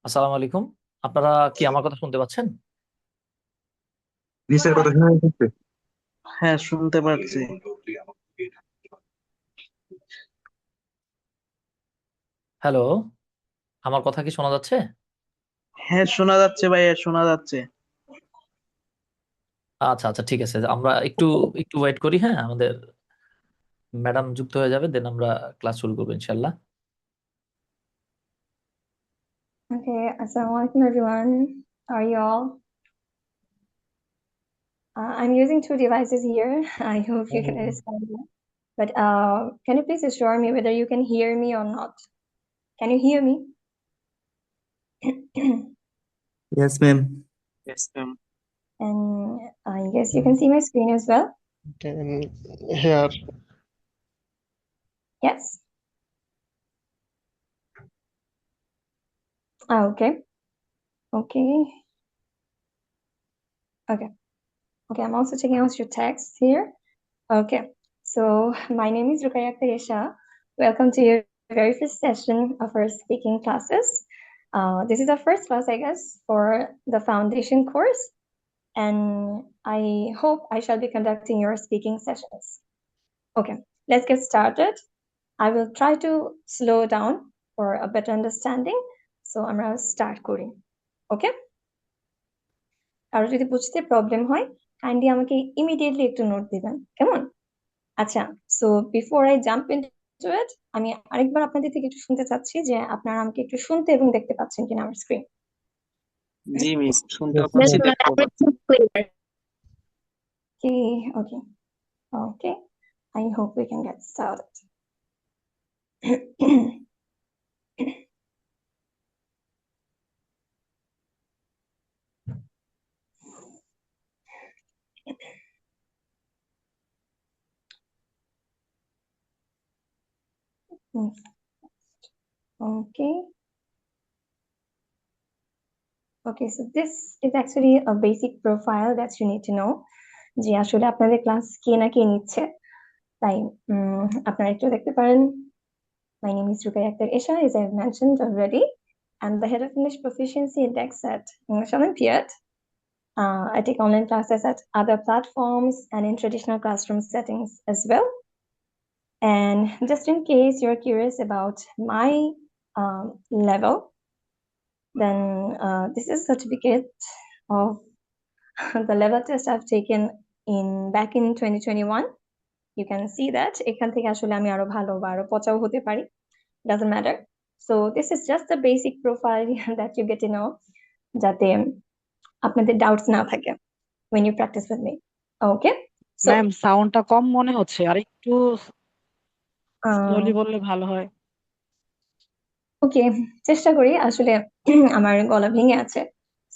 আসসালামু আলাইকুম। আপনারা কি আমার কথা শুনতে পাচ্ছেন? নিচের কথা শোনা যাচ্ছে? হ্যাঁ, শুনতে পাচ্ছি। হ্যালো, আমার কথা কি শোনা যাচ্ছে? হ্যাঁ, শোনা যাচ্ছে ভাইয়া, শোনা যাচ্ছে। আচ্ছা আচ্ছা, ঠিক আছে, আমরা একটু একটু ওয়েট করি। হ্যাঁ, আমাদের ম্যাডাম যুক্ত হয়ে যাবে, দেন আমরা ক্লাস শুরু করবো ইনশাল্লাহ। Okay, Assalamualaikum everyone. How are you all? I'm using two devices here. I hope you can understand me. But can you please assure me whether you can hear me or not? Can you hear me? Yes, ma'am. Yes, ma'am. And I guess you can see my screen as well. Can hear. Yes. Okay. Okay. Okay. Okay. I'm also checking out your text here. Okay. So my name is Rukaya Teresha. Welcome to your very first session of our speaking classes. This is our first class, I guess, for the foundation course, and I hope I shall be conducting your speaking sessions. Okay, let's get started. I will try to slow down for a better understanding. So আমরা start করি. Okay? কারো যদি বুঝতে problem হয়, kindly আমাকে immediately একটু note দিবেন, কেমন? আচ্ছা, so before I jump into ইট, আমি আরেকবার আপনাদের থেকে একটু শুনতে চাচ্ছি যে আপনারা আমাকে একটু শুনতে এবং দেখতে পাচ্ছেন কিনা আমার স্ক্রিন। জি মিস, শুনতেও Yes, পাচ্ছি, ma'am. দেখতেও পাচ্ছি। Okay, okay, okay. I hope we can get started. Okay. Okay, so this is actually a basic profile that you need to know. যে আসলে আপনাদের ক্লাস কে না কে নিচ্ছে, তাই আপনারা একটু দেখতে পারেন। My name is Rukaya Akhtar Isha, as I've mentioned already. I'm the head of English Proficiency Index at English Olympiad. I take online classes at other platforms and in traditional classroom settings as well. And just in case you're curious about my level, then this is a certificate of the level test I've taken back in 2021. You can see that এখান থেকে আসলে আমি আরো ভালো বা আরো পচাও হতে পারি, doesn't matter. So this is just the basic profile that you get to know, যাতে আপনাদের doubts না থাকে when you practice with me. Okay, so ma'am, সাউন্ডটা কম মনে হচ্ছে, আর একটু স্লোলি uh, বললে ভালো হয়। okay, চেষ্টা করি আসলে আমার গলা ভেঙে আছে,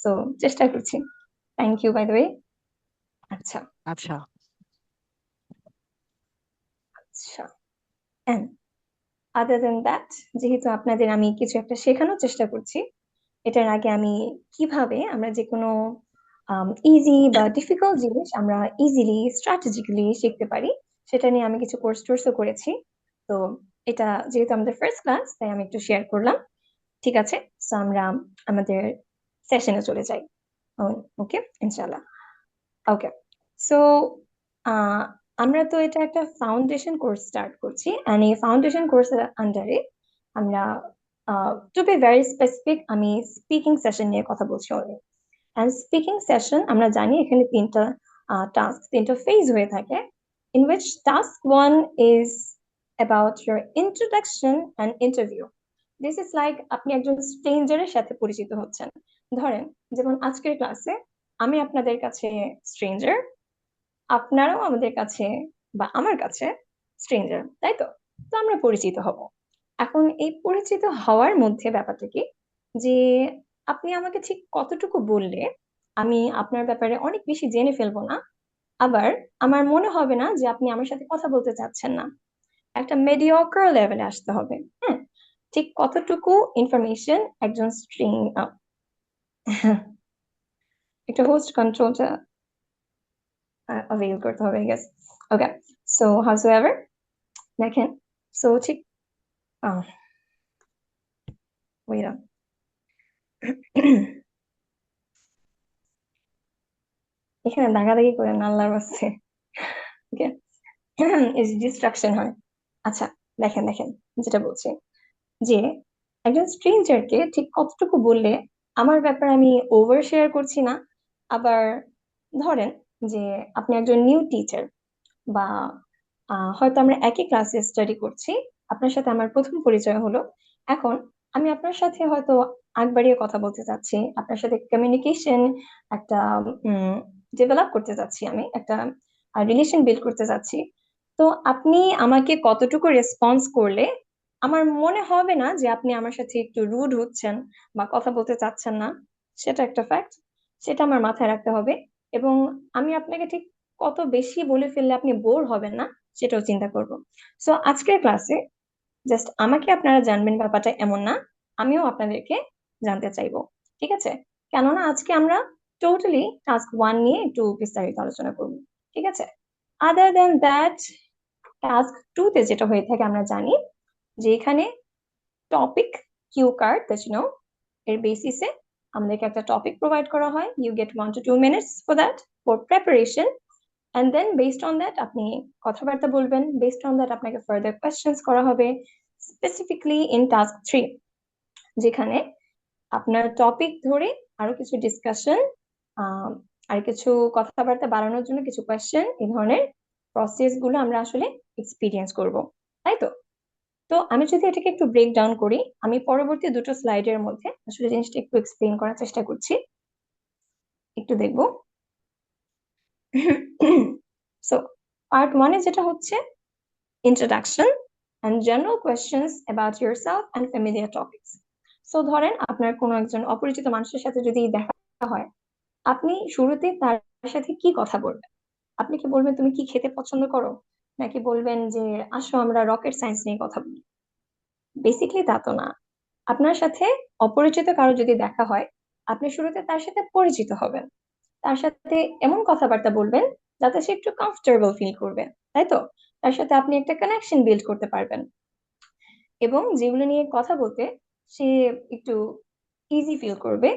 so চেষ্টা করছি। Thank you by the way. আচ্ছা আচ্ছা। আচ্ছা, and other than that, যেহেতু আপনাদের আমি কিছু একটা শেখানোর চেষ্টা করছি, এটার আগে আমি কিভাবে আমরা যে কোনো ইজি বা ডিফিকাল্ট জিনিস আমরা ইজিলি স্ট্র্যাটেজিক্যালি শিখতে পারি, সেটা নিয়ে আমি কিছু কোর্স টোর্সও করেছি। তো এটা যেহেতু আমাদের ফার্স্ট ক্লাস, তাই আমি একটু শেয়ার করলাম। ঠিক আছে, তো আমরা আমাদের সেশনে চলে যাই। ওকে, ইনশাআল্লাহ। ওকে, সো আমরা তো এটা একটা ফাউন্ডেশন কোর্স স্টার্ট করছি, এন্ড এই ফাউন্ডেশন কোর্সের আন্ডারে আমরা টু বি ভেরি স্পেসিফিক, আমি স্পিকিং সেশন নিয়ে কথা বলছি অলরেডি। অ্যান্ড স্পিকিং সেশন আমরা জানি এখানে তিনটা টাস্ক, তিনটা ফেজ হয়ে থাকে, in which task one is about your introduction and interview. This is like আপনি একজন স্ট্রেঞ্জারের সাথে পরিচিত হচ্ছেন। ধরেন, যেমন আজকের ক্লাসে আমি আপনাদের কাছে স্ট্রেঞ্জার, আপনারাও আমাদের কাছে বা আমার কাছে স্ট্রেঞ্জার, তাই তো? তো আমরা পরিচিত হব। এখন এই পরিচিত হওয়ার মধ্যে ব্যাপারটা কি, যে আপনি আমাকে ঠিক কতটুকু বললে আমি আপনার ব্যাপারে অনেক বেশি জেনে ফেলবো না, আবার আমার মনে হবে না যে আপনি আমার সাথে কথা বলতে চাচ্ছেন না। একটা মেডিওকার লেভেলে আসতে হবে। হ্যাঁ, ঠিক কতটুকু ইনফরমেশন একজন স্ট্রিং একটা হোস্ট কন্ট্রোলটা অ্যাভেল করতে হবে, আই গেস। ওকে, সো হাউসএভার, দেখেন, সো ঠিক ওয়েট এখানে দাগাদাগি করে না, আল্লাহর বাস্তে। ওকে, ডিস্ট্রাকশন হয়। আচ্ছা, দেখেন দেখেন, যেটা বলছি যে একজন স্ট্রেঞ্জারকে ঠিক কতটুকু বললে আমার ব্যাপারে আমি ওভার শেয়ার করছি না, আবার ধরেন যে আপনি একজন নিউ টিচার, বা হয়তো আমরা একই ক্লাসে স্টাডি করছি, আপনার সাথে আমার প্রথম পরিচয় হলো। এখন আমি আপনার সাথে হয়তো আগ বাড়িয়ে কথা বলতে চাচ্ছি, আপনার সাথে কমিউনিকেশন একটা ডেভেলপ করতে চাচ্ছি, আমি একটা রিলেশন বিল্ড করতে চাচ্ছি। তো আপনি আমাকে কতটুকু রেসপন্স করলে আমার মনে হবে না যে আপনি আমার সাথে একটু রুড হচ্ছেন বা কথা বলতে চাচ্ছেন না, সেটা একটা ফ্যাক্ট, সেটা আমার মাথায় রাখতে হবে। এবং আমি আপনাকে ঠিক কত বেশি বলে ফেললে আপনি বোর হবেন না, সেটাও চিন্তা করব। সো আজকের ক্লাসে জাস্ট আমাকে আপনারা জানবেন ব্যাপারটা এমন না, আমিও আপনাদেরকে জানতে চাইবো, ঠিক আছে? কেননা আজকে আমরা টোটালি টাস্ক 1 নিয়ে একটু বিস্তারিত আলোচনা করব, ঠিক আছে? আদার দেন দ্যাট, টাস্ক 2 তে যেটা হয়ে থাকে আমরা জানি যে এখানে টপিক কিউ কার্ড, এর বেসিসে আমাদেরকে একটা টপিক প্রোভাইড করা হয়, you get 1 to 2 minutes for that, for preparation. And then based on that আপনি কথাবার্তা বলবেন, বেসড অন দ্যাট আপনাকে ফার্দার কোয়েশ্চেন্স করা হবে, স্পেসিফিকলি ইন টাস্ক 3, যেখানে আপনার টপিক ধরে আরো কিছু ডিসকাশন, আর কিছু কথাবার্তা বাড়ানোর জন্য কিছু কোয়েশ্চেন, এই ধরনের প্রসেস গুলো আমরা আসলে এক্সপিরিয়েন্স করব, তাই তো? তো আমি যদি এটাকে একটু ব্রেক ডাউন করি, আমি পরবর্তী দুটো স্লাইডের মধ্যে আসলে জিনিসটা একটু এক্সপ্লেন করার চেষ্টা করছি, একটু দেখবো। সো পার্ট 1 এ যেটা হচ্ছে introduction and general questions about yourself and familiar topics. So ধরেন আপনার কোনো একজন অপরিচিত মানুষের সাথে যদি দেখা হয়, আপনি শুরুতে তার সাথে কি কথা বলবেন? আপনি কি বলবেন তুমি কি খেতে পছন্দ করো, নাকি বলবেন যে আসো আমরা রকেট সায়েন্স নিয়ে কথা বলি? বেসিক্যালি তা তো না। আপনার সাথে অপরিচিত কারো যদি দেখা হয়, আপনি শুরুতে তার সাথে পরিচিত হবেন, তার সাথে এমন কথাবার্তা বলবেন যাতে সে একটু কমফোর্টেবল ফিল করবে, তাই তো? তার সাথে আপনি একটা কানেকশন বিল্ড করতে পারবেন, এবং যেগুলো নিয়ে কথা বলতে সে একটু ইজি ফিল করবে,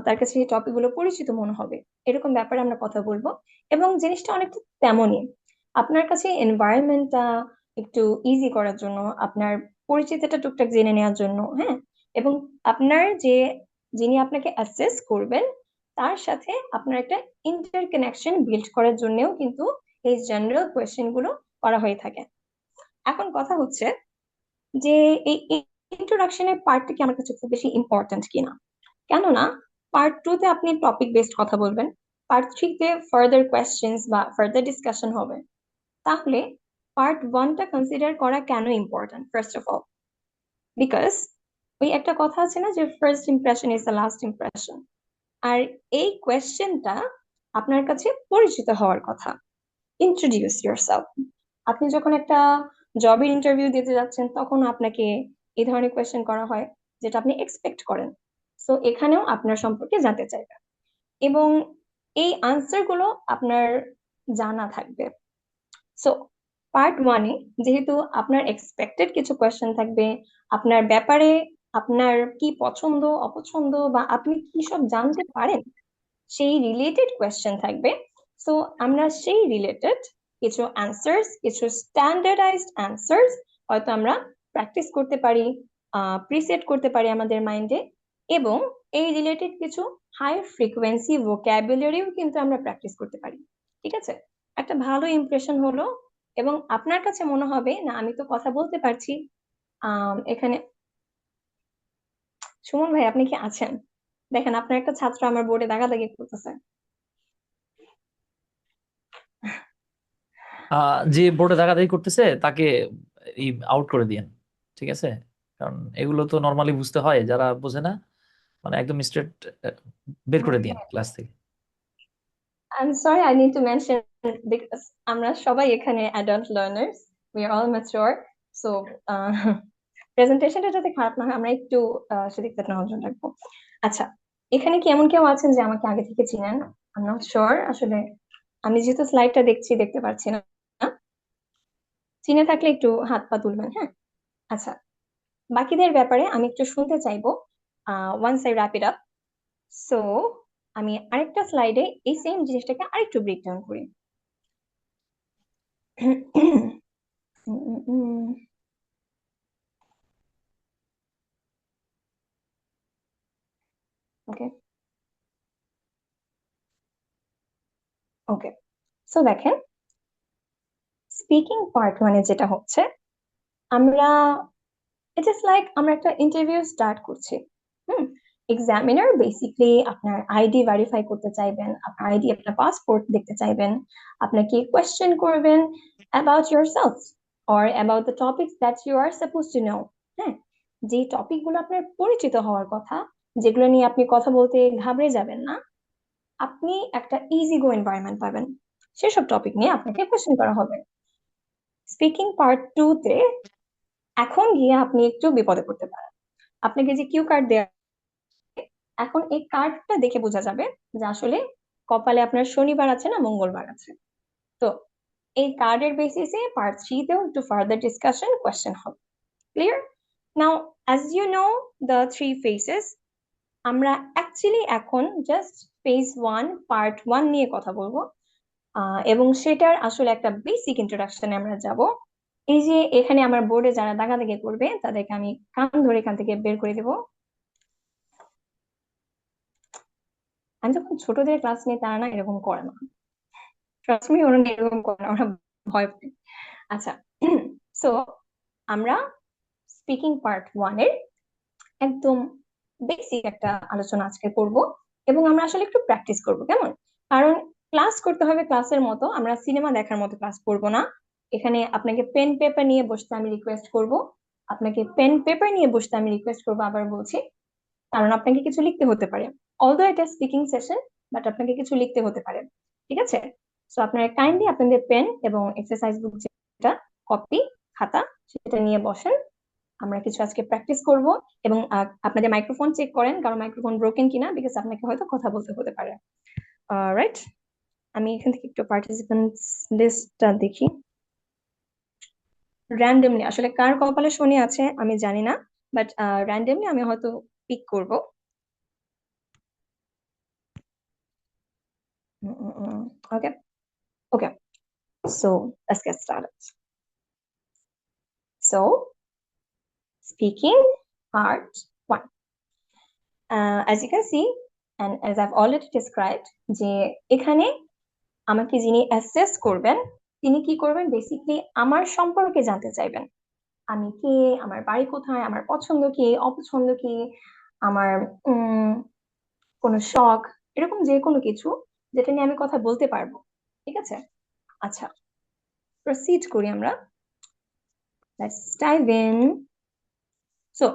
তার কাছে এই টপিক গুলো পরিচিত মনে হবে, এরকম ব্যাপারে আমরা কথা বলবো। এবং জিনিসটা অনেকটা তেমনই, আপনার কাছে এনভায়রনমেন্টটা একটু ইজি করার জন্য, আপনার পরিচিতিটা টুকটাক জেনে নেওয়ার জন্য, হ্যাঁ, এবং আপনার যে যিনি আপনাকে অ্যাসেস করবেন তার সাথে আপনার একটা ইন্টার কানেকশন বিল্ড করার জন্যও কিন্তু এই জেনারেল কোয়েশ্চেন গুলো করা হয়ে থাকে। এখন কথা হচ্ছে যে এই ইন্ট্রোডাকশনের পার্টটা কি আমার কাছে খুব বেশি ইম্পর্ট্যান্ট কিনা, কেননা পার্ট 2 তে আপনি টপিক বেসড কথা বলবেন, পার্ট 3 তে ফার্দার কোয়েশ্চেন্স বা ফার্দার ডিসকাশন হবে। তাহলে পার্ট 1 টা কনসিডার করা কেন important? First of all, because ওই একটা কথা আছে না যে first impression is the last impression, আর এই কোয়েশ্চেনটা আপনার কাছে পরিচিত হওয়ার কথা। Introduce yourself. আপনি যখন একটা জবের ইন্টারভিউ দিতে যাচ্ছেন, তখন আপনাকে এই ধরনের কোয়েশ্চেন করা হয় যেটা আপনি এক্সপেক্ট করেন। সো এখানেও আপনার সম্পর্কে জানতে চাইবে, এবং এই আনসার গুলো আপনার জানা থাকবে। সো পার্ট 1 এ যেহেতু আপনার এক্সপেক্টেড কিছু কোয়েশ্চেন থাকবে, আপনার ব্যাপারে, আপনার কি পছন্দ অপছন্দ বা আপনি কি সব জানতে পারেন সেই রিলেটেড কোয়েশ্চেন থাকবে। সো আমরা সেই রিলেটেড কিছু অ্যান্সার্স, কিছু স্ট্যান্ডার্ডাইজড অ্যান্সার্স হয়তো আমরা প্র্যাকটিস করতে পারি, প্রিসেট করতে পারি আমাদের মাইন্ডে, এবং এই রিলেটেড কিছু হাই ফ্রিকোয়েন্সি ভোক্যাবুলারিও কিন্তু আমরা প্র্যাকটিস করতে পারি, ঠিক আছে? একটা ভালো ইমপ্রেশন হলো, এবং আপনার কাছে মনে হবে না আমি তো কথা বলতে পারছি। এখানে সুমন ভাই, আপনি কি আছেন? দেখেন আপনার একটা ছাত্র আমার বোর্ডে দাগাদাগি করতেছে। যে বোর্ডে দাগাদাগি করতেছে তাকে আউট করে দিয়েন, ঠিক আছে? কারণ এগুলো তো নর্মালি বুঝতে হয়, যারা বোঝে না মানে একদম স্ট্রেট বের করে দিয়েন ক্লাস থেকে। I'm sorry, I need to mention, because আমরা সবাই এখানে adult learners, we are all mature, so প্রেজেন্টেশনটা যাতে খারাপ না হয় আমরা একটু সেদিকটা নজর রাখবো। আচ্ছা, এখানে কি এমন কেউ আছেন যে আমাকে আগে থেকে চিনেন? I'm not sure, আসলে আমি যেহেতু স্লাইডটা দেখছি দেখতে পাচ্ছি না। চিনে থাকলে একটু হাত পা তুলবেন, হ্যাঁ? আচ্ছা, বাকিদের ব্যাপারে আমি একটু শুনতে চাইবো। once I wrap it up, so আমি আরেকটা স্লাইডে এই সেম জিনিসটাকে আরেকটু ব্রেক ডাউন করি। ওকে ওকে, সো দেখেন স্পিকিং পার্ট মানে যেটা হচ্ছে, আমরা ইট ইজ লাইক আমরা একটা ইন্টারভিউ স্টার্ট করছি। এক্সামিনার বেসিকলি আপনার আইডি ভেরিফাই করতে চাইবেন, আপনার আইডি, আপনার পাসপোর্ট দেখতে চাইবেন, আপনাকে কোয়েশ্চেন করবেন about yourself or about the topics that you are supposed to know। হ্যাঁ, যে টপিকগুলো আপনার পরিচিত হওয়ার কথা, যেগুলো নিয়ে আপনি কথা বলতে ঘাবড়ে যাবেন না, আপনি একটা ইজি গো এনভায়রনমেন্ট পাবেন, সেসব টপিক নিয়ে আপনাকে কোয়েশ্চেন করা হবে। স্পিকিং পার্ট 2 তে এখন গিয়ে আপনি একটু বিপদে পড়তে পারেন। আপনাকে যে কিউ কার্ড দেয়া, এখন এই কার্ডটা দেখে বোঝা যাবে যে আসলে কপালে আপনার শনিবার আছে না মঙ্গলবার আছে। তো এই কার্ডের বেসিসে পার্ট 3 তেও একটু ফার্দার ডিসকাশন কোয়েশ্চেন হবে। Clear? Now as you know the 3 phases, আমরা অ্যাকচুয়ালি এখন জাস্ট ফেজ 1 পার্ট 1 নিয়ে কথা বলবো, এবং সেটার আসলে একটা বেসিক ইন্ট্রোডাকশনে আমরা যাব। এই যে এখানে আমার বোর্ডে যারা দাগাদাগি করবে তাদেরকে আমি কান ধরে এখান থেকে বের করে দেব। আমি যখন ছোটদের ক্লাস নিই তারা না এরকম করে না, ট্রাস্ট মি, ওরা এরকম করে না, ওরা ভয় পায়। আচ্ছা, সো আমরা স্পিকিং পার্ট 1 এর একদম বেসিক একটা আলোচনা আজকে করব, এবং আমরা আসলে একটু প্র্যাকটিস করব, কেমন? কারণ ক্লাস করতে হবে ক্লাসের মতো, আমরা সিনেমা দেখার মতো ক্লাস করব না। এখানে আপনাকে পেন পেপার নিয়ে বসতে আমি রিকোয়েস্ট করব, আপনাকে পেন পেপার নিয়ে বসতে আমি রিকোয়েস্ট করব, আবার বলছি, কারণ আপনাকে কিছু লিখতে হতে পারে। অলদো এটা স্পিকিং সেশন, বাট আপনাকে কিছু লিখতে হতে পারে, ঠিক আছে? সো আপনারা কাইন্ডলি আপনাদের পেন এবং এক্সারসাইজ বুক, যেটা কপি খাতা, সেটা নিয়ে বসেন। আমরা কিছু আজকে প্র্যাকটিস করব, এবং আপনাদের মাইক্রোফোন চেক করেন, কারণ মাইক্রোফোন ব্রোকেন কিনা, বিকজ আপনাকে হয়তো কথা বলতে হতে পারে। রাইট, আমি এখান থেকে একটু পার্টিসিপেন্টস লিস্টটা দেখি র্যান্ডমলি, আসলে কার কপালে শনি আছে আমি জানি না, বাট র্যান্ডমলি আমি হয়তো পিক করব। Okay, okay, so let's get started. So speaking part 1, as you can see and as I've already described, যে এখানে আমাকে যিনি অ্যাসেস করবেন তিনি কি করবেন, বেসিক্যালি আমার সম্পর্কে জানতে চাইবেন। আমি কে, আমার বাড়ি কোথায়, আমার পছন্দ কি, অপছন্দ কি, আমার কোনো শখ, এরকম যে কোনো কিছু যেটা নিয়ে আমি কথা বলতে পারবো, ঠিক আছে? আচ্ছা, প্রসিড করি আমরা। Let's dive in. So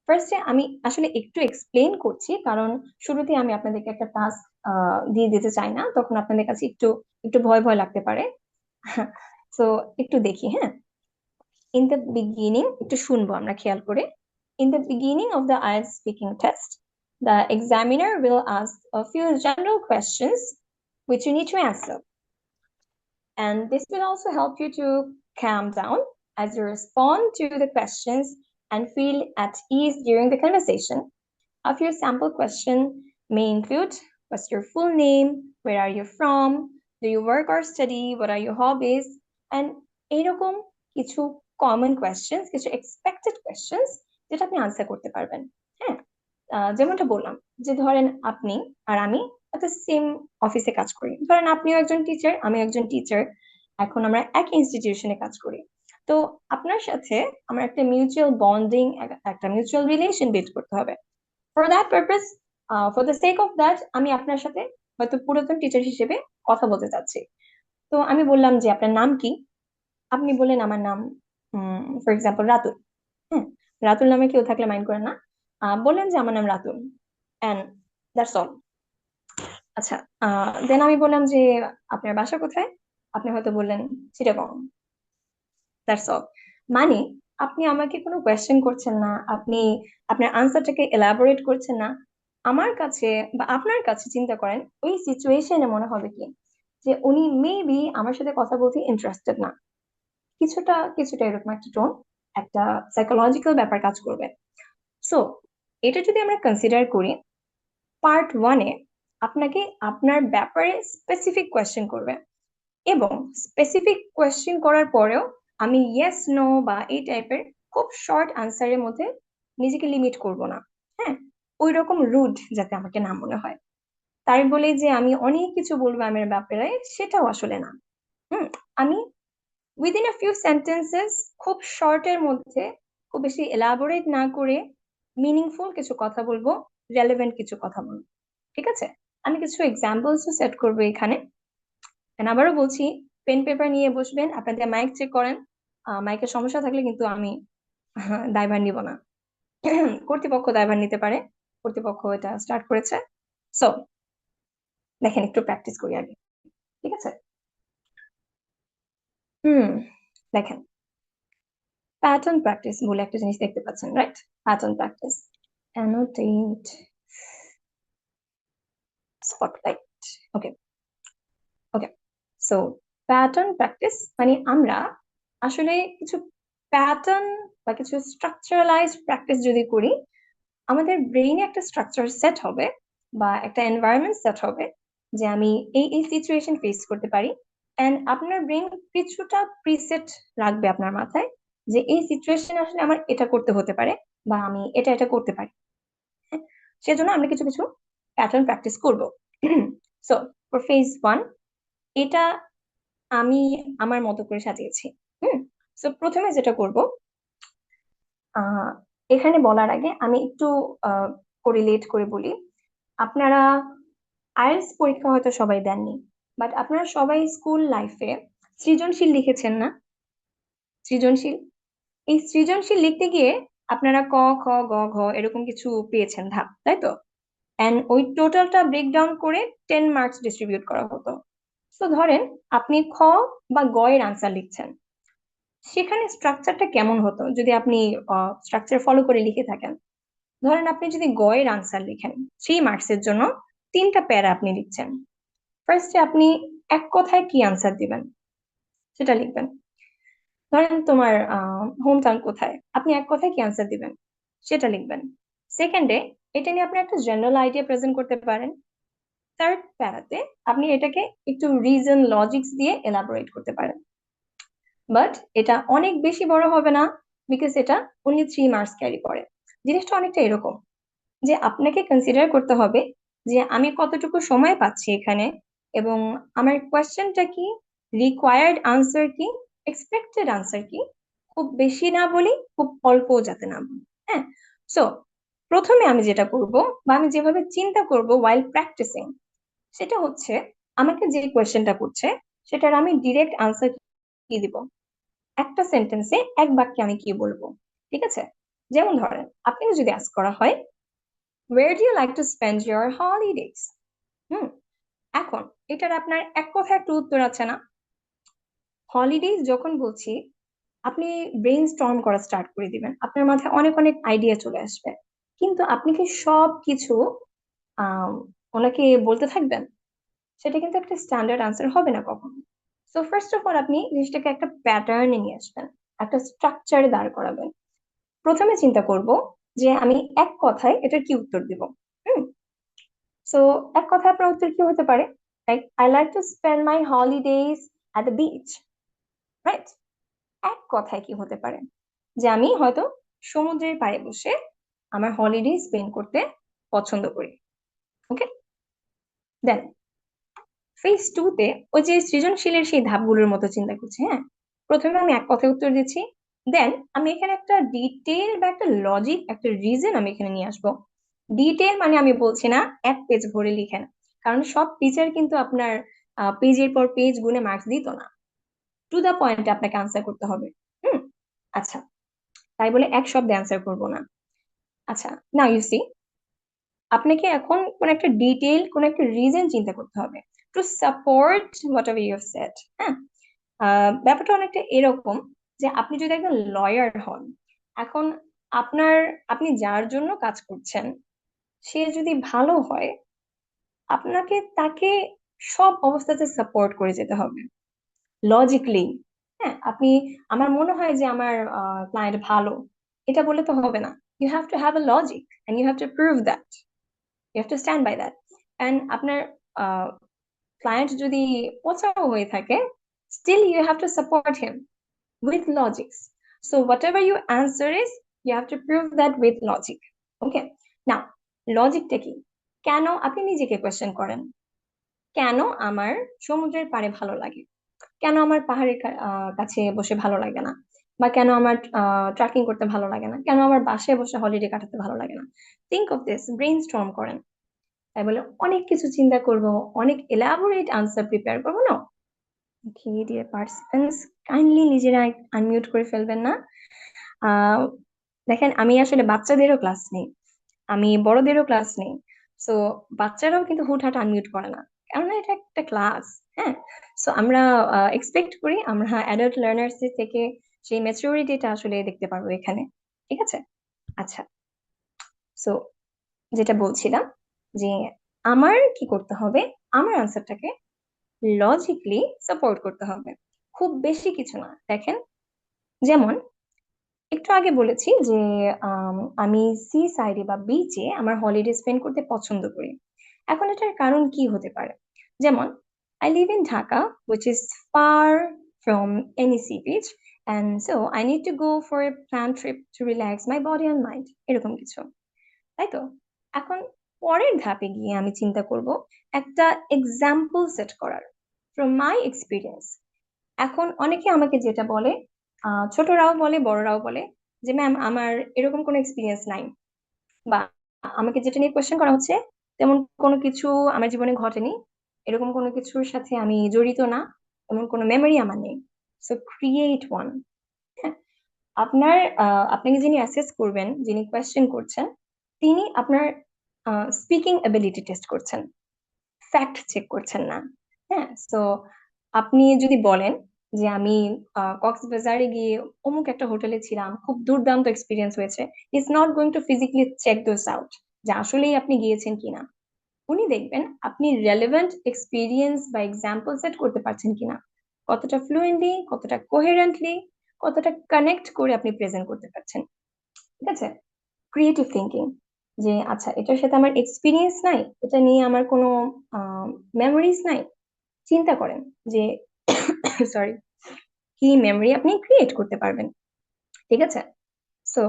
ফার্স্টে আমি আসলে একটু এক্সপ্লেন করছি, কারণ শুরুতে আমি আপনাদেরকে একটা টাস্ক দিয়ে দিতে চাই না, তখন আপনাদের কাছে একটু একটু ভয় ভয় লাগতে পারে। সো একটু দেখি, হ্যাঁ। ইন দ্য বিগিনিং, একটু শুনবো আমরা খেয়াল করে। In the beginning of the IELTS speaking test, the examiner will ask a few general questions which you need to answer. And this will also help you to calm down as you respond to the questions and feel at ease during the conversation. A few sample questions may include: what's your full name? Where are you from? Do you work or study? What are your hobbies? And এরকম কিছু common questions, কিছু expected questions যেটা আপনি answer করতে পারবেন। হ্যাঁ, যেমনটা বললাম যে ধরেন আপনি আর আমি একটা সেম অফিসে কাজ করি, ধরেন আপনিও একজন টিচার, আমি একজন টিচার, এখন আমরা এক ইনস্টিটিউশনে কাজ করি। তো আপনার সাথে আমার একটা মিউচুয়াল বন্ডিং, একটা মিউচুয়াল রিলেশন বিল্ড করতে হবে। For that purpose, for the sake of that, আমি আপনার সাথে হয়তো পুরাতন টিচার হিসেবে কথা বলতে চাচ্ছি। তো আমি বললাম যে আপনার নাম কি, আপনি বললেন আমার নাম ফর এক্সাম্পল রাতুল। হ্যাঁ, রাতুল নামে কেউ থাকলে মাইন্ড করেন না, বললেন যে আমার নাম রাতুল, এন্ড দ্যাটস অল। আচ্ছা, দেন আমি বললাম যে আপনার বাসা কোথায়, আপনি হয়তো বললেন চিটাগং, দ্যাটস অল। মানে আপনি আমাকে কোনো কোয়েশ্চেন করছেন না, আপনি আপনার আনসারটাকে এলাবোরেট করছেন না। আমার কাছে বা আপনার কাছে চিন্তা করেন ওই সিচুয়েশনে মনে হবে কি যে উনি মেবি আমার সাথে কথা বলতে ইন্টারেস্টেড না, কিছুটা কিছুটা এরকম একটা টোন, একটা সাইকোলজিক্যাল ব্যাপার কাজ করবে। সো এটা যদি আমরা কনসিডার করি, পার্ট 1-এ আপনাকে আপনার ব্যাপারে স্পেসিফিক কোয়েশ্চেন করবে, এবং স্পেসিফিক কোয়েশ্চেন করার পরেও আমি ইয়েস নো বা এই টাইপের খুব শর্ট আনসারের মধ্যে নিজেকে লিমিট করব না। হ্যাঁ, ওই রকম রুড যাতে আমাকে না মনে হয়, তাই বলে যে আমি অনেক কিছু বলবো আমার ব্যাপারে, সেটাও আসলে না। আমি উইদিন আ ফিউ সেন্টেন্সেস, খুব শর্টের মধ্যে, খুব বেশি এলাবোরেট না করে মিনিংফুল কিছু কথা বলবো, রেলেভেন্ট কিছু কথা বলবো। ঠিক আছে, আমি কিছু এক্সাম্পলস সেট করবো এখানে। And আবারও বলছি, পেন পেপার নিয়ে বসবেন, আপনাদের মাইক চেক করেন। মাইকের সমস্যা থাকলে কিন্তু আমি দায়ভার নিব না। কর্তৃপক্ষ দায়ভার নিতে পারে, কর্তৃপক্ষ এটা স্টার্ট করেছে। সো দেখেন, একটু প্র্যাকটিস করি আগে, ঠিক আছে? দেখেন, প্যাটার্ন প্র্যাকটিস বলে একটা জিনিস দেখতে পাচ্ছেন, right? Pattern practice, annotate, spotlight. Okay okay, so pattern practice মানে আমরা আসলে কিছু প্যাটার্ন বা কিছু স্ট্রাকচারালাইজড প্র্যাকটিস যদি করি, আমাদের ব্রেইনে একটা স্ট্রাকচার সেট হবে বা একটা এনভায়রনমেন্ট সেট হবে যে আমি এই এই সিচুয়েশন ফেস করতে পারি। এন্ড আপনার ব্রেন কিছুটা প্রিসেট রাখবে আপনার মাথায় যে এই সিচুয়েশনে আসলে আমার এটা করতে হতে পারে বা আমি এটা এটা করতে পারি। হ্যাঁ, সেজন্য আমরা কিছু কিছু প্যাটার্ন প্র্যাকটিস করব। সো ফর ফেজ 1, এটা আমি আমার মতো করে সাজিয়েছি। সো প্রথমে যেটা করব, আহ এখানে বলার আগে আমি একটু কোরিলেট করে বলি। আপনারা আইএলটিএস পরীক্ষা হয়তো সবাই দেননি, বাট আপনারা সবাই স্কুল লাইফে সৃজনশীল লিখেছেন না? সৃজনশীল, এই সৃজনশীল লিখতে গিয়ে আপনারা ক খ গ ঘ এরকম কিছু পেয়েছেন ধাপ, তাই তো? এন্ড ওই টোটালটা ব্রেকডাউন করে 10 মার্কস ডিস্ট্রিবিউট করা হতো। তো ধরেন আপনি খ বা গ এর আনসার লিখছেন, সেখানে স্ট্রাকচারটা কেমন হতো যদি আপনি স্ট্রাকচার ফলো করে লিখে থাকেন? ধরেন আপনি যদি গ এর আনসার লিখেন, 3 মার্কসের জন্য 3টা প্যারা আপনি লিখছেন। ফার্স্টে আপনি এক কথায় কি আনসার দিবেন সেটা লিখবেন। ধরেন তোমার হোম টাউন কোথায়, আপনি এক কথায় কি আনসার দিবেন সেটা লিখবেন। সেকেন্ডে এটা নিয়ে আপনি একটা জেনারেল আইডিয়া প্রেজেন্ট করতে পারেন। থার্ড প্যারাতে আপনি এটাকে একটু রিজন লজিক্স দিয়ে এলাবোরেট করতে পারেন। বাট এটা অনেক বেশি বড় হবে না, বিকজ এটা অনলি 3 মার্কস ক্যারি করে। জিনিসটা অনেকটা এরকম যে আপনাকে কনসিডার করতে হবে যে আমি কতটুকু সময় পাচ্ছি এখানে, এবং আমার কোয়েশ্চেনটা কি, রিকোয়ার্ড আনসার কি, এক্সপেক্টেড আনসার কি। খুব বেশি না বলি, খুব অল্প যাতে না বলি। হ্যাঁ, সো প্রথমে আমি যেটা করব বা আমি যেভাবে চিন্তা করব ওয়াইল প্র্যাকটিসিং, সেটা হচ্ছে আমাকে যে কোয়েশ্চেনটা করছে সেটার আমি ডিরেক্ট আনসার কি দিব, একটা সেন্টেন্সে এক বাক্যে আমি কি বলবো। ঠিক আছে, যেমন ধরেন আপনাকে যদি আস্ক করা হয়, where do you like to spend your holidays? এখন এটার আপনার এক কথায় একটা উত্তর আছে না? হলিডেজ যখন বলছি, আপনি ব্রেইন স্টর্ম করা স্টার্ট করে দিবেন, আপনার মাথায় অনেক অনেক আইডিয়া চলে আসবে, কিন্তু আপনি কি সব কিছু আহ ওনাকে বলতে থাকবেন? সেটা কিন্তু একটা স্ট্যান্ডার্ড আনসার হবে না কখনো। সো ফার্স্ট অফ অল আপনি জিনিসটাকে একটা প্যাটার্নে নিয়ে আসবেন, একটা স্ট্রাকচারে দাঁড় করাবেন। প্রথমে চিন্তা করব যে আমি এক কথায় এটার কি উত্তর দিব। সো এক কথায় আপনার উত্তর কি হতে পারে? Like, I like to spend my holidays at the beach, right? এক কথায় কি হতে পারে? যে আমি হয়তো সমুদ্রের পাড়ে বসে আমার হলিডে স্পেন্ড করতে পছন্দ করি। ওকে, দেন ফেজ 2 তে ওই যে সৃজনশীলের সেই ধাপগুলোর মতো চিন্তা করছি। হ্যাঁ, প্রথমে আমি এক কথায় উত্তর দিচ্ছি, দেন আমি এখানে একটা ডিটেল বা একটা লজিক, একটা রিজন আমি এখানে নিয়ে আসবো। ডিটেল মানে আমি বলছি না 1 পেজ ভরে লিখেন, কারণ সব টিচার কিন্তু আপনার পেজের পর পেজ গুনে মার্কস দিত না। টু দা পয়েন্টে আপনাকে আনসার করতে হবে। আচ্ছা, তাই বলে এক শব্দে অ্যান্সার করবো না। আচ্ছা, না ইউ সি, আপনাকে এখন কোন একটা ডিটেল, কোন একটা রিজন চিন্তা করতে হবে to support whatever you said. হ্যাঁ, ব্যাপারটা অনেকটা এরকম যে আপনি যদি একজন লয়ার হন, এখন আপনার, আপনি যার জন্য কাজ করছেন সে যদি ভালো হয়, আপনাকে তাকে সব অবস্থাতে সাপোর্ট করে যেতে হবে লজিকলি। হ্যাঁ, আপনি, আমার মনে হয় যে আমার ক্লায়েন্ট ভালো, এটা বলে তো হবে না। you have to have a logic and you have to prove that. You have to stand by that. And আপনার client যদি পচাও হয়ে থাকে, still you have to support him with logics. So whatever your answer is, you have to prove that with logic. Okay. Now, লজিকটা কি? কেন আপনি নিজেকে question করেন, কেন আমার সমুদ্রের পাড়ে ভালো লাগে, কেন আমার পাহাড়ের কাছে বসে ভালো লাগে না, বা কেন আমার ট্রেকিং করতে ভালো লাগে না, কেন আমার বাসায় বসে হলিডে কাটাতে ভালো লাগে না। থিঙ্ক অফ দিস, ব্রেইনস্টর্ম করেন। তাই বলে অনেক কিছু চিন্তা করব, অনেক এলাবোরেট আনসার প্রিপেয়ার করবো না। ওকে ডিয়ার পার্টিসিপেন্টস, কাইন্ডলি নিজেরা আনমিউট করে ফেলবেন না। দেখেন, আমি আসলে বাচ্চাদেরও ক্লাস নেই, আমি বড়দেরও ক্লাস নেই। সো বাচ্চারাও কিন্তু হুটহাট আনমিউট করে না, কেননা এটা একটা ক্লাস। হ্যাঁ, সো আমরা এক্সপেক্ট করি আমরা অ্যাডাল্ট লার্নার্স থেকে সেই ম্যাচুরিটিটা আসলে দেখতে পারবো এখানে। ঠিক আছে? আচ্ছা, সো যেটা বলছিলাম যে আমার কি করতে হবে, আমার আনসারটাকে লজিকলি সাপোর্ট করতে হবে, খুব বেশি কিছু না। দেখেন, যেমন একটু আগে বলেছি যে আমি সি সাইডে বা বিচে আমার হলিডে স্পেন্ড করতে পছন্দ করি। এখন এটার কারণ কি হতে পারে? যেমন I live in Dhaka, which is far from any sea beach, and so I need to go for a planned trip to relax my body and mind, এরকম কিছু, তাই তো? এখন পরের ধাপে গিয়ে আমি চিন্তা করব একটা এক্সাম্পল সেট করার ফ্রম মাই এক্সপিরিয়েন্স। এখন অনেকে আমাকে যেটা বলে, ছোটরাও বলে বড়রাও বলে যে ম্যাম আমার এরকম কোনো এক্সপিরিয়েন্স নাই, বা আমাকে যেটা নিয়ে কোয়েশ্চেন করা হচ্ছে তেমন কোনো কিছু আমার জীবনে ঘটেনি, এরকম কোনো কিছুর সাথে আমি জড়িত না, এমন কোনো মেমোরি আমার নেই। So create one. আপনার আপনাকে যিনি অ্যাসেস করবেন, যিনি কোয়েশ্চেন করছেন, তিনি আপনার স্পিকিং এবিলিটি টেস্ট করছেন, ফ্যাক্ট চেক করছেন না। হ্যাঁ, সো আপনি যদি বলেন যে আমি কক্সবাজারে গিয়ে অমুক একটা হোটেলে ছিলাম, খুব দুর্দান্ত এক্সপিরিয়েন্স হয়েছে, it's not going to physically check those out যে আসলেই আপনি গিয়েছেন কিনা। উনি দেখবেন আপনি রেলেভেন্ট এক্সপিরিয়েন্স বা এক্সাম্পল সেট করতে পারছেন কিনা, কতটা ফ্লুয়েন্টলি, কতটা কোহেরেন্টলি, কতটা কানেক্ট করে আপনি প্রেজেন্ট করতে পারছেন। ঠিক আছে? ক্রিয়েটিভ থিঙ্কিং, যে আচ্ছা এটার সাথে আমার এক্সপিরিয়েন্স নাই, এটা নিয়ে আমার কোনো মেমোরিজ নাই, চিন্তা করেন যে সরি কি মেমোরি আপনি ক্রিয়েট করতে পারবেন। ঠিক আছে? সো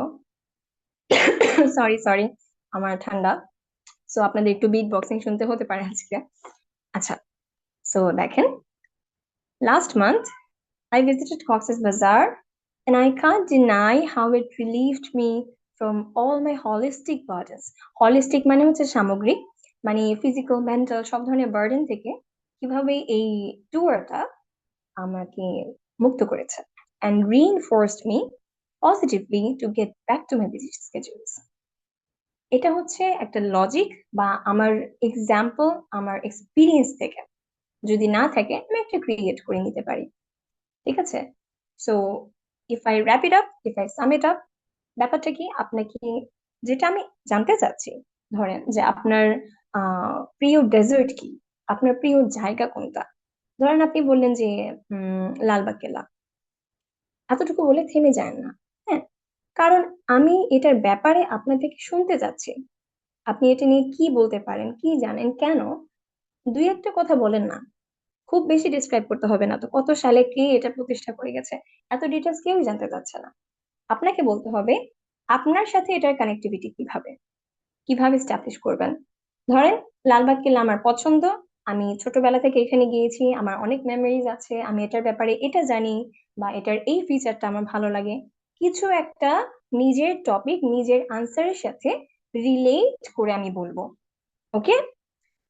সরি সরি আমার ঠান্ডা, সো আপনাদের একটু বিট বক্সিং শুনতে হতে পারে আজকে। আচ্ছা, সো দেখেন, last month I visited Cox's Bazar and I can't deny how it relieved me from all my holistic burdens. Holistic মানে হচ্ছে সামগ্রিক, মানে ফিজিক্যাল, মেন্টাল সব ধরনের বার্ডেন থেকে কিভাবে এই ট্যুরটা আমাকে মুক্ত করেছে and reinforced me positively to get back to my busy schedules. এটা হচ্ছে একটা লজিক বা আমার এক্সাম্পল, আমার এক্সপিরিয়েন্স থেকে। যদি না থাকে আমি একটা ক্রিয়েট করে নিতে পারি। ঠিক আছে? So if I wrap it up, if I sum it up, ব্যাপারটা কি, আপনাকে যেটা আমি জানতে চাচ্ছি, ধরেন যে আপনার প্রিয় ডেজার্ট কি, আপনার প্রিয় জায়গা কোনটা। ধরেন আপনি বললেন যে লালবাগ কেল্লা, এতটুকু বলে থেমে যায় না। হ্যাঁ, কারণ আমি এটার ব্যাপারে আপনার থেকে শুনতে চাচ্ছি, আপনি এটা নিয়ে কি বলতে পারেন, কি জানেন, কেন। দুই একটা কথা বলেন না, খুব বেশি ডিসক্রাইব করতে হবে না তো, কত সালে কে এটা প্রতিষ্ঠা করে গেছে, এত ডিটেলস কেউই জানতে চাচ্ছে না। আপনাকে বলতে হবে আপনার সাথে এটার কানেক্টিভিটি কিভাবে, কিভাবে স্টাবলিশ করবেন। ধরেন লালবাগ কেল্লা আমার পছন্দ, আমি ছোটবেলা থেকে এখানে গিয়েছি, আমার অনেক মেমোরিজ আছে, আমি এটার ব্যাপারে এটা জানি, বা এটার এই ফিচারটা আমার ভালো লাগে। কিছু একটা নিজের টপিক, নিজের আনসারের সাথে রিলেট করে আমি বলবো। Okay,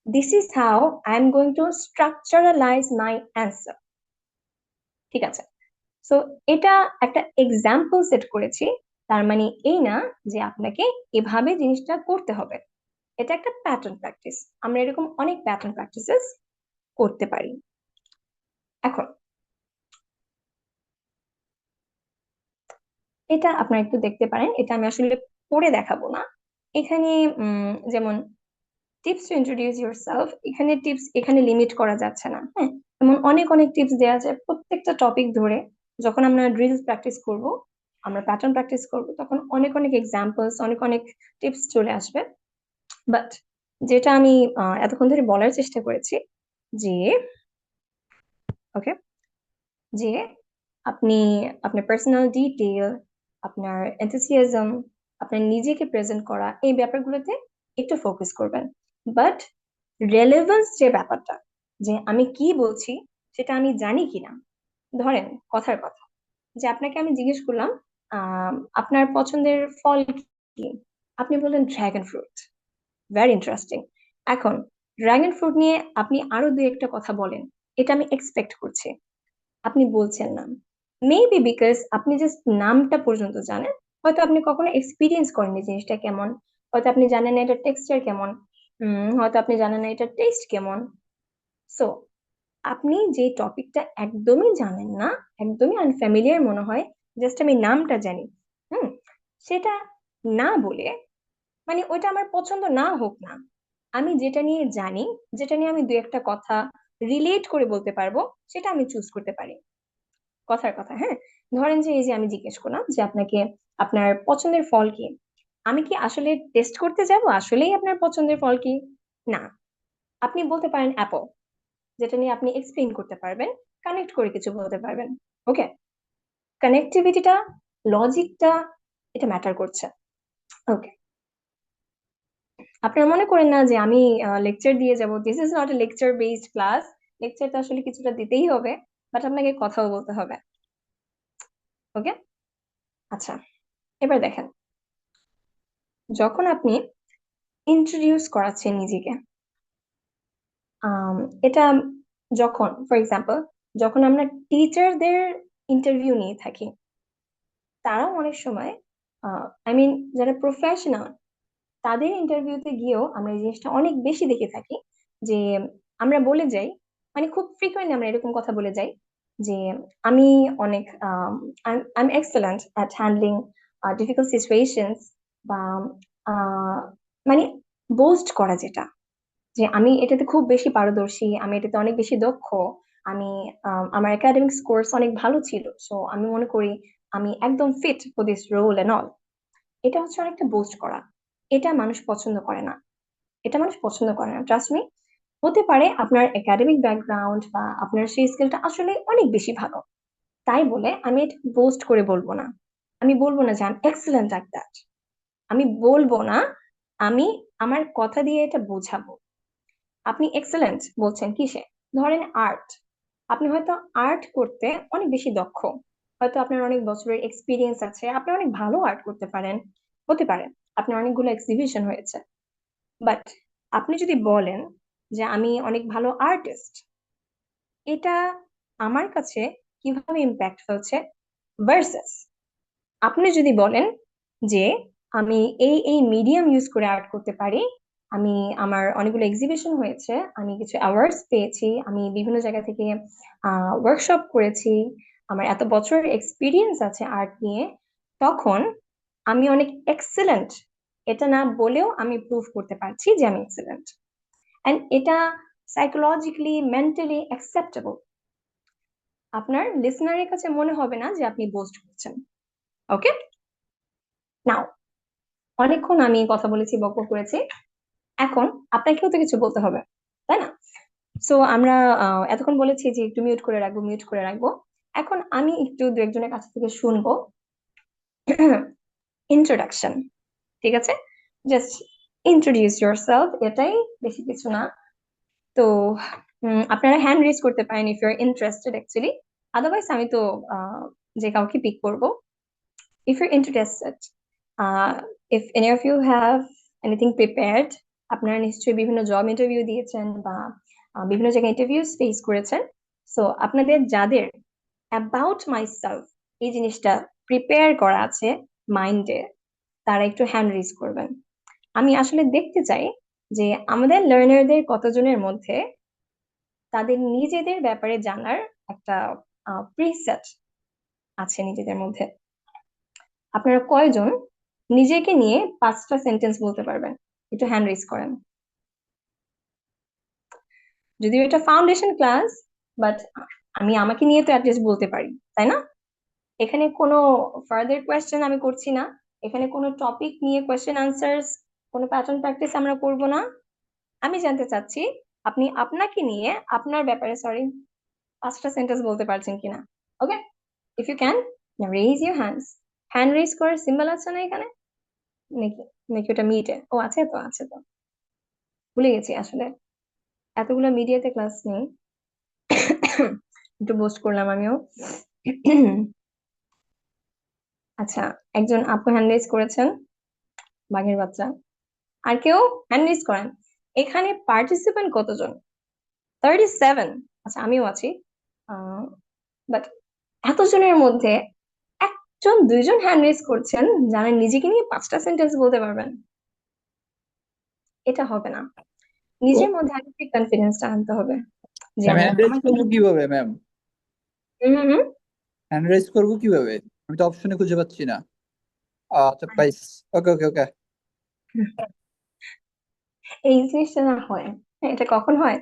this is how I am going to structuralize my answer. ঠিক আছে? সো এটা একটা এক্সাম্পল সেট করেছি, তার মানে এই না যে আপনাকে এভাবে জিনিসটা করতে হবে। এটা একটা প্যাটার্ন প্র্যাকটিস, আমরা এরকম অনেক প্যাটার্ন প্র্যাকটিসেস করতে পারি। এখন এটা আপনারা একটু দেখতে পারেন, এটা আমি আসলে পড়ে দেখাবো না। এখানে যেমন টিপস টু ইন্ট্রোডিউস ইউরসেলফ, এখানে টিপস এখানে লিমিট করা যাচ্ছে না। হ্যাঁ, এমন অনেক অনেক টিপস দেওয়া যায় প্রত্যেকটা টপিক ধরে। যখন আমরা ড্রিলস প্র্যাকটিস করব আমরা প্যাটার্ন প্র্যাকটিস করব, তখন অনেক অনেক এক্সাম্পলস, অনেক অনেক টিপস চলে আসবে। বাট যেটা আমি এতক্ষণ ধরে বলার চেষ্টা করেছি যে ওকে, যে আপনি আপনার পার্সোনাল ডিটেল, আপনার এনথুসিয়াজম, আপনার নিজেকে প্রেজেন্ট করা, এই ব্যাপারগুলোতে একটু ফোকাস করবেন। বাট রেলেভেন্স যে ব্যাপারটা, যে আমি কি বলছি সেটা আমি জানি কিনা। ধরেন কথার কথা, যে আপনাকে আমি জিজ্ঞেস করলাম আপনার পছন্দের ফল কি, আপনি বললেন ড্রাগন ফ্রুট, ভেরি ইন্টারেস্টিং। এখন ড্রাগন ফ্রুট নিয়ে আপনি আরো দুই একটা কথা বলেন, এটা আমি এক্সপেক্ট করছি। আপনি বলছেন না, মেবি বিকজ আপনি জাস্ট নামটা পর্যন্ত জানেন, হয়তো আপনি কখনো এক্সপিরিয়েন্স করেননি জিনিসটা কেমন, হয়তো আপনি জানেন না এটা টেক্সচার কেমন, হয়তো আপনি জানেন না এটা টেস্ট কেমন। সো আপনি যে টপিকটা একদমই জানেন না, একদমই আনফ্যামিলিয়ার মনে হয়, জাস্ট আমি নামটা জানি, হুম, সেটা না বলে, মানে ওইটা আমার পছন্দ না হোক না, আমি যেটা নিয়ে জানি, যেটা নিয়ে আমি দু একটা কথা রিলেট করে বলতে পারবো, সেটা আমি চুজ করতে পারি। কথার কথা, হ্যাঁ। ধরেন যে এই যে আমি জিজ্ঞেস করলাম যে আপনাকে আপনার পছন্দের ফল কি, আমি কি আসলে টেস্ট করতে যাব আসলেই আপনার পছন্দের ফল কি? না, আপনি বলতে পারেন অ্যাপল, যেটা নিয়ে আপনি এক্সপ্লেইন করতে পারবেন, কানেক্ট করে কিছু বলতে পারবেন। ওকে, কানেক্টিভিটিটা, লজিকটা, এটা ম্যাটার করছে। ওকে, আপনারা মনে করেন না যে আমি লেকচার দিয়ে যাব, this is not a lecture based class. Lecture তো আসলে কিছুটা দিতেই হবে, বাট আপনাকে কথাও বলতে হবে। ওকে, আচ্ছা, এবার দেখেন, যখন আপনি ইন্ট্রোডিউস করাচ্ছেন নিজেকে, এটা যখন ফর এক্সাম্পল যখন আমরা টিচারদের ইন্টারভিউ নিয়ে থাকি, তারাও অনেক সময় আই মিন যারা প্রফেশনাল, তাদের ইন্টারভিউতে গিয়েও আমরা এই জিনিসটা অনেক বেশি দেখে থাকি, যে আমরা বলে যাই, মানে খুব ফ্রিকোয়েন্টলি আমরা এরকম কথা বলে যাই যে আমি অনেক I am excellent at handling difficult situations, বা আহ, মানে বোস্ট করা, যেটা যে আমি এটাতে খুব বেশি পারদর্শী, আমি এটাতে অনেক বেশি দক্ষ, আমি আমার একাডেমিক স্কোরস অনেক ভালো ছিল, সো আমি মনে করি আমি একদম fit for this role and all. এটা হচ্ছে অনেকটা বোস্ট করা। এটা মানুষ পছন্দ করে না, এটা মানুষ পছন্দ করে না, ট্রাস্ট মি। হতে পারে আপনার একাডেমিক ব্যাকগ্রাউন্ড বা আপনার সেই স্কিলটা আসলে অনেক বেশি ভালো, তাই বলে আমি এটা বোস্ট করে বলবো না। আমি বলবো না যে I am excellent at that, আমি বলবো না, আমি আমার কথা দিয়ে এটা বোঝাবো। আপনি এক্সেলেন্ট বলছেন কিসে? ধরেন আর্ট, আপনি হয়তো আর্ট করতে অনেক বেশি দক্ষ, হয়তো আপনার অনেক বছরের এক্সপিরিয়েন্স আছে, আপনি অনেক ভালো আর্ট করতে পারেন, হতে পারে আপনার অনেকগুলো এক্সিবিশন হয়েছে। বাট আপনি যদি বলেন যে আমি অনেক ভালো আর্টিস্ট, এটা আমার কাছে কিভাবে ইম্প্যাক্ট ফেলছে, ভার্সেস আপনি যদি বলেন যে আমি এই এই মিডিয়াম ইউজ করে আর্ট করতে পারি, আমি আমার অনেকগুলো এক্সিবিশন হয়েছে, আমি কিছু অ্যাওয়ার্ডস পেয়েছি, আমি বিভিন্ন জায়গা থেকে ওয়ার্কশপ করেছি, আমার এত বছরের এক্সপিরিয়েন্স আছে আর্ট নিয়ে, তখন আমি অনেক এক্সেলেন্ট, এটা না বলেও আমি প্রুভ করতে পারছি যে আমি এক্সেলেন্ট, এন্ড এটা সাইকোলজিক্যালি মেন্টালি অ্যাকসেপ্টেবল। আপনার লিসনারের কাছে মনে হবে না যে আপনি বোস্ট করছেন। ওকে, নাও অনেকক্ষণ আমি কথা বলেছি, বকবক করেছি, এখন আপনাকেও তো কিছু বলতে হবে, তাই না? সো আমরা এতক্ষণ বলেছি যে একটু মিউট করে রাখবো, মিউট করে রাখবো। এখন আমি একটু দু একজনের কাছ থেকে শুনবো ইন্ট্রোডাকশন, ঠিক আছে? জাস্ট ইন্ট্রোডিউস ইউরসেলফ, এটাই, বেশি কিছু না। তো আপনারা হ্যান্ড রেজ করতে পারেন if you are interested actually, otherwise আমি তো যে কাউকে পিক করবো। If you're interested, if any of you have anything prepared, আপনারা নিশ্চয়ই বিভিন্ন জব ইন্টারভিউ দিয়েছেন বা বিভিন্ন জায়গায় ইন্টারভিউ ফেস করেছেন, সো আপনাদের যাদের অ্যাবাউট মাইসেলফ এই জিনিসটা প্রিপেয়ার করা আছে মাইন্ডে, তারা একটু হ্যান্ড রেজ করবেন। আমি আসলে দেখতে চাই যে আমাদের লার্নারদের কতজনের মধ্যে তাদের নিজেদের ব্যাপারে জানার একটা প্রিসেট আছে নিজেদের মধ্যে। আপনারা কয়জন নিজেকে নিয়ে 5টা সেন্টেন্স বলতে পারবেন? একটু হ্যান্ড রেজ করেন। যদিও এটা ফাউন্ডেশন ক্লাস, বাট আমি আমাকে নিয়ে তো অ্যাটলিস্ট বলতে পারি, তাই না? এখানে কোনো ফার্দার কোয়েশ্চেন আমি করছি না, এখানে কোনো টপিক নিয়ে কোয়েশ্চেন আনসার্স, কোনো প্যাটার্ন প্র্যাকটিস আমরা করব না। আমি জানতে চাচ্ছি আপনি আপনাকে নিয়ে, আপনার ব্যাপারে, সরি, 5টা সেন্টেন্স বলতে পারছেন কিনা। Okay, if you can raise your hands. Hand raise করার সিম্বল আছে না এখানে, নাকি নাকি ওটা মিটে? ও আছে তো, আছে তো, ভুলে গেছি আসলে, এতগুলো মিডিয়াতে ক্লাস নেই। একটু বোস্ট করলাম আমিও। আচ্ছা, একজন আপু হ্যান্ড রেইজ করেছেন, বাঘের বাচ্চা। আর কেউ হ্যান্ড রেইজ করেন। এখানে পার্টিসিপেন্ট কতজন? 37। আচ্ছা, আমিও আছি, বাট এতজনের মধ্যে একজন দুইজন হ্যান্ড রেইজ করছেন যারা নিজেকে নিয়ে 5টা সেন্টেন্স বলতে পারবেন। এটা হবে না, নিজের মধ্যে আগে থেকে কনফিডেন্সটা আনতে হবে যে ম্যাম আমি হ্যান্ড রেজ আমাকে করবো কিভাবে ম্যাম? হুম হুম হুম। হ্যান্ড রেজ করবো কিভাবে? আমি তো অপশনে খুঁজে পাচ্ছি না। আচ্ছা পাইস। ওকে ওকে ওকে। এই জিনিসটা না হয়, এটা কখন হয়?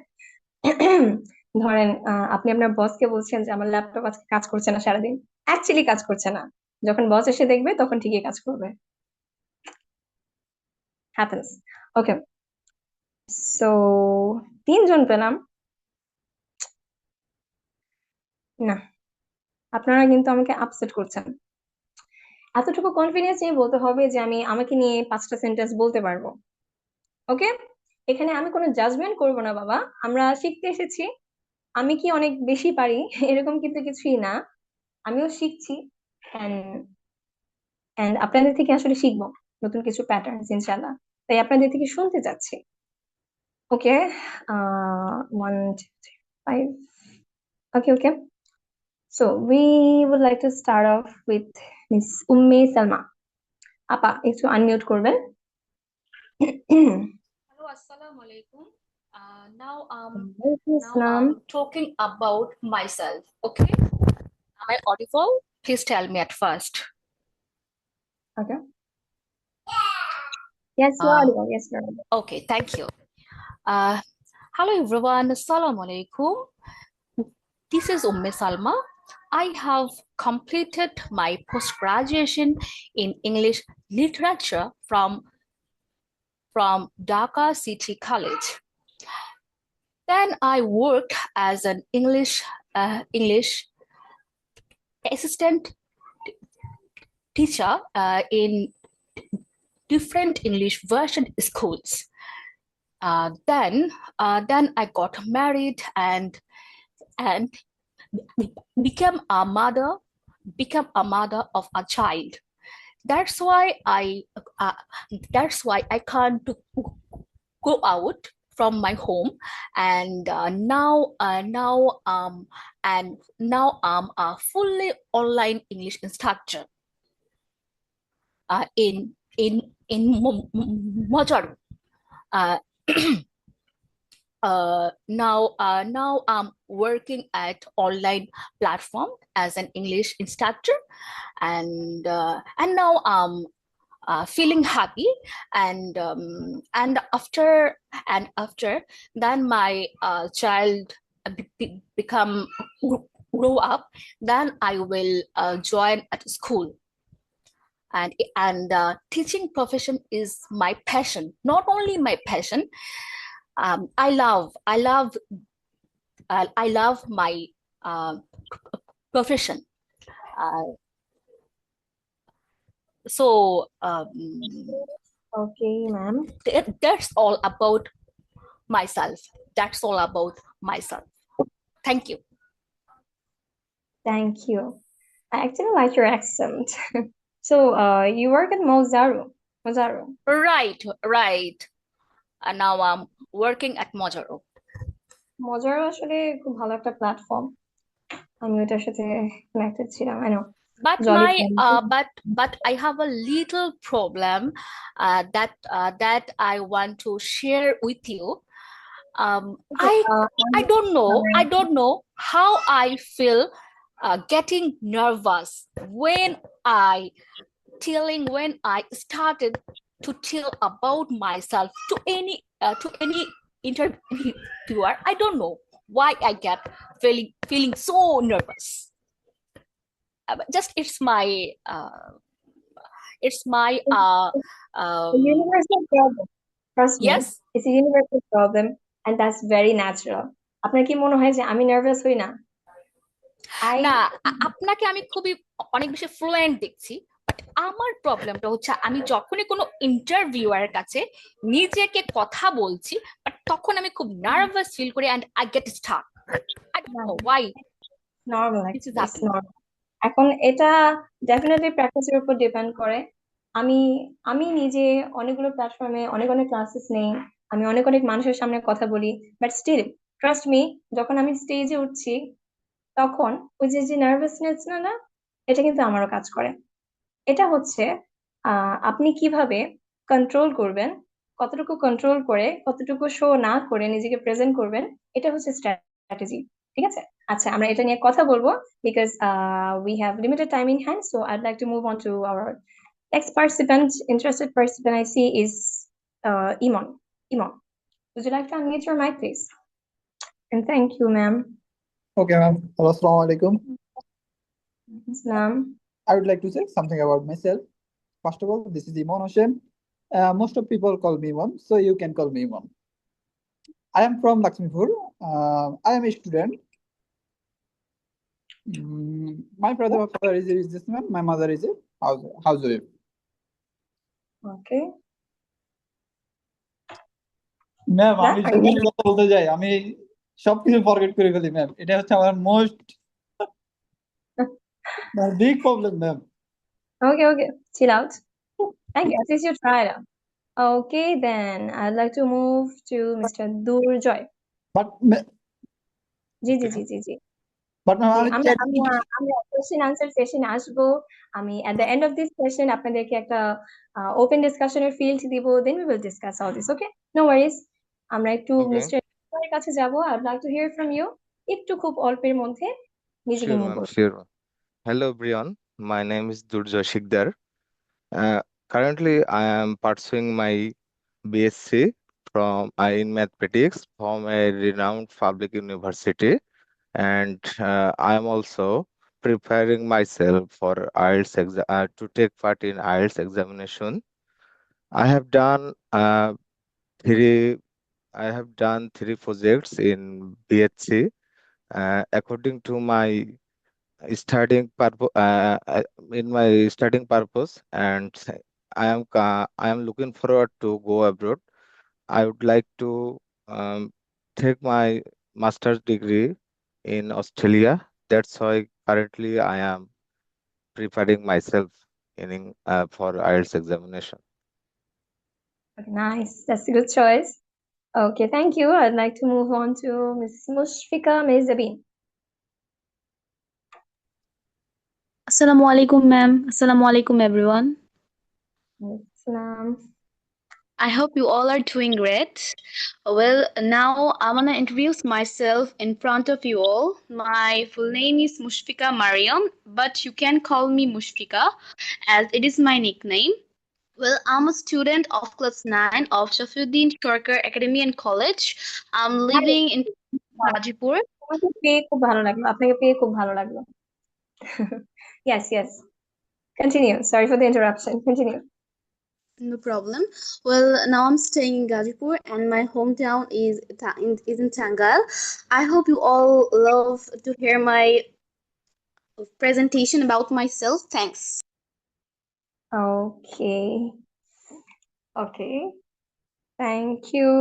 ধরেন আপনি আপনার বসকে বলছেন যে আমার ল্যাপটপ আজকে কাজ করছে না সারাদিন, অ্যাকচুয়ালি কাজ করছে না, যখন বস এসে দেখবে তখন ঠিকই কাজ করবে। হ্যাপেন্স। ওকে, সো 3জন পেলাম। না, আপনারা কিন্তু আমাকে আপসেট করছেন। এতটুকু কনফিডেন্স নিয়ে বলতে হবে যে আমি আমাকে নিয়ে 5টা সেন্টেন্স বলতে পারবো। ওকে, এখানে আমি কোনো জাজমেন্ট করব না বাবা, আমরা শিখতে এসেছি। আমি কি অনেক বেশি পারি এরকম কিন্তু কিছুই না, আমিও শিখছি। এন্ড আপনাদের থেকে আসলে শিখবো নতুন কিছু প্যাটার্নস ইনশাল্লাহ, তাই আপনাদের থেকে শুনতে চাচ্ছি। Okay, 1 2 3 5। Okay okay, so we would like to start off with Miss Umme Salma. আপা একটু আনমিউট করবেন। Hello, Assalamu alaikum. Now ওয়ালাইকুম আসসালাম। I'm talking about myself. Okay, am I audible? Please tell me at first. Okay, yes you are Uh, audible, yes you are audible. okay, thank you. Hello everyone. Assalamu alaikum. This is Salma. I have completed my post-graduation in English literature from Dhaka City College. Then I worked as an English assistant teacher in different English version schools. Then I got married and became a mother of a child. That's why I can't go out from my home, and now I'm a fully online English instructor in Mojaru. Now I'm working at online platform as an English instructor, and now I'm feeling happy. And after then my child become grow up, then I will join at school. And teaching profession is my passion. Not only my passion, I love my profession. So Okay ma'am, that's all about myself. That's all about myself. Thank you. thank you. I actually like your accent. So you work at Mozaru. Right. And now I'm working at Mojaro. Mozaru আসলে খুব ভালো একটা platform, আমি ওটার সাথে connected ছিলাম। I know. But Jolly my friendly. but I have a little problem that I want to share with you. Okay, I don't know how I feel getting nervous when I started to tell about myself to any interviewer. I don't know why I get feeling so nervous. just it's my A universal problem. Trust me, yes. it's a universal problem and that's very natural. আপনার কি মনে হয় যে আমি nervous হই না? না, I আপনাকে আমি খুবই অনেক বেশি ফ্লুয়েন্ট দেখছি, বাট আমার প্রবলেমটা হচ্ছে আমি যখনই কোনো ইন্টারভিউয়ার কাছে নিজেকে কথা বলছি, বাট তখন আমি খুব নার্ভাস ফিল করি and I get Starc. I don't know Y normal this is it's happening. Normal. এখন এটা ডেফিনেটলি প্র্যাকটিসের উপর ডিপেন্ড করে। আমি আমি নিজে অনেকগুলো প্ল্যাটফর্মে অনেক অনেক ক্লাসেস নেই, আমি অনেক অনেক মানুষের সামনে কথা বলি, বাট স্টিল ট্রাস্ট মি, যখন আমি স্টেজে উঠছি তখন ওই যে যে নার্ভাসনেস না না এটা কিন্তু আমারও কাজ করে। এটা হচ্ছে আপনি কিভাবে কন্ট্রোল করবেন, কতটুকু কন্ট্রোল করে কতটুকু শো না করে নিজেকে প্রেজেন্ট করবেন, এটা হচ্ছে স্ট্র্যাটেজি। ঠিক আছে, আচ্ছা আমরা এটা নিয়ে কথা বলবো because we have limited time in hand, so I'd like to move on to our next participant. Interested participant I see is Iman. Iman, would you like to unmute your mic please? And thank you ma'am. Okay, ma'am. Hello, assalamu alaikum. Salam. I would like to say something about myself. First of all, this is Iman Hossein. Most of people call me Iman, so you can call me Iman. I am from Lakshmipur. I am a student. My father is a businessman. My mother is a housewife. Okay. Ma'am That আমি are যদি you- কথা বলতে যাই আমি সবকিছু forget করে ফেলি ma'am, এটা হচ্ছে আমার most big problem ma'am. Okay, chill out. Thank you, at least you tried out. Okay, then I'd like to move to Mr. Durjoy. But জি জি জি জি জি ম্যাম জি, আমি আমরা আমরা আমরা কোশ্চেন আনসার সেশনে আসবো। আমি at the end of this session আপনাদেরকে একটা ওপেন ডিসকাশনের ফিল্ড দিব, then we will discuss all this. Okay, no worries. আমরা একটু Okay, মিস্টার এর কাছে যাব। I'd like to hear from you. একটু খুব অল্পের মধ্যে নিজেকে sure, নিয়ে ma'am, বলুন। sure. Hello, Brian. My name is Durjoy Sikdar. Currently, I am pursuing my BSc in mathematics from a renowned public university, and I am also preparing myself for IELTS to take part in IELTS examination. I have done three. I have done 3 projects in BSc. According to my studying purpose, in my studying purpose, and I am looking forward to go abroad. I would like to take my master's degree in Australia. That's why currently I am preparing myself for IELTS examination. Okay, nice, that's a good choice. Okay, thank you. I'd like to move on to Miss Mushfika Mezabin. Assalamu alaikum, ma'am. Assalamu alaikum, everyone. Salam. I hope you all are doing great. Well, now I want to introduce myself in front of you all. My full name is Mushfika Mariam, but you can call me Mushfika as it is my nickname. Well, I'm a student of class 9 of Shafiuddin Shorkar Academy and College. I'm living in Gajipur. আপনাকে পেয়ে খুব ভালো লাগলো, আপনাকে পেয়ে খুব ভালো লাগলো। Yes, yes. Continue. Sorry for the interruption. Continue. No problem. Well, now I'm staying in Gajipur and my hometown is in Tangal. I hope you all love to hear my presentation about myself. Thanks. Okay. Okay. Thank you.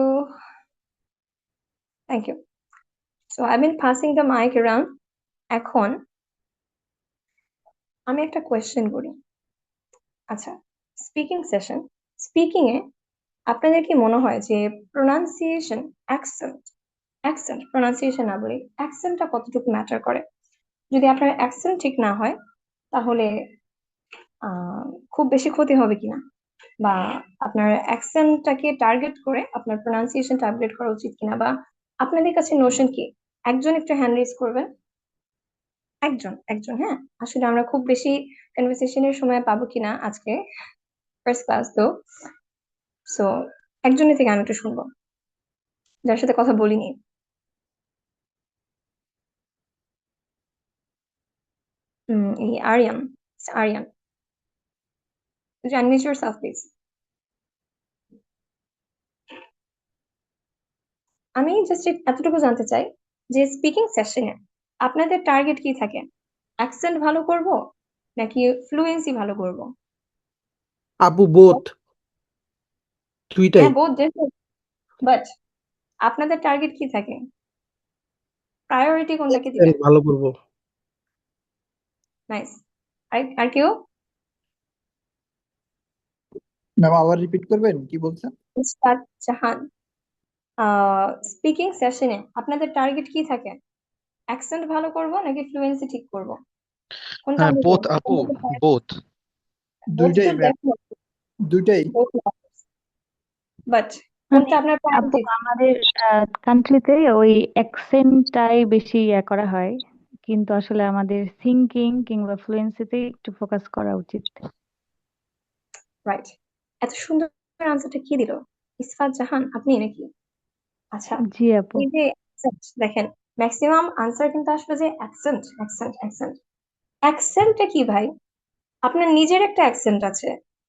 Thank you. So I've been passing the mic around. এখন আমি একটা question করি। আচ্ছা, speaking session, speaking এ আপনাদের কি মনে হয় যে প্রোনাউন্সিয়েশন, অ্যাকসেন্ট প্রোনাউন্সিয়েশন না বলি, অ্যাকসেন্টটা কতটুকু ম্যাটার করে? যদি আপনার অ্যাকসেন্ট ঠিক না হয় তাহলে খুব বেশি ক্ষতি হবে কিনা, বা আপনার অ্যাকসেন্টটাকে টার্গেট করে আপনার প্রোনাউন্সিয়েশনটা আপগ্রেড করা উচিত কিনা, বা আপনাদের কাছে নোশন কি? একজন একটু হ্যান্ড রেজ করবেন। একজন হ্যাঁ, আসলে আমরা খুব বেশি কনভারসেশনের সময় পাবো কিনা আজকে, ফার্স্ট ক্লাস তো, সো একজনের থেকে আমি একটু শুনবো যার সাথে কথা বলিনি। Aryan. It's Aryan. Could you unmute yourself, please? আমি জাস্ট এতটুকু জানতে চাই যে স্পিকিং সেশনে আপনাদের টার্গেট কি থাকে? অ্যাকসেন্ট ভালো করব নাকি ফ্লুয়েন্সি ভালো করব? আপু বোথ দুইটাই হ্যাঁ, বোথ ডিফারেন্ট, বাট আপনাদের টার্গেট কি থাকে? প্রায়োরিটি কোনটাকে দিবেন? ভালো করব নাইস। আর কেউ? ম্যাম আবার রিপিট করবেন কি বলছেন? উস্তাদ জাহান, স্পিকিং সেশনে আপনাদের টার্গেট কি থাকে? অ্যাকসেন্ট ভালো করব নাকি ফ্লুয়েন্সি ঠিক করব? কোনটা হ্যাঁ আমি বোথ করব? আপু বোথ বোথ দুইটাই তো ম্যাম, দুইটাই। বাট মানে কোনটা আপনার আপু প্রায়োরিটি? আমাদের কান্ট্রিতে ওই অ্যাকসেন্টটাই বেশি করা হয়, কিন্তু আসলে আমাদের থিঙ্কিং কিংবা ফ্লুয়েন্সিতে একটু ফোকাস করা উচিত। রাইট। এত সুন্দর আনসারটা কি দিল? ইসফাত জাহান, আপনি নাকি? আচ্ছা, জি আপু। এই যে accent, দেখেন ম্যাক্সিমাম আনসার কিন্তু আসলে যে অ্যাকসেন্ট অ্যাকসেন্ট অ্যাকসেন্ট অ্যাকসেন্টটা কি ভাই? আপনার নিজের একটা অ্যাকসেন্ট আছে,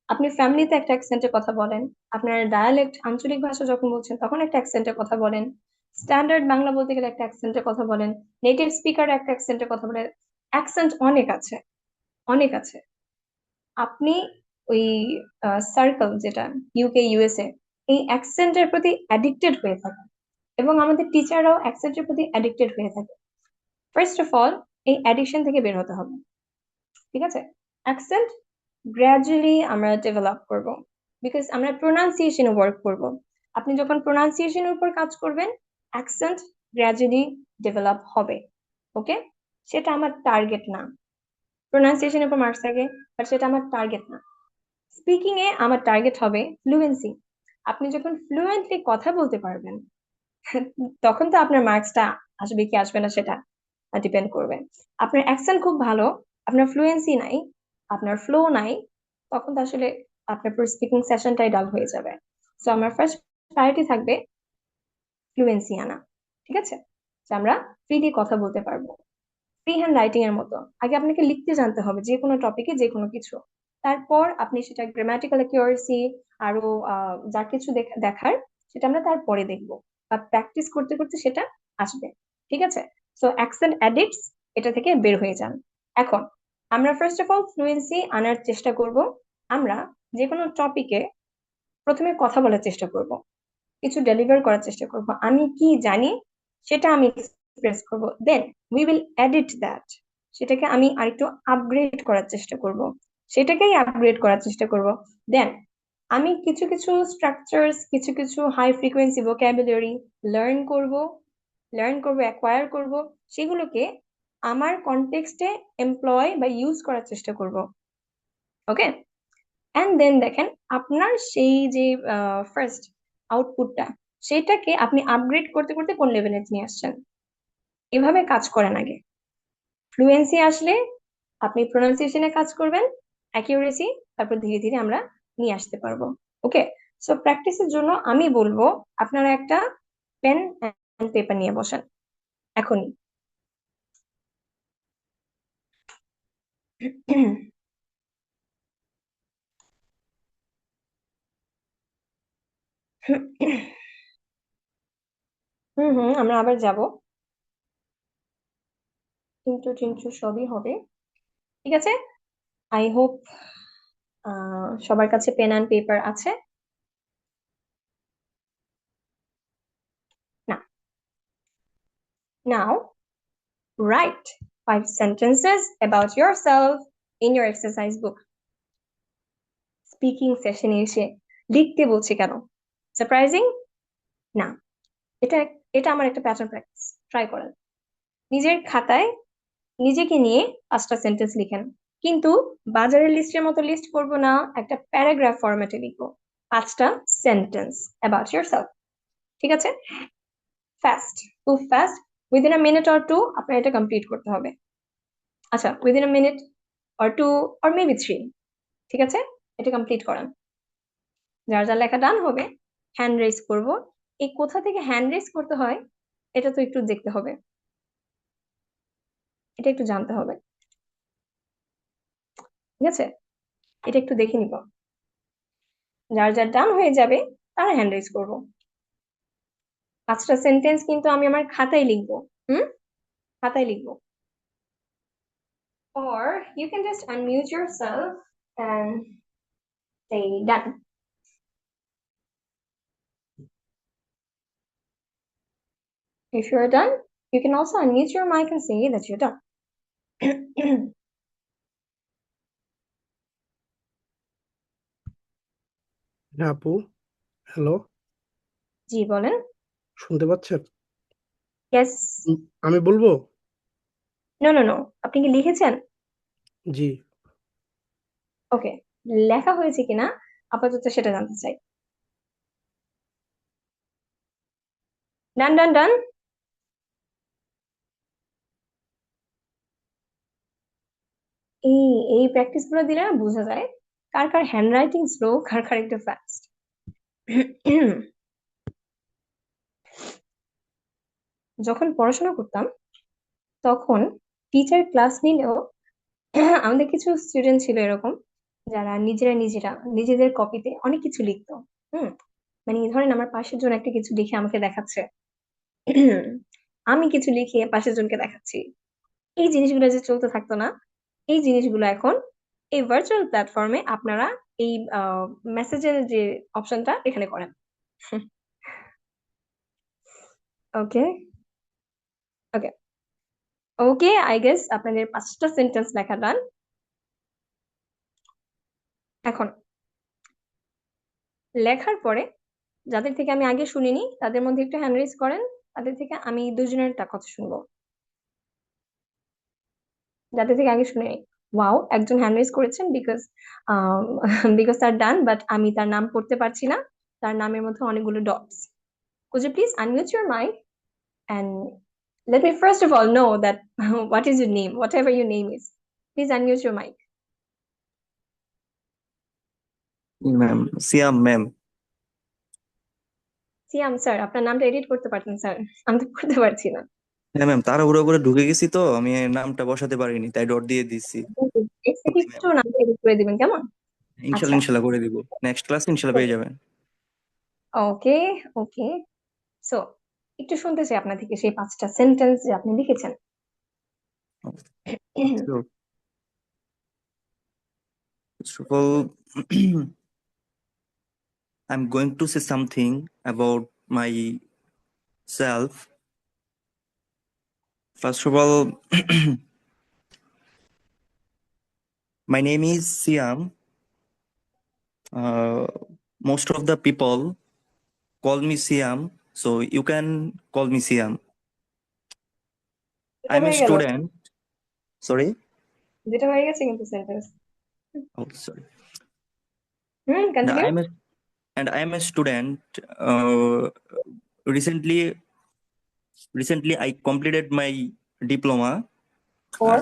আপনি ফ্যামিলিতে একটা অ্যাকসেন্টে কথা বলেন, আপনার ডায়ালেক্ট আঞ্চলিক ভাষা যখন বলছেন তখন একটা অ্যাকসেন্টে কথা বলেন, স্ট্যান্ডার্ড বাংলা বলতে গেলে একটা অ্যাকসেন্টে কথা বলেন, নেটিভ স্পিকার একটা অ্যাকসেন্টে কথা বলেন। অ্যাকসেন্ট অনেক আছে, অনেক আছে। আপনি ওই সার্কেল যেটা ইউকে ইউএসএ, এই অ্যাকসেন্টের প্রতি অ্যাডিক্টেড হয়ে থাকেন এবং আমাদের টিচাররাও অ্যাকসেন্টের প্রতি অ্যাডিক্টেড হয়ে থাকে। ফার্স্ট অফ অল এই অ্যাডিকশন থেকে বের হতে হবে, ঠিক আছে? অ্যাকসেন্ট গ্র্যাজুয়ালি আমরা ডেভেলপ করব, বিকজ আমরা প্রোনাউন্সিয়েশনে ওয়ার্ক করব। আপনি যখন প্রোনাউন্সিয়েশনের উপর কাজ করবেন, অ্যাকসেন্ট গ্র্যাজুয়ালি ডেভেলপ হবে। ওকে, সেটা আমার টার্গেট না। প্রোনাউন্সিয়েশনের উপর মার্কস থাকে, বাট সেটা আমার টার্গেট না। স্পিকিং এ আমার টার্গেট হবে ফ্লুয়েন্সি। আপনি যখন ফ্লুয়েন্টলি কথা বলতে পারবেন তখন তো আপনার মার্কসটা আসবে কি আসবে না সেটা ডিপেন্ড করবে। আপনার অ্যাকসেন্ট খুব ভালো, আপনার ফ্লুয়েন্সি নাই, আপনার ফ্লো নাই, তখন তো আসলে আপনার পুরো স্পিকিং সেশনটাই ডাল হয়ে যাবে। সো আমার ফার্স্ট প্রায়োরিটি থাকবে ফ্লুয়েন্সি আনা, ঠিক আছে? যে আমরা ফ্রিলি কথা বলতে পারবো, ফ্রি হ্যান্ড রাইটিং এর মতো। আগে আপনাকে লিখতে জানতে হবে যে কোনো টপিকে যে কোনো কিছু, তারপর আপনি সেটা গ্রামাটিক্যাল অ্যাকিউরেসি আরো যা কিছু দেখার সেটা আমরা তারপরে দেখবো, বা প্র্যাকটিস করতে করতে সেটা আসবে, ঠিক আছে? সো অ্যাকসেন্ট অ্যাডিক্টস এটা থেকে বের হয়ে যান। এখন আমরা ফার্স্ট অফ অল ফ্লুয়েন্সি আনার চেষ্টা করব। আমরা যে কোনো টপিকে প্রথমে কথা বলার চেষ্টা করব, কিছু ডেলিভার করার চেষ্টা করব, আমি কি জানি সেটা আমি এক্সপ্রেস করব, then we will edit that, সেটাকে আমি আরেকটু আপগ্রেড করার চেষ্টা করব, সেটাকেই আপগ্রেড করার চেষ্টা করব। দেন আমি কিছু কিছু স্ট্রাকচারস, কিছু কিছু হাই ফ্রিকোয়েন্সি ভোকাবুলারি লার্ন করব, অ্যাকোয়ার করব, সেগুলোকে আমার কনটেক্সটে এমপ্লয় বা ইউজ করার চেষ্টা করব। ওকে, এন্ড দেন দেখেন আপনার সেই যে ফার্স্ট আউটপুটটা, সেটাকে আপনি আপগ্রেড করতে করতে কোন লেভেলে নিয়ে আসছেন। এভাবে কাজ করেন আগে। ফ্লুয়েন্সি আসলে আপনি প্রোনাউন্সিয়েশনে কাজ করবেন, অ্যাকিউরেসি, তারপর ধীরে ধীরে আমরা নিয়ে আসতে পারবো। ওকে, সো প্র্যাকটিসের জন্য আমি বলবো আপনারা একটা পেন এন্ড পেপার নিয়ে বসেন এখনই। আমরা আবার যাব, কিন্তু টিন্তু সবই হবে, ঠিক আছে? আই হোপ সবার কাছে পেন অ্যান্ড পেপার আছে। না, now write 5 sentences about yourself in your exercise book. Speaking সেশনে এসে লিখতে বলছি কেন? সারপ্রাইজিং না, এটা এটা আমার একটা প্যাটার্ন প্র্যাকটিস। ট্রাই করেন, নিজের খাতায় নিজেকে নিয়ে 5টা সেন্টেন্স লিখেন, কিন্তু বাজারের লিস্টের মতো লিস্ট করব না, একটা প্যারাগ্রাফ ফরম্যাটে লিখবো 5টা সেন্টেন্স অ্যাবাউট ইয়োরসেলফ, ঠিক আছে? ফাস্ট, খুব fast, within a minute or two আপনার এটা কমপ্লিট করতে হবে। আচ্ছা, within a minute or two or maybe 3, ঠিক আছে? এটা কমপ্লিট করেন। যার যার লেখা ডান হবে হ্যান্ড রেজ করব। এই কোথা থেকে হ্যান্ড রেজ করতে হয় এটা তো একটু দেখতে হবে, এটা একটু জানতে হবে। ঠিক আছে, এটা একটু দেখে নিব। যার যার ডান হয়ে যাবে তারা হ্যান্ড রেজ করবো। 5টা সেন্টেন্স কিন্তু আমি আমার খাতায় লিখবো। খাতায় লিখবো। Or you can just unmute yourself and say done. If you're done, you can also unmute your mic and say that you're done. হ্যাঁ আপু, হ্যালো, জি বলেন। শুনতে পাচ্ছেন? Yes. আমি বলবো? No. আপনি কি লিখেছেন? জি। ওকে, লেখা হয়েছে কিনা আপাতত সেটা জানতে চাই। ডান। এই প্র্যাকটিস গুলো দিলে না বোঝা যায় কার কার হ্যান্ড রাইটিং স্লো, কার কার একটু ফাস্ট। যখন পড়াশোনা করতাম তখন টিচার ক্লাস নিলেও আমাদের কিছু স্টুডেন্ট ছিল এরকম যারা নিজেদের কপিতে অনেক কিছু লিখতো। মানে ধরেন আমার পাশের জন একটা কিছু লিখে আমাকে দেখাচ্ছে, আমি কিছু লিখে পাশের জনকে দেখাচ্ছি। এই জিনিসগুলো যে চলতে থাকতো না, এই জিনিসগুলো এখন এই ভার্চুয়াল প্ল্যাটফর্মে আপনারা এই মেসেজের যে অপশনটা এখানে করেন। ওকে ওকে, আই গেস আপনাদের 5টা সেন্টেন্স লেখা ডান। এখন লেখার পরে যাদের থেকে আমি আগে শুনিনি তাদের মধ্যে একটু হ্যান্ড রেজ করেন, তাদের থেকে আমি দুজনেরটা কথা শুনবো। যাদের থেকে আগে শুনিনি, ওয়াও, একজন হ্যান্ড রেজ করেছেন বিকজ তার ডান, বাট আমি তার নাম পড়তে পারছি না, তার নামের মধ্যে অনেকগুলো dots. Could you please unmute your mic and let me first of all know that what is your name, whatever your name is. Please unmute your mic. Ma'am, Siam ma'am. Siam sir, আপনার নামটা edit করতে পারতেন sir, আমি তো করতে পারছি না। হ্যাঁ ম্যাম, তাড়াহুড়ো করে ঢুকে গেছি তো আমি নামটা বসাতে পারিনি, তাই ডট দিয়ে দিচ্ছি। একটু নামটা এডিট করে দিবেন কেমন? ইনশাল্লাহ আচ্ছা, ইনশাল্লাহ করে দিব, নেক্সট ক্লাস ইনশাল্লাহ পেয়ে যাবেন। ওকে সো একটু শুনতে চাই আপনার থেকে সেই 5টা সেন্টেন্স যে আপনি লিখেছেন। So, first of all, I'm going to say something about myself. First of all, my name is Siam. Most of the people call me Siam, so you can call me Siam. I'm a student. Sorry? যেটা হয়ে গেছে কিন্তু sentence. Oh, sorry. And continue. I'm a student. Recently I completed my diploma. Or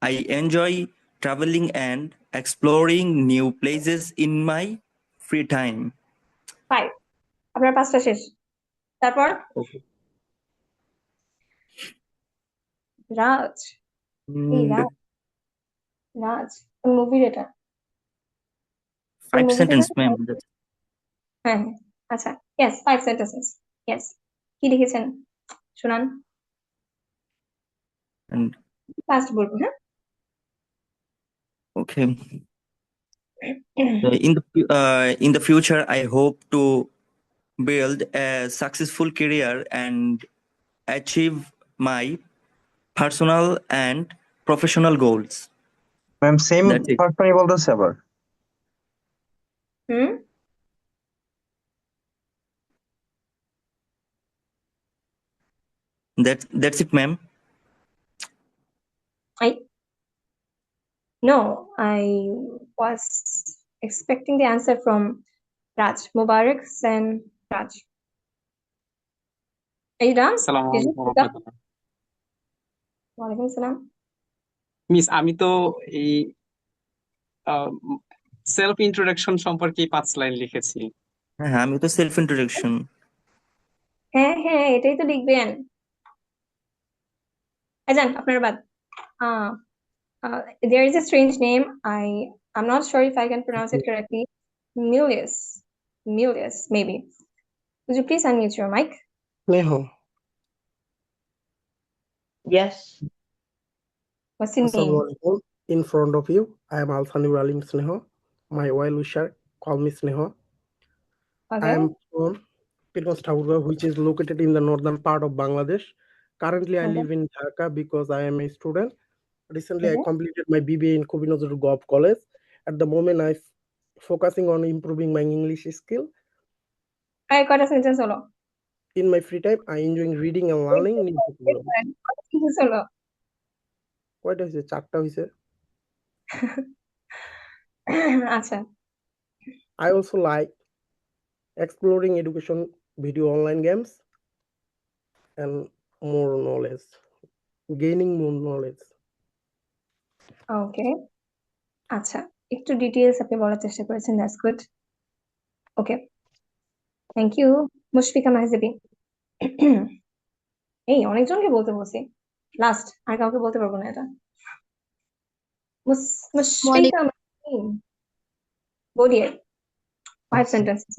I enjoy traveling and exploring new places in my free time. 5, আপনার 5টা শেষ। তারপর Okay. রাজ, এই রাজ কোন মুভির এটা? কোন 5 মুভি থেকে? sentence, ma'am. হ্যাঁ, আচ্ছা, ইয়েস, 5 সেন্টেন্সেস। ইয়েস, কি লিখেছেন শুনান। And ফার্স্ট বলবো, হ্যাঁ? okay. In the future, I hope to build a successful career and achieve my personal and professional goals. Ma'am same That's it. ফার্স্টটাই বলতেছে আবার। হুম That's it, ma'am. No, I was expecting the answer from Raj. Mubarak and Raj. Are you done? আসসালামু Did you আলাইকুম pick up? রাহমাতুল্লাহ। ওয়ালাইকুম সালাম। Miss, আমি তো এই সেলফ ইন্ট্রোডাকশন সম্পর্কে 5 লাইন লিখেছি। হ্যাঁ, আমি তো সেলফ ইন্ট্রোডাকশন। হ্যাঁ, এটাই তো লিখবেন। যান আপনার বাদ। There is a strange name. I'm not sure if I can pronounce it correctly. Milius, maybe. Would you please unmute your mic? স্নেহ Yes. What's your আসসালামু name? আলাইকুম in front of you I am Alfanur Alim Sneho. My well wisher call me Sneho. I Okay. am from Pirgons Thakurgaon, which is located in the northern part of Bangladesh. Currently I Okay. live in Dhaka because I am a student. Recently I Mhm. completed my BBA in Kobi Nazrul Gov College. At the moment I focusing on improving my English skill. Alright, কয়টা sentence হলো? In my free time I enjoy reading and learning new vocabulary. কয়টা sentence হলো? কয়টা হয়েছে? 4টা হয়েছে। আচ্ছা, I also like exploring education video online games and more knowledge, gaining more knowledge. ওকে, আচ্ছা, একটু ডিটেইলস আপনি বলার চেষ্টা করেছেন, that's good. Okay, thank you Mushfika Mahjabi. এই অনেকজনকে বলতে বলছি, লাস্ট আর কাউকে বলতে পারবো না এটা। মুশফিকা মাহজাবি, বলিয়ে 5 sentences.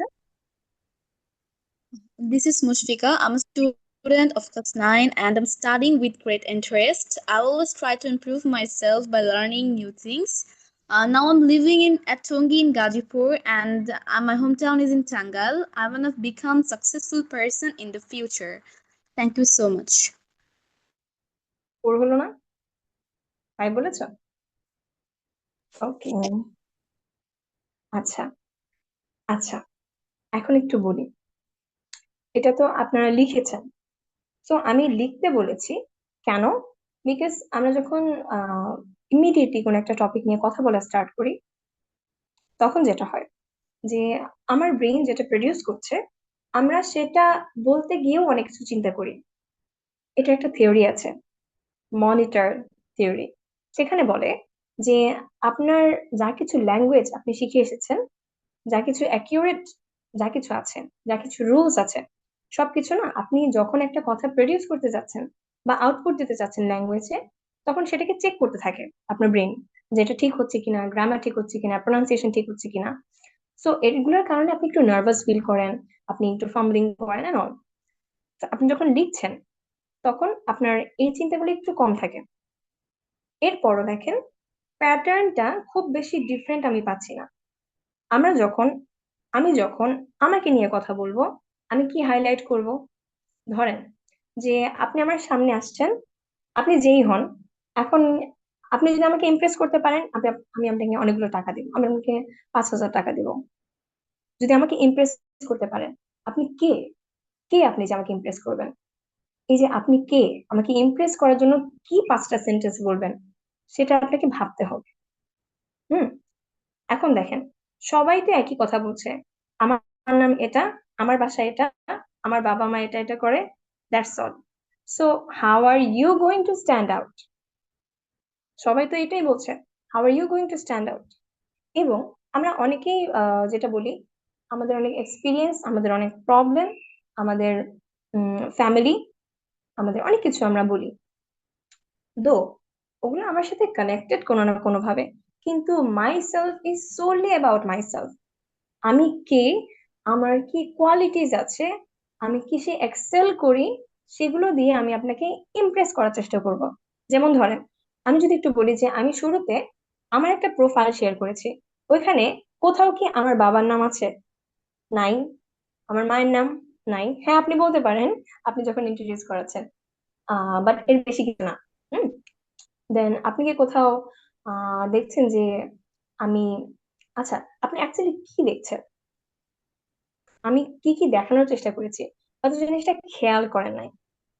This is Mushfika. I'm a student of class 9 and I'm studying with great interest. I always try to improve myself by learning new things. Now I'm living in Atongi in Gazipur and my hometown is in Tangal. I want to become a successful person in the future. Thank you so much. পুরো হলো না? 5 বলেছো? ওকে, আচ্ছা আচ্ছা, এখন একটু বলি। এটা তো আপনারা লিখেছেন, তো আমি লিখতে বলেছি কেন? বিকজ আমরা যখন ইমিডিয়েটলি কোনো একটা টপিক নিয়ে কথা বলা স্টার্ট করি, তখন যেটা হয় যে আমার ব্রেইন যেটা প্রডিউস করছে, আমরা সেটা বলতে গিয়েও অনেক কিছু চিন্তা করি। এটা একটা থিওরি আছে, মনিটর থিওরি। সেখানে বলে যে আপনার যা কিছু ল্যাঙ্গুয়েজ আপনি শিখে এসেছেন, যা কিছু অ্যাকিউরেট যা কিছু আছে, যা কিছু রুলস আছে, সবকিছু না আপনি যখন একটা কথা প্রডিউস করতে যাচ্ছেন বা আউটপুট দিতে চাচ্ছেন ল্যাঙ্গুয়েজে, তখন সেটাকে চেক করতে থাকে আপনার ব্রেন, যে এটা ঠিক হচ্ছে কিনা, গ্রামার ঠিক হচ্ছে কিনা, প্রোনাউন্সিয়েশন ঠিক হচ্ছে কিনা। সো এগুলোর কারণে আপনি একটু নার্ভাস ফিল করেন, আপনি একটু ফাম্বলিং করেন এন্ড অল। আপনি যখন লিখছেন তখন আপনার এই চিন্তাগুলো একটু কম থাকে। এরপরও দেখেন প্যাটার্নটা খুব বেশি ডিফারেন্ট আমি পাচ্ছি না। আমি যখন আমাকে নিয়ে কথা বলবো, আমি কি হাইলাইট করব? ধরেন যে আপনি আমার সামনে আসছেন, আপনি যেই হন, এখন আপনি যদি আমাকে ইমপ্রেস করতে পারেন, আমি আপনাকে অনেকগুলো টাকা দিব, আমি আপনাকে 5,000 টাকা দিব। যদি আমাকে ইমপ্রেস করতে পারেন, আপনি কে? কে আপনি যে আমাকে ইমপ্রেস করবেন? এই যে আপনি কে, আমাকে ইমপ্রেস করার জন্য কি 5টা সেন্টেন্স বলবেন, সেটা আপনাকে ভাবতে হবে। এখন দেখেন, সবাই তো একই কথা বলছে, আমার নাম এটা, আমার বাসা এটা, আমার বাবা মা এটা এটা করে, that's all. So how are you going to stand out? সবাই তো এটাই বলছে, how are you going to stand out? এবং আমরা অনেকেই যেটা বলি, আমাদের অনেক এক্সপিরিয়েন্স, আমাদের অনেক প্রবলেম, আমাদের ফ্যামিলি, আমাদের অনেক কিছু আমরা বলি, দো ওগুলো আমার সাথে কানেক্টেড কোনো না কোনো ভাবে, কিন্তু my self is Solly about my self. আমি কে, আমার কি কোয়ালিটিজ আছে, আমি কিসে এক্সেল করি, সেগুলো দিয়ে আমি আপনাকে ইমপ্রেস করার চেষ্টা করব। যেমন ধরেন, আমি যদি একটু বলি যে আমি শুরুতে আমার একটা প্রোফাইল শেয়ার করেছি, ওইখানে কোথাও কি আমার বাবার নাম আছে? নাই। আমার মায়ের নাম নাই। হ্যাঁ, আপনি বলতে পারেন আপনি যখন ইন্ট্রোডিউস করাচ্ছেন, বাট এর বেশি কিছু না। দেন আপনি কি কোথাও দেখছেন যে আমি, আচ্ছা আপনি অ্যাকচুয়ালি কি দেখছেন, আমি কি কি দেখানোর চেষ্টা করেছি, হয়তো জিনিসটা খেয়াল করেন নাই।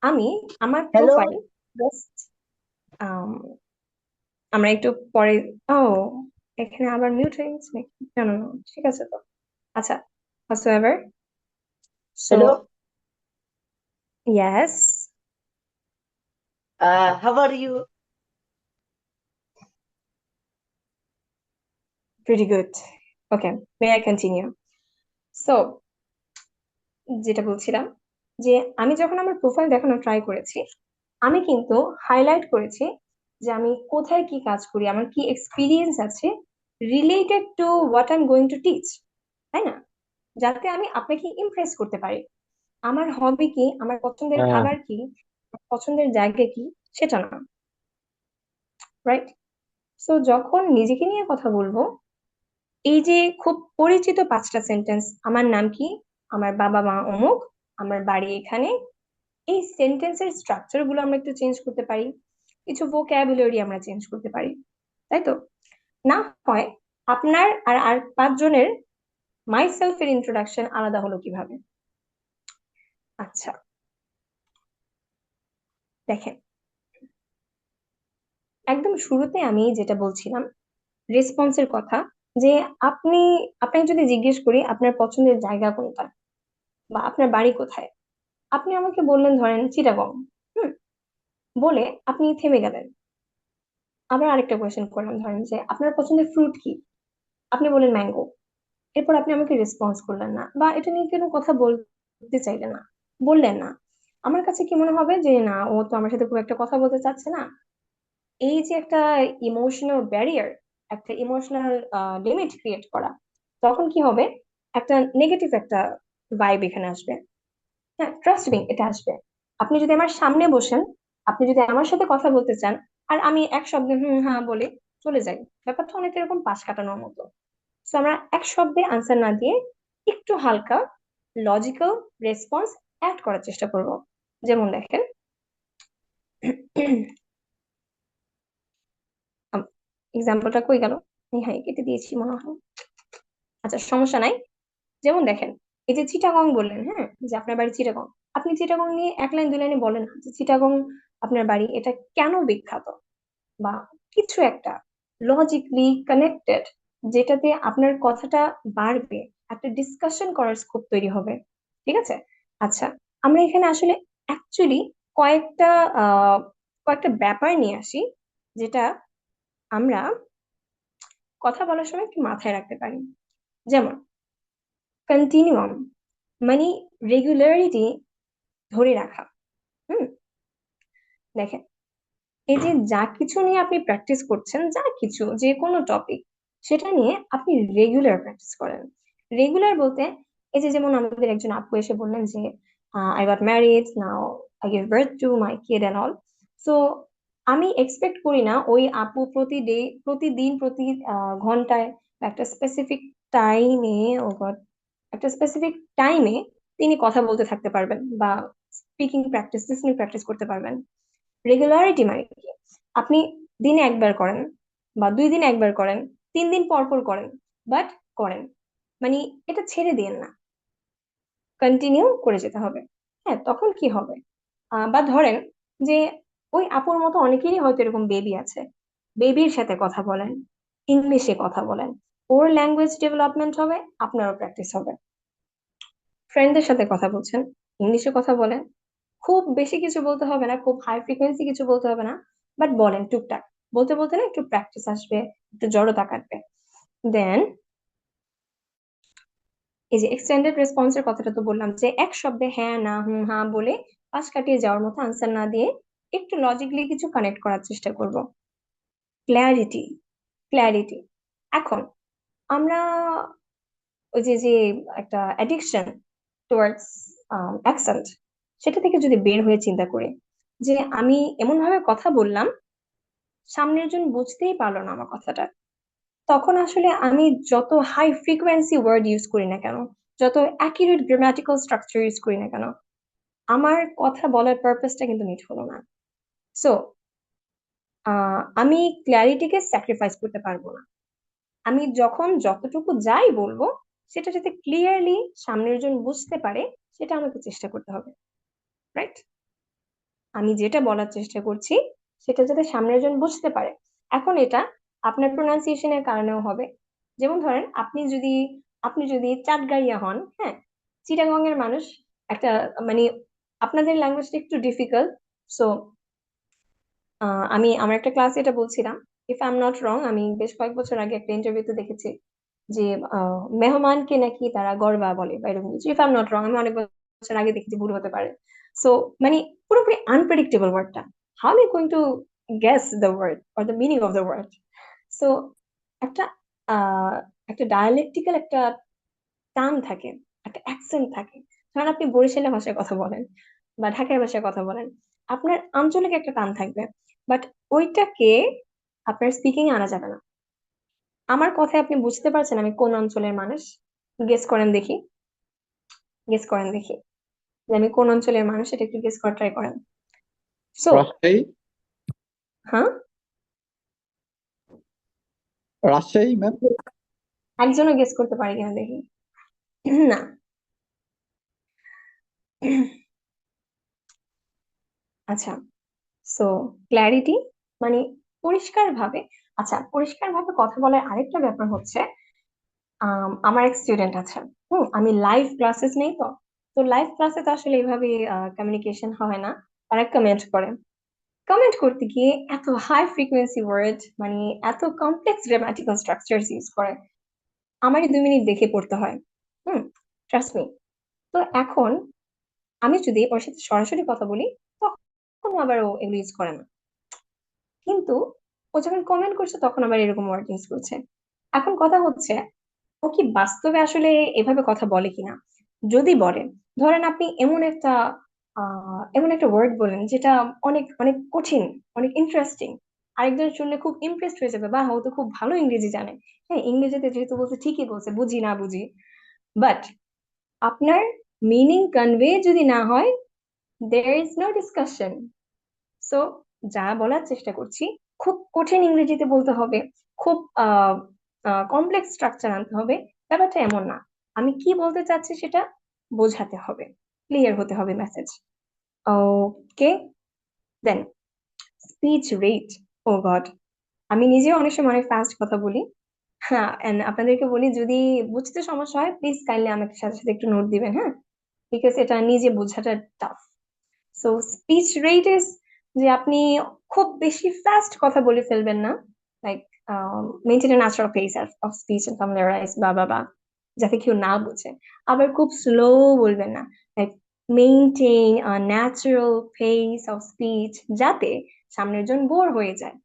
আমি আমার Hello. প্রোফাইল জাস্ট, আমরা একটু পরে, ও এখানে আবার মিউট হয়ে গেছে নাকি? না না না, ঠিক আছে তো। আচ্ছা, whatsoever. So Hello. yes, How are you? pretty good. Okay, may I continue? So যেটা বলছিলাম, যে আমি যখন আমার প্রোফাইল দেখানো ট্রাই করেছি, আমি কিন্তু হাইলাইট করেছি যে আমি কোথায় কি কাজ করি, আমার কি এক্সপিরিয়েন্স আছে related to what I am going to teach, তাই না? যাতে আমি আপনাকে ইমপ্রেস করতে পারি। আমার হবি কি, আমার পছন্দের হ্যাঁ খাবার কি, আমার পছন্দের জায়গা কি, সেটা না, রাইট? সো যখন নিজেকে নিয়ে কথা বলবো, এই যে খুব পরিচিত 5টা সেন্টেন্স, আমার নাম কি, আমার বাবা মা অমুক, আমার বাড়ি এখানে, এই সেন্টেন্সের স্ট্রাকচার গুলো আমরা একটু চেঞ্জ করতে পারি, কিছু ভোক্যাবুলারি আমরা চেঞ্জ করতে পারি, তাই তো? না হয় আপনার আর আর 5 জনের মাই সেলফের ইন্ট্রোডাকশন আলাদা হলো কিভাবে? আচ্ছা, দেখেন, একদম শুরুতে আমি যেটা বলছিলাম রেসপন্সের কথা, যে আপনি, আপনাকে যদি জিজ্ঞেস করি আপনার পছন্দের জায়গা কোনটা বা আপনার বাড়ি কোথায়, আপনি আমাকে বললেন ধরেন চিটাগং, হুম, বলে আপনি থেমে গেলেন। আবার আরেকটা কোয়েশ্চেন করলাম, ধরেন যে আপনার পছন্দের ফ্রুট কি, আপনি বললেন ম্যাঙ্গো। এরপর আপনি আমাকে রেসপন্স করলেন না, বা এটা নিয়ে কোনো কথা বলতে চাইলেন না, বললেন না। আমার কাছে কি মনে হবে যে না, ও তো আমার সাথে খুব একটা কথা বলতে চাচ্ছে না। এই যে একটা ইমোশনাল ব্যারিয়ার, একটা ইমোশনাল লিমিট ক্রিয়েট করা, তখন কি হবে, একটা নেগেটিভ একটা ভাইব এখানে আসবে। হ্যাঁ, ট্রাস্ট মি, এটা আসবে। আপনি যদি আমার সামনে বসেন, আপনি যদি আমার সাথে কথা বলতে চান, আর আমি এক শব্দে হুম হ্যাঁ বলে চলে যাই, ব্যাপারটা অনেক এরকম পাশ কাটানোর মতো। তো আমরা এক শব্দে আনসার না দিয়ে একটু হালকা লজিক্যাল রেসপন্স অ্যাড করার চেষ্টা করব। যেমন দেখেন, এক্সাম্পলটা কই গেল, হ্যাঁ কেটে দিয়েছি মনে হয়। আচ্ছা, সমস্যা নাই। যেমন দেখেন, এই যে চিটাগং বললেন, হ্যাঁ, যে আপনার বাড়ি চিটাগং, আপনি চিটাগং নিয়ে 1 লাইন 2 লাইনে বলেন না যে চিটাগং আপনার বাড়ি এটা কেন বিখ্যাত, বা কিছু একটা লজিকলি কানেক্টেড, যেটাতে আপনার কথাটা বাড়বে, একটা ডিসকাশন করার স্কোপ তৈরি হবে। ঠিক আছে? আচ্ছা, আমরা এখানে আসলে অ্যাকচুয়ালি কয়েকটা কয়েকটা ব্যাপার নিয়ে আসি, যেটা আমরা কথা বলার সময় একটু মাথায় রাখতে পারি। যেমন কন্টিনিউয়াম, মানে রেগুলারিটি ধরে রাখা। হুম, দেখেন, এই যে যা কিছু নিয়ে আপনি প্র্যাকটিস করছেন, যা কিছু, যে কোনো টপিক, সেটা নিয়ে আপনি রেগুলার প্র্যাকটিস করেন। রেগুলার বলতে, এই যে যেমন আমাদের একজন আপু এসে বললেন যে I got married now, I give birth to my kid and all. So আমি এক্সপেক্ট করি না ওই আপু প্রতিদিন প্রতি ঘন্টায় বা একটা স্পেসিফিক টাইমে, ও গড, একটা স্পেসিফিক টাইমে তিনি কথা বলতে থাকতে পারবেন বা স্পিকিং প্র্যাকটিস, লিসনিং প্র্যাকটিস করতে পারবেন। রেগুলারিটি মানে কি, আপনি দিনে একবার করেন, বা 2 দিনে একবার করেন, 3 দিন পর পর করেন, বাট করেন, মানে এটা ছেড়ে দিয়েন না, কন্টিনিউ করে যেতে হবে। হ্যাঁ, তখন কি হবে, বা ধরেন যে ওই আপুর মতো অনেকেরই হয়তো এরকম বেবি আছে, বেবির সাথে কথা বলেন, ইংলিশে কথা বলেন, ওর ল্যাঙ্গুয়েজ ডেভেলপমেন্ট হবে, আপনারও প্র্যাকটিস হবে। ফ্রেন্ডদের সাথে কথা বলছেন, ইংলিশে কথা বলেন, খুব বেশি কিছু বলতে হবে না, খুব হাই ফ্রিকোয়েন্সি কিছু বলতে হবে না, বাট বলেন টুকটাক, বলতে বলতে না একটু প্র্যাকটিস আসবে, একটু জড়তা কাটবে। দেন এই যে এক্সটেন্ডেড রেসপন্সের কথাটা তো বললাম, যে এক শব্দে হ্যাঁ না হুম হ্যাঁ বলে পাশ কাটিয়ে যাওয়ার মতো আনসার না দিয়ে একটু লজিক্যালি কিছু কানেক্ট করার চেষ্টা করব। Clarity, clarity. এখন আমরা ওই যে যে একটা অ্যাডিকশন টুয়ার্ডস অ্যাকসেন্ট, সেটা থেকে যদি বের হয়ে চিন্তা করি, যে আমি এমন ভাবে কথা বললাম সামনের জন বুঝতেই পারলো না আমার কথাটা, তখন আসলে আমি যত হাই ফ্রিকোয়েন্সি ওয়ার্ড ইউজ করি না কেন, যত অ্যাকিউরেট গ্রামাটিক্যাল স্ট্রাকচার ইউজ করি না কেন, আমার কথা বলার পারপাসটা কিন্তু মিট হলো না। সো আমি ক্ল্যারিটিকে স্যাক্রিফাইস করতে পারবো না। আমি যখন যতটুকু যাই বলবো, সেটা যাতে ক্লিয়ারলি সামনের জন বুঝতে পারে, সেটা আমাকে চেষ্টা করতে হবে, রাইট? আমি যেটা বলার চেষ্টা করছি সেটা যাতে সামনের জন বুঝতে পারে। এখন এটা আপনার প্রোনাউন্সিয়েশনের কারণেও হবে। যেমন ধরেন আপনি যদি চাটগাইয়া হন, হ্যাঁ, চিটাগং এর মানুষ, একটা মানে আপনাদের ল্যাঙ্গুয়েজটা একটু ডিফিকাল্ট। সো আমি আমার একটা ক্লাসে এটা বলছিলাম, if I am not wrong, আমি বেশ কয়েক বছর আগে একটা ইন্টারভিউতে দেখেছি যে মেহমানকে নাকি তারা গরবা বলে বা এরকম কিছু, if I am not wrong, আমি অনেক বছর আগে দেখেছি, ভুল হতে পারে। সো মানে পুরোপুরি আনপ্রেডিক্টেবল ওয়ার্ডটা, how M going two guess the word or the meaning of the word. So একটা একটা ডায়ালেক্টিক্যাল একটা টান থাকে, একটা অ্যাকসেন্ট থাকে। ধরেন আপনি বরিশালী ভাষায় কথা বলেন বা ঢাকাই ভাষায় কথা বলেন, আপনার আঞ্চলিক একটা টান থাকবে, বাট ওইটাকে আপনার স্পিকিং এ আনা যাবে না। আমার কথায় আপনি বুঝতে পারছেন আমি কোন অঞ্চলের মানুষ? গেস করেন দেখি, গেস করেন দেখি যে আমি কোন অঞ্চলের মানুষ, এটা একটু গেস করার ট্রাই করেন। সো রাজশাহী, হ্যাঁ, রাজশাহী ম্যাম। একজনও গেস করতে পারে কিনা দেখি। না। আচ্ছা, সো ক্ল্যারিটি মানে পরিষ্কারভাবে। আচ্ছা, পরিষ্কারভাবে কথা বলার আরেকটা ব্যাপার হচ্ছে, আমার এক স্টুডেন্ট আছে, আমি লাইভ ক্লাসেস নেই তো, তো লাইভ ক্লাসে তো আসলে এইভাবে কমিউনিকেশন হয় না, তারা কমেন্ট করে। কমেন্ট করতে গিয়ে এত হাই ফ্রিকোয়েন্সি ওয়ার্ড, মানে এত কমপ্লেক্স গ্রামাটিক্যাল স্ট্রাকচারস ইউজ করে, আমারই 2 মিনিট দেখে পড়তে হয়। Trust me. তো এখন আমি যদি ওর সাথে সরাসরি কথা বলি, তখন আবার ও এগুলো ইউজ করে না, কিন্তু ও যখন কমেন্ট করছে তখন আবার এরকম ওয়ার্ড ইউজ করছে। এখন কথা হচ্ছে, ও কি বাস্তবে আসলে এভাবে কথা বলে কিনা। যদি বলে, ধরেন আপনি এমন একটা ওয়ার্ড বলেন যেটা অনেক অনেক কঠিন, অনেক ইন্টারেস্টিং, আরেকজন শুনলে খুব ইমপ্রেসড হয়ে যাবে, বাহ ও তো খুব ভালো ইংরেজি জানে। হ্যাঁ, ইংরেজিতে যেহেতু বলছে ঠিকই বলছে, বুঝি না বুঝি, বাট আপনার মিনিং কনভে যদি না হয়, there is no discussion. So যা বলার চেষ্টা করছি, খুব কঠিন ইংরেজিতে বলতে হবে, খুব কমপ্লেক্স স্ট্রাকচার আনতে হবে, ব্যাপারটা এমন না। আমি কি বলতে চাচ্ছি সেটা বোঝাতে হবে, ক্লিয়ার হতে হবে মেসেজ। ওকে, দেন স্পিচ রেট। ও গড, আমি নিজেও অনেক সময় অনেক ফাস্ট কথা বলি। হ্যাঁ, and আপনাদেরকে বলি, যদি বুঝতে সমস্যা হয় প্লিজ কাইন্ডলি আমাকে সাথে সাথে একটু নোট দিবেন, হ্যাঁ, বিকজ এটা নিজে বোঝাটা tough. So speech rate is যে আপনি খুব বেশি ফাস্ট কথা বলে ফেলবেন না, like maintain a natural pace of speech and familiarize বা যাতে কেউ না বুঝে। আবার খুব স্লো বলবেন না, like maintain a natural pace of speech, যাতে সামনের জন বোর হয়ে যায়।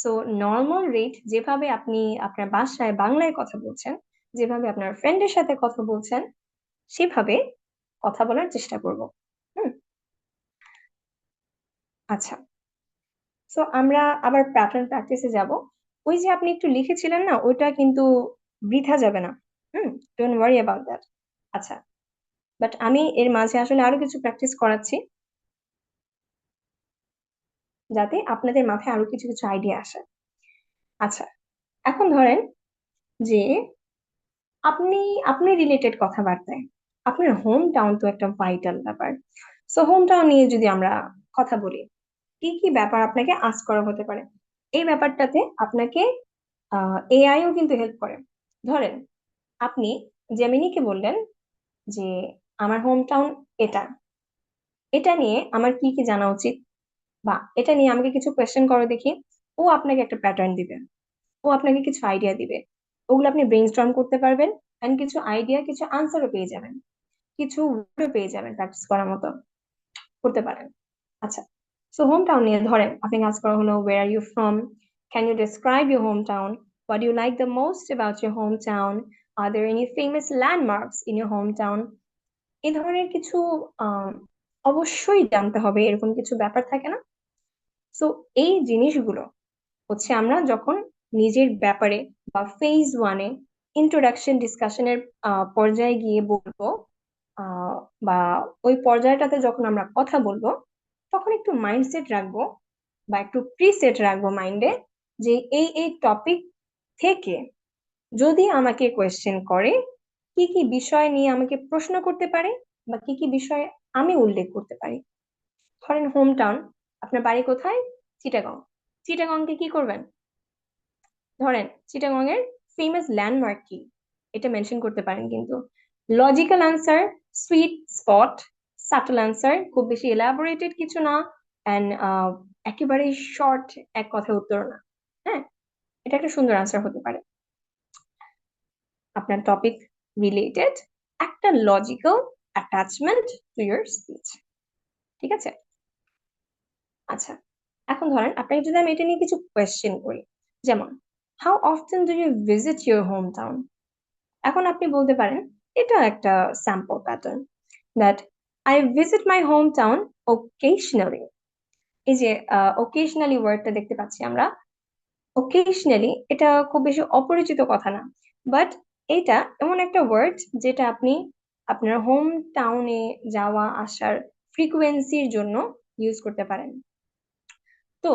সো নর্মাল রেট, যেভাবে আপনি আপনার বাসায় বাংলায় কথা বলছেন, যেভাবে আপনার ফ্রেন্ডের সাথে কথা বলছেন, সেভাবে কথা বলার চেষ্টা করব। হুম, আচ্ছা, সো আমরা আবার প্যাটার্ন প্র্যাকটিসে যাব। ওই যে আপনি একটু লিখেছিলেন না, ওইটা কিন্তু বৃথা যাবে না। Don't worry about that. আচ্ছা, বাট আমি এর মাঝে আসলে আরো কিছু প্র্যাকটিস করাচ্ছি, যাতে আপনাদের মাথায় আরো কিছু কিছু আইডিয়া আসে। আচ্ছা, এখন ধরেন যে আপনি আপনি রিলেটেড কথাবার্তায়, আপনার হোম টাউন তো একটা ভাইটাল ব্যাপার। সো হোম টাউন নিয়ে যদি আমরা কথা বলি, কি কি ব্যাপার আপনাকে আস্ক করা হতে পারে, এই ব্যাপারটাতে আপনাকে এআইও কিন্তু হেল্প করে। ধরেন আপনি জেমিনিকে বললেন যে আমার হোম টাউন এটা, এটা নিয়ে আমার কি কি জানা উচিত, বা এটা নিয়ে আমাকে কিছু কোয়েশ্চেন করো দেখি। ও আপনাকে একটা প্যাটার্ন দিবে, ও আপনাকে কিছু আইডিয়া দিবে, ওগুলো আপনি ব্রেইনস্টর্ম করতে পারবেন, এন্ড কিছু আইডিয়া, কিছু আনসারও পেয়ে যাবেন, কিছু ওয়ার্ডও পেয়ে যাবেন প্র্যাকটিস করার মতো, করতে পারেন। আচ্ছা, সো হোম টাউন নিয়ে ধরেন আপনি কাজ করা হলো, where are you from, can you describe your home town, what you like the most about your home town, are there any famous landmarks in your home town. এই ধরনের কিছু অবশ্যই জানতে হবে, এরকম কিছু ব্যাপার থাকে না। সো এই জিনিসগুলো হচ্ছে আমরা যখন নিজের ব্যাপারে বা ফেজ 1-এ ইন্ট্রোডাকশন ডিসকাশনের পর্যায়ে গিয়ে বলবো, বা ওই পর্যায়টাতে যখন আমরা কথা বলবো, তখন একটু মাইন্ডসেট রাখবো বা একটু প্রিসেট রাখবো মাইন্ডে, যে এই টপিক থেকে যদি আমাকে কোয়েশ্চেন করে, কি কি বিষয় নিয়ে আমাকে প্রশ্ন করতে পারে, বা কি কি বিষয় আমি উল্লেখ করতে পারি। ধরেন হোম টাউন, আপনার বাড়ি কোথায়? চিটাগং। চিটাগংকে কি করবেন? ধরেন চিটাগং এর ফেমাস ল্যান্ডমার্ক কি, এটা মেনশন করতে পারেন। কিন্তু logical answer, sweet spot, subtle answer, খুব বেশি এলাবোরেটেড কিছু না, এন্ড একেবারে শর্ট এক কথা উত্তর না। হ্যাঁ, এটা একটা সুন্দর আনসার হতে পারে। আপনার টপিক রিলেটেড একটা logical attachment to your speech, ঠিক আছে? আচ্ছা, এখন ধরেন আপনাকে যদি আমি এটা নিয়ে কিছু কোয়েশ্চেন করি, যেমন how often do you visit your home town, এখন আপনি বলতে পারেন এটা একটা sample pattern that I visit my home town occasionally. এই যে ওকেশনালি ওয়ার্ডটা দেখতে পাচ্ছি আমরা, ওকেশনালি এটা খুব বেশি অপরিচিত কথা না, বাট এটা এমন একটা ওয়ার্ড যেটা আপনি আপনার হোম টাউনে যাওয়া আসার ফ্রিকোয়েন্সির জন্য ইউজ করতে পারেন। তো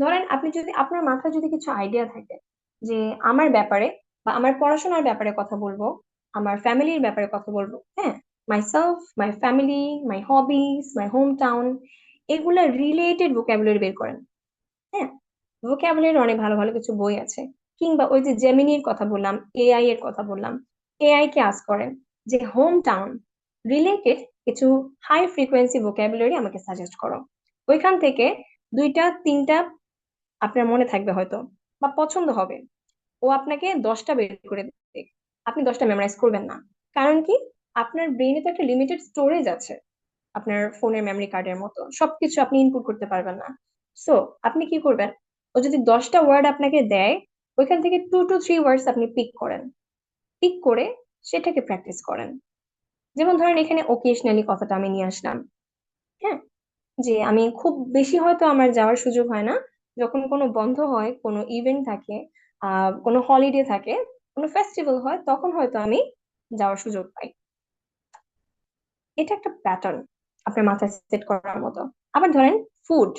ধরেন আপনি যদি আপনার মাথায় যদি কিছু আইডিয়া থাকে যে আমার ব্যাপারে বা আমার পড়াশোনার ব্যাপারে কথা বলবো, আমার ফ্যামিলির ব্যাপারে কথা বলবো, হ্যাঁ, myself, my family, my hobbies, my home town, এগুলা রিলেটেড ভোকাবুলারি বের করেন। হ্যাঁ, ভোকাবুলারি অনেক ভালো ভালো কিছু বই আছে, কিংবা ওই যে জেমিনির কথা বললাম, এআই এর কথা বললাম, এআই কে আস্ক করেন যে হোম টাউন রিলেটেড কিছু হাই ফ্রিকোয়েন্সি ভোকাবুলারি আমাকে সাজেস্ট করো। ওইখান থেকে 2টা 3টা আপনার মনে থাকবে হয়তো বা পছন্দ হবে, ও আপনাকে 10টা বের করে দেবে, আপনি 10টা মেমোরাইজ করবেন না। কারণ কি, আপনার ব্রেনে তো একটা লিমিটেড স্টোরেজ আছে, আপনার ফোনের মেমরি কার্ডের মতো সবকিছু আপনি ইনপুট করতে পারবেন না। সো আপনি কি করবেন, ও যদি 10টা ওয়ার্ড আপনাকে দেয়, ওইখান থেকে 2 to 3 ওয়ার্ডস আপনি পিক করেন, পিক করে সেটাকে প্র্যাকটিস করেন। যেমন ধরেন এখানে ওকেশনালি কথাটা আমি নিয়ে আসলাম, হ্যাঁ, যে আমি খুব বেশি হয়তো আমার যাওয়ার সুযোগ হয় না, যখন কোনো বন্ধ হয়, কোনো ইভেন্ট থাকে, কোনো হলিডে থাকে, কোনো ফেস্টিভ্যাল হয়, তখন হয়তো আমি যাওয়ার সুযোগ পাই। এটা একটা প্যাটার্ন আপনার মাথায় সেট করার মতো। আবার ধরেন ফুড,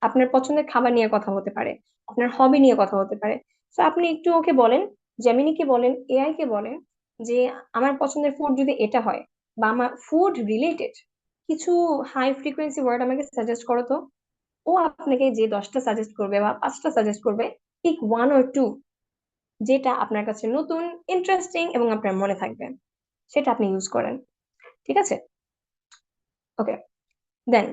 আপনার পছন্দের খাবার নিয়ে কথা হতে পারে, আপনার হবি নিয়ে কথা হতে পারে। তো আপনি একটু ওকে বলেন, জেমিনিকে বলেন, এআই কে বলেন যে আমার পছন্দের ফুড যদি এটা হয়, বা আমার ফুড রিলেটেড কিছু হাই ফ্রিকোয়েন্সি ওয়ার্ড আমাকে সাজেস্ট করো তো। ও আপনাকে যে 10টা সাজেস্ট করবে বা 5টা সাজেস্ট করবে, পিক 1 or 2 যেটা আপনার কাছে নতুন, ইন্টারেস্টিং এবং আপনার মনে থাকবে, সেটা আপনি ইউজ করেন। ঠিক আছে, ওকে। দেন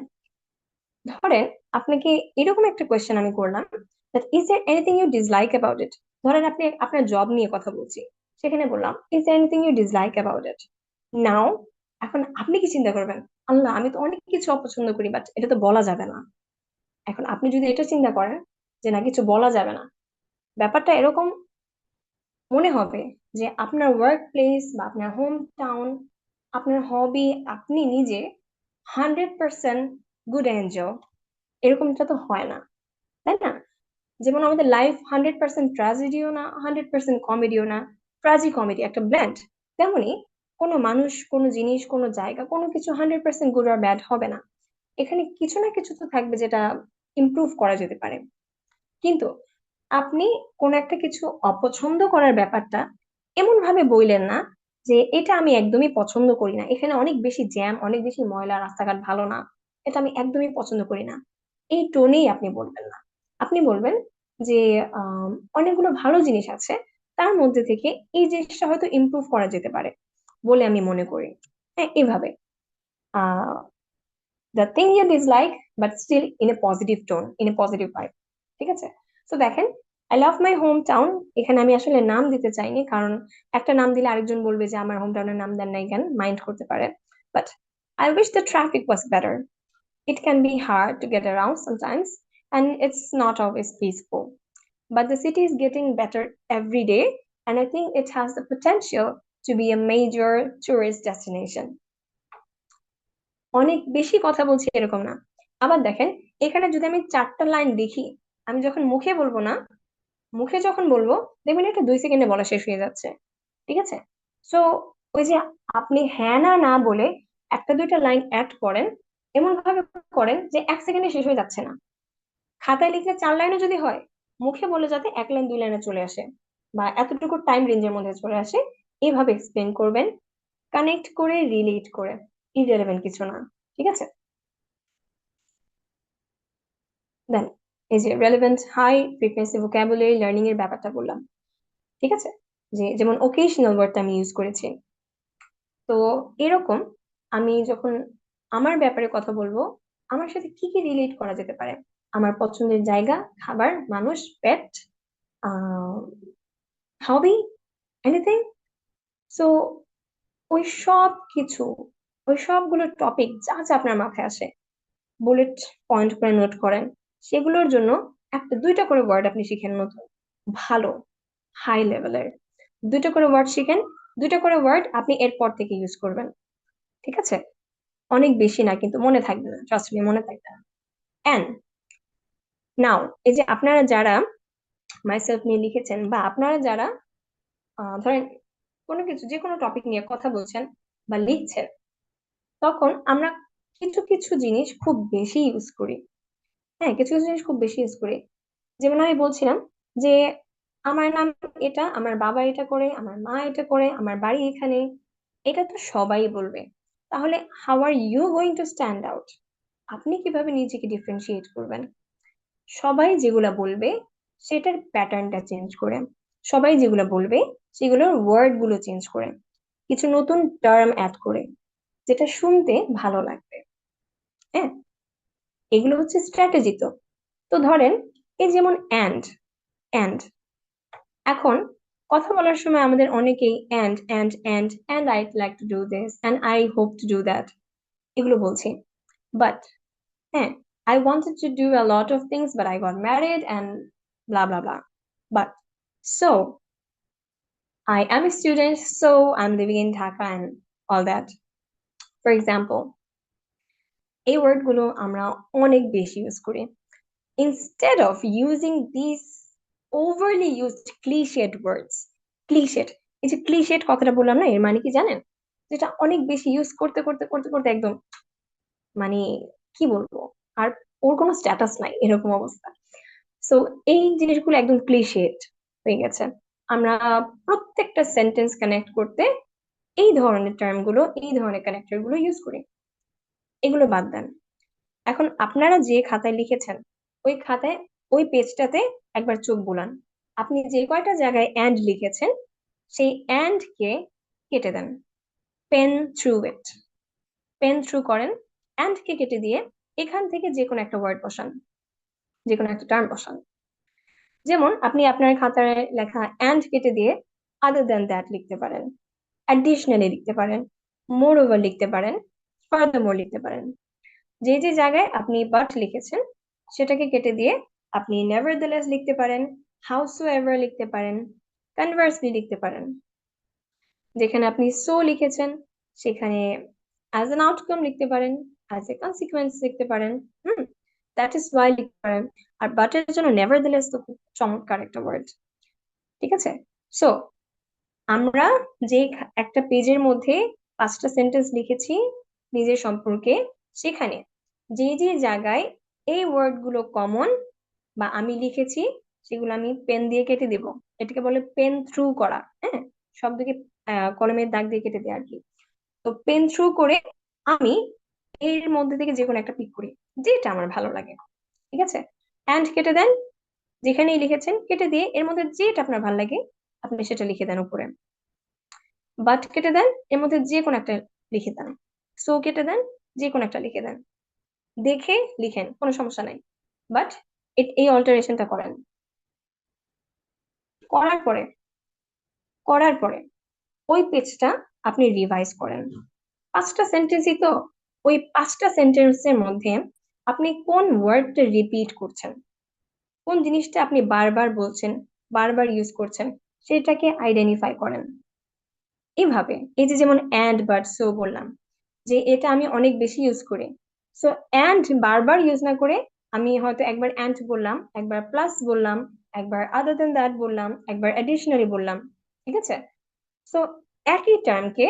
ধরেন আপনাকে এরকম একটা কোয়েশ্চেন আমি করলাম, that is there anything you dislike about it, ধরেন আপনি আপনার জব নিয়ে কথা বলছি, সেখানে বললাম is there anything you dislike about it now। এখন আপনি কি চিন্তা করবেন, আল্লাহ আমি তো অনেক কিছু অপছন্দ করি বাট এটা তো বলা যাবে না। এখন আপনি যদি এটা চিন্তা করেন যে না কিছু বলা যাবে না, ব্যাপারটা এরকম মনে হবে যে আপনার ওয়ার্ক প্লেস বা আপনার হোম টাউন, আপনার হবি, আপনি নিজে 100% গুড এনজয়, এরকমটা তো হয় না, তাই না? যেমন আমাদের লাইফ 100% ট্র্যাজেডিও না, 100% কমেডিও না, ট্র্যাজি কমেডি একটা ব্ল্যান্ড, তেমনি কোনো মানুষ, কোনো জিনিস, কোনো জায়গা, কোনো কিছু 100% গুড আর ব্যাড হবে না। এখানে কিছু না কিছু তো থাকবে যেটা ইমপ্রুভ করা যেতে পারে। কিন্তু আপনি কোন একটা কিছু অপছন্দ করার ব্যাপারটা এমন ভাবে বললেন না যে এটা আমি একদমই পছন্দ করি না, এখানে অনেক বেশি জ্যাম, অনেক বেশি ময়লা, রাস্তাঘাট ভালো না, এটা আমি একদমই পছন্দ করি না, এই টোনেই আপনি বলবেন না। আপনি বলবেন যে অনেকগুলো ভালো জিনিস আছে, তার মধ্যে থেকে এই জিনিসটা হয়তো ইমপ্রুভ করা যেতে পারে বলে আমি মনে করি। হ্যাঁ, এভাবে ah the thing you dislike but still in a positive tone, in a positive vibe. ঠিক আছে, তো দেখেন I love my home town, এখানে আমি আসলে নাম দিতে চাইনি, কারণ একটা নাম দিলে আরেকজন বলবে যে আমার হোম টাউনের নাম দেন নাই কেন, মাইন্ড করতে পারে। But I wish the traffic was better, it can be hard to get around sometimes and it's not always peaceful, but the city is getting better every day and I think it has the potential to be a major tourist destination. অনেক বেশি কথা বলছি এরকম না। আবার দেখেন এখানে যদি আমি 4টা লাইন লিখি, আমি যখন মুখে বলবো না, মুখে যখন বলবো দেখবেন এটা 2 সেকেন্ডে বলা শেষ হয়ে যাচ্ছে। ঠিক আছে, সো ওই যে আপনি হ্যাঁ না না বলে 1টা 2টা লাইন অ্যাড করেন, এমন ভাবে করেন যে 1 সেকেন্ডে শেষ হয়ে যাচ্ছে না। খাতায় লিখলে 4 লাইনে যদি হয়, মুখে বলে যাতে 1 লাইন 2 লাইনে চলে আসে বা এতটুকু টাইম রেঞ্জের মধ্যে চলে আসে, এইভাবে এক্সপ্লেন করবেন, কানেক্ট করে, রিলেট করে, ইররেলেভেন্ট কিছু না। ঠিক আছে, দেন এই যে relevant high frequency vocabulary learning এর ব্যাপারটা বললাম। ঠিক আছে, যে যেমন ওকেশনাল ওয়ার্ডটা আমি ইউজ করেছি। তো এরকম আমি যখন আমার ব্যাপারে কথা বলবো, আমার সাথে কি কি রিলেট করা যেতে পারে, আমার পছন্দের জায়গা, খাবার, মানুষ, পেট, হবি, এনিথিং। সো ওই সব কিছু, ওই সবগুলো টপিক যা যা আপনার মাথায় আসে বুলেট পয়েন্ট করে নোট করেন, সেগুলোর জন্য দুইটা করে ওয়ার্ড আপনি শিখেন নতুন, ভালো হাই লেভেলের দুইটা করে ওয়ার্ড শিখেন। দুইটা করে ওয়ার্ড আপনি এরপর থেকে ইউজ করবেন, ঠিক আছে? অনেক বেশি না, কিন্তু মনে থাকবে না, ট্রাস্ট মি, মনে থাকবে না। এন্ড নাও, এই যে আপনারা যারা মাইসেলফ নিয়ে লিখেছেন, বা আপনারা যারা ধরেন কোনো কিছু, যে কোনো টপিক নিয়ে কথা বলছেন বা লিখছেন, তখন আমরা কিছু কিছু জিনিস খুব বেশি ইউজ করি। হ্যাঁ, কিছু কিছু জিনিস খুব বেশি ইউজ করি। যেমন আমি বলছিলাম যে আমার নাম এটা, আমার বাবা এটা করে, আমার মা এটা করে, আমার বাড়ি এখানে, এটা তো সবাই বলবে। তাহলে how are you going to stand out? আপনি কিভাবে নিজেকে ডিফারেন্সিয়েট করবেন? সবাই যেগুলা বলবে সেটার প্যাটার্নটা চেঞ্জ করে, সবাই যেগুলো বলবে সেগুলোর ওয়ার্ড গুলো চেঞ্জ করে, কিছু নতুন টার্ম অ্যাড করে, যেটা শুনতে ভালো লাগবে। হ্যাঁ, এগুলো হচ্ছে স্ট্র্যাটেজি। তো তো ধরেন এই যেমন অ্যান্ড অ্যান্ড এখন কথা বলার সময় আমাদের অনেকেই and I like to do this, and I hope to do that, এগুলো বলছি। বাট হ্যাঁ, I wanted to do a lot of things, but I got married and blah blah blah. But so I am a student, so I'm living in Dhaka and all that. For example, এই word গুলো আমরা অনেক বেশি use করি। Instead of using these overly used cliched words, cliched, এই যে cliched কথাটা বললাম না, এর মানে কি জানেন? যেটা অনেক বেশি ইউজ করতে করতে করতে করতে একদম মানে কি বলবো, আর ওর কোনো স্ট্যাটাস নাই, এরকম অবস্থা। সো এই জিনিসগুলো একদম ক্লিশেড হয়ে গেছে। আমরা প্রত্যেকটা সেন্টেন্স কানেক্ট করতে এই ধরনের টার্ম গুলো, এই ধরনের কানেক্টর গুলো ইউজ করি। এগুলো বাদ দেন। এখন আপনারা যে খাতায় লিখেছেন, ওই খাতায় ওই পেজটাতে একবার চোখ বুলান। আপনি যে কয়টা জায়গায় অ্যান্ড লিখেছেন, সেই অ্যান্ড কে কেটে দেন, pen through it, pen through করেন, অ্যান্ড কে কেটে দিয়ে এখান থেকে যে কোনো একটা ওয়ার্ড বসান, যে কোনো একটা টার্ম বসান। যেমন আপনি আপনার খাতায় লেখা অ্যান্ড কেটে দিয়ে আদার দ্যান দ্যাট লিখতে পারেন, অ্যাডিশনালি লিখতে পারেন, মোর ওভার লিখতে পারেন, ফার্দারমোর লিখতে পারেন। যে যে জায়গায় আপনি বাট লিখেছেন সেটাকে কেটে দিয়ে আপনি নেভারদালেস লিখতে পারেন, হাউসোএভার লিখতে পারেন, কনভার্সলি লিখতে পারেন। যেখানে আপনি সো লিখেছেন সেখানে অ্যাজ অ্যান আউটকাম লিখতে পারেন, অ্যাজ এ কনসিকুয়েন্স লিখতে পারেন, দ্যাট ইজ ওয়াই লিখতে পারেন। আর বাটের জন্য নেভারদালেস তো খুব চমৎকার একটা ওয়ার্ড, ঠিক আছে? সো আমরা যে একটা পেজের মধ্যে 5টা সেন্টেন্স লিখেছি নিজের সম্পর্কে, সেখানে যে যে জায়গায় এই ওয়ার্ড গুলো কমন বা আমি লিখেছি, সেগুলো আমি পেন দিয়ে কেটে দেব। এটাকে বলে পেন থ্রু করা। হ্যাঁ, শব্দকে কলমের দাগ দিয়ে কেটে দেয় আর কি। তো পেন থ্রু করে আমি এর মধ্যে থেকে যে কোনো একটা পিক করি, যেটা আমার ভালো লাগে, ঠিক আছে? অ্যান্ড কেটে দেন, যেখানেই লিখেছেন কেটে দিয়ে এর মধ্যে যেটা আপনার ভালো লাগে আপনি সেটা লিখে দেন উপরে। বাট কেটে দেন, এর মধ্যে যে কোনো একটা লিখে দেন। সো কেটে দেন, যে কোনো একটা লিখে দেন। দেখে লিখেন, কোনো সমস্যা নাই, বাট এই অল্টারেশনটা করেন। করার পরে ওই পেজটা আপনি রিভাইজ করেন। 5টা সেন্টেন্সই তো, ওই 5টা সেন্টেন্সের মধ্যে আপনি কোন ওয়ার্ডটা রিপিট করছেন, কোন জিনিসটা আপনি বারবার বলছেন, বারবার ইউজ করছেন, সেটাকে আইডেন্টিফাই করেন। এইভাবে এই যে যেমন অ্যান্ড বাট সো বললাম, যে এটা আমি অনেক বেশি ইউজ করি। সো অ্যান্ড বারবার ইউজ না করে আমি হয়তো একবার অ্যান্ড বললাম, একবার প্লাস বললাম, একবার আদার দেন দ্যাট বললাম, একবার অ্যাডিশনালি বললাম, ঠিক আছে? সো একই টার্মকে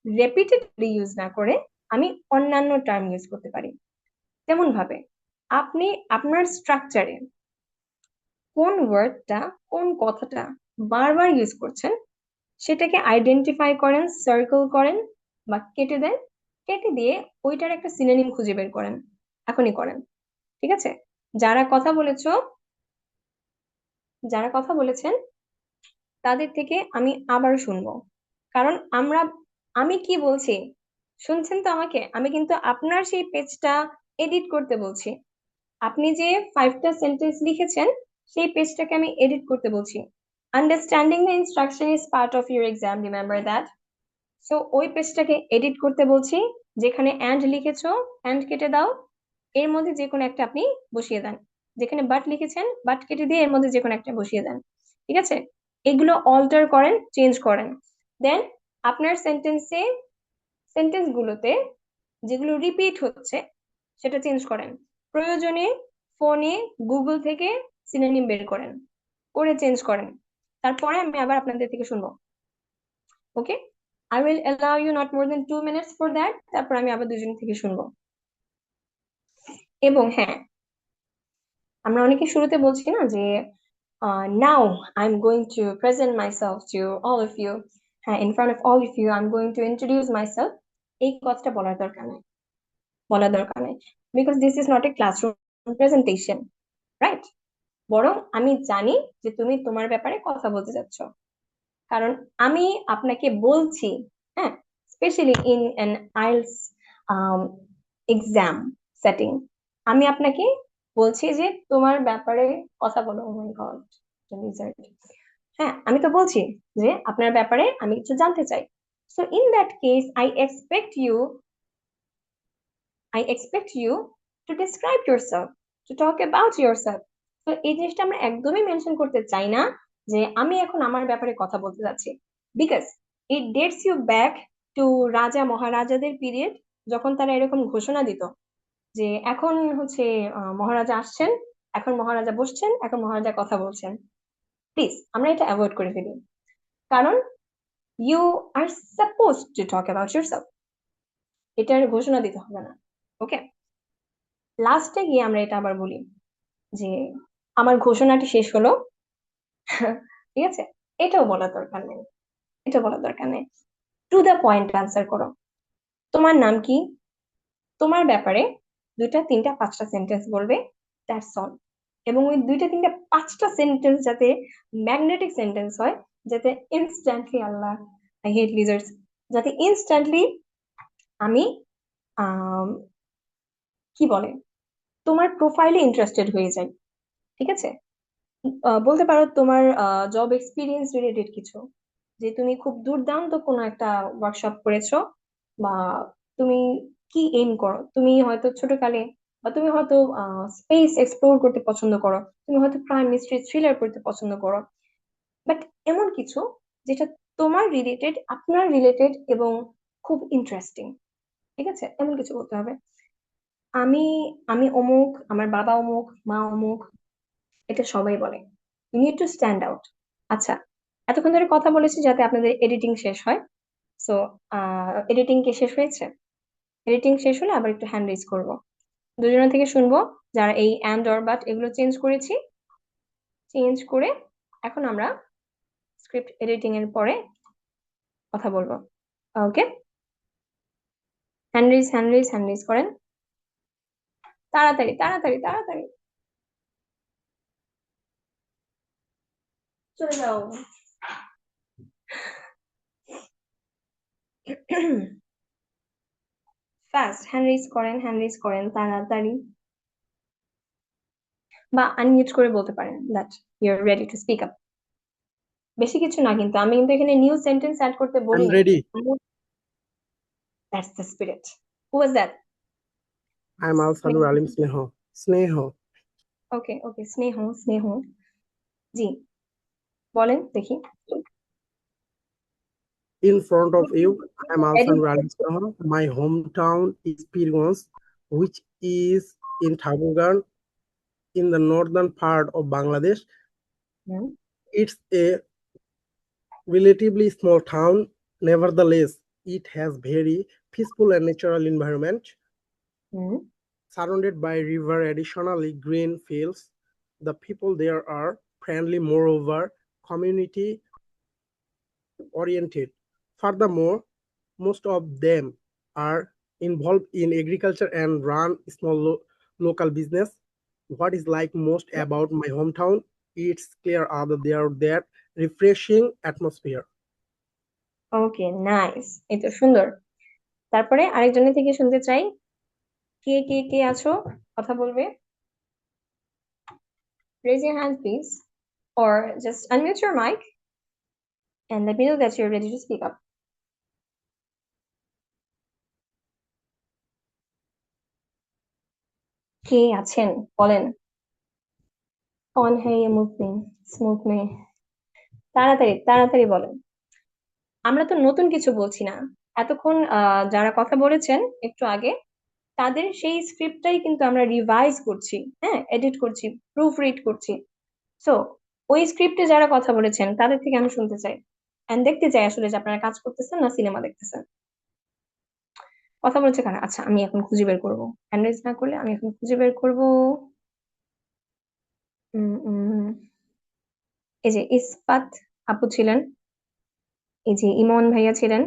রেপিটেডলি ইউজ না করে আমি অন্যান্য টার্ম ইউজ করতে পারি। তেমন ভাবে আপনি আপনার স্ট্রাকচারে কোন ওয়ার্ডটা, কোন কথাটা বারবার ইউজ করছেন সেটাকে আইডেন্টিফাই করেন, সার্কেল করেন বা কেটে দেন। কেটে দিয়ে ওইটার একটা সিনোনিম খুঁজে বের করেন, এখনই করেন, ঠিক আছে? যারা কথা বলেছেন তাদের থেকে আমি আবার শুনবো, কারণ আমি কি বলছি শুনছেন তো আমাকে, আমি কিন্তু আপনার সেই পেজটা এডিট করতে বলছি। আপনি যে 5টা সেন্টেন্স লিখেছেন সেই পেজটাকে আমি এডিট করতে বলছি। Understanding the instruction is part of your exam, remember that. So ওই পেজটাকে এডিট করতে বলছি, যেখানে অ্যান্ড লিখেছো অ্যান্ড কেটে দাও, এর মধ্যে যে কোনো একটা আপনি বসিয়ে দেন। যেখানে বাট লিখেছেন বাট কেটে দিয়ে এর মধ্যে যে কোনো একটা বসিয়ে দেন, ঠিক আছে? এগুলো অল্টার করেন, চেঞ্জ করেন। দেন আপনার সেন্টেন্স গুলোতে যেগুলো রিপিট হচ্ছে সেটা চেঞ্জ করেন। প্রয়োজনে ফোনে গুগল থেকে সিনোনিম বের করেন, করে চেঞ্জ করেন। তারপরে আমি আবার আপনাদের থেকে শুনবো। Okay, I will allow you not more than 2 minutes for that. তারপর আমি আবার দুজন থেকে শুনবো। এবং হ্যাঁ, আমরা অনেকে শুরুতে বলছি না যে now I am going to present myself to all of you. হ্যাঁ, in front of all of you I am going to introduce myself. এই কথাটা বলার দরকার নেই, because this is not a classroom presentation, right? বরং আমি জানি যে তুমি তোমার ব্যাপারে কথা বলতে যাচ্ছ, কারণ আমি আপনাকে বলছি, হ্যাঁ, specially in an IELTS exam setting, আমি আপনাকে বলছি যে তোমার ব্যাপারে কথা বলো। ও মাই গড, হ্যাঁ, আমি তো বলছি যে আপনার ব্যাপারে আমি কিছু জানতে চাই। So in that case I expect you to describe yourself, to talk about yourself. তো এই জিনিসটা আমরা একদমই মেনশন করতে চাই না যে আমি এখন আমার ব্যাপারে কথা বলতে যাচ্ছি, because it dates you back to রাজা মহারাজাদের পিরিয়ড, যখন তারা এরকম ঘোষণা দিত যে এখন হচ্ছে মহারাজা আসছেন, এখন মহারাজা বসছেন, এখন মহারাজা কথা বলছেন। প্লিজ আমরা এটা অ্যাভয়েড করে ফেলি, কারণ you are suppose to talk about yourself, এটার ঘোষণা দিতে হবে না। ওকে, লাস্টে গিয়ে আমরা এটা আবার বলি যে আমার ঘোষণাটি শেষ হলো, ঠিক আছে? এটাও বলার দরকার নেই, টু দ্য পয়েন্ট আনসার করো। তোমার নাম কি? তোমার ব্যাপারে 2টা 3টা 5টা সেন্টেন্স বলবে, দ্যাটস অল। এবং ওই 2টা 3টা 5টা সেন্টেন্স যাতে ম্যাগনেটিক সেন্টেন্স হয়, যাতে ইনস্ট্যান্টলি, আল্লাহ আই হেট লিজার্ডস, যাতে ইনস্ট্যান্টলি আমি কি বলে তোমার প্রোফাইলে ইন্টারেস্টেড হয়ে যাই, ঠিক আছে? বলতে পারো তোমার জব এক্সপিরিয়েন্স রিলেটেড কিছু, যে তুমি খুব দুর্দান্ত কোনো একটা ওয়ার্কশপ করেছো, বা তুমি কি এইম করো, তুমি হয়তো ছোটকালে, বা তুমি হয়তো স্পেস এক্সপ্লোর করতে পছন্দ করো, তুমি হয়তো ক্রাইম মিস্ট্রি থ্রিলার পড়তে পছন্দ করো, বাট এমন কিছু যেটা তোমার রিলেটেড, আপনার রিলেটেড এবং খুব ইন্টারেস্টিং, ঠিক আছে? এমন কিছু বলতে হবে। আমি আমি অমুক, আমার বাবা অমুক, মা অমুক, এটা সবাই বলে। You need to stand out. আচ্ছা, এতক্ষণ ধরে কথা বলেছি যাতে আপনাদের এডিটিং শেষ হয়। সো এডিটিং কি শেষ হয়েছে? এডিটিং শেষ হলে আবার একটু হ্যান্ড রেজ করবো, দুজনের থেকে শুনবো যারা এই অ্যান্ড অর বাট এগুলো চেঞ্জ করেছি। চেঞ্জ করে এখন আমরা স্ক্রিপ্ট এডিটিং এর পরে কথা বলবো। ওকে, হ্যান্ড রেজ করেন তাড়াতাড়ি তাড়াতাড়ি তাড়াতাড়ি, চলে যাও। ফাস্ট হ্যান্ড রেজ করেন তাড়াতাড়ি, বা আনমিউট করে বলতে পারেন that you are ready to speak up. বেশি কিছু না, কিন্তু আমি কিন্তু এখানে নিউ সেন্টেন্স অ্যাড করতে I'm বলিনি। ready. That's the spirit. Who was that? I'm Alfanur Alim Sneho. ওকে ওকে, স্নেহ, জি বলেন দেখি। In front of you, I'm Alfanur Alim Sneho. My hometown is Pirgons, which is in Thabugan, in the northern part of Bangladesh. It's a relatively small town. Nevertheless, it has very peaceful and natural environment. Surrounded by river, additionally green fields. The people there are friendly, moreover, community oriented. Furthermore, most of them are involved in agriculture and run small local business. What is like most about my hometown? It's clear there that refreshing atmosphere. Okay, nice, এই তো সুন্দর। তারপরে আরেকজনের থেকে শুনতে চাই, কে কে কে আছো কথা বলবে? Raise your hand please, or just unmute your mic and let me know that you're ready to speak up. কে আছেন বলেন? कौन है ये स्मूथ में তাড়াতাড়ি তাড়াতাড়ি বলেন। আমরা তো নতুন কিছু বলছি না, এতক্ষণ যারা কথা বলেছেন একটু আগে তাদের সেই স্ক্রিপ্টটাই কিন্তু আমরা রিভাইজ করছি, হ্যাঁ, এডিট করছি, প্রুফ রিড করছি। সো ওই স্ক্রিপ্টে যারা কথা বলেছেন তাদের থেকে আমি শুনতে চাই এন্ড দেখতে চাই আসলে যে আপনারা কাজ করতেছেন না সিনেমা দেখতেছেন। কথা বলেছে কারা? আচ্ছা, আমি এখন খুঁজে বের করবো, হ্যান্ড রেজ না করলে আমি এখন খুঁজে বের করবো। উম, উম, এই যে ইসফাত আপু ছিলেন, এই যে ইমন ভাইয়া ছিলেন,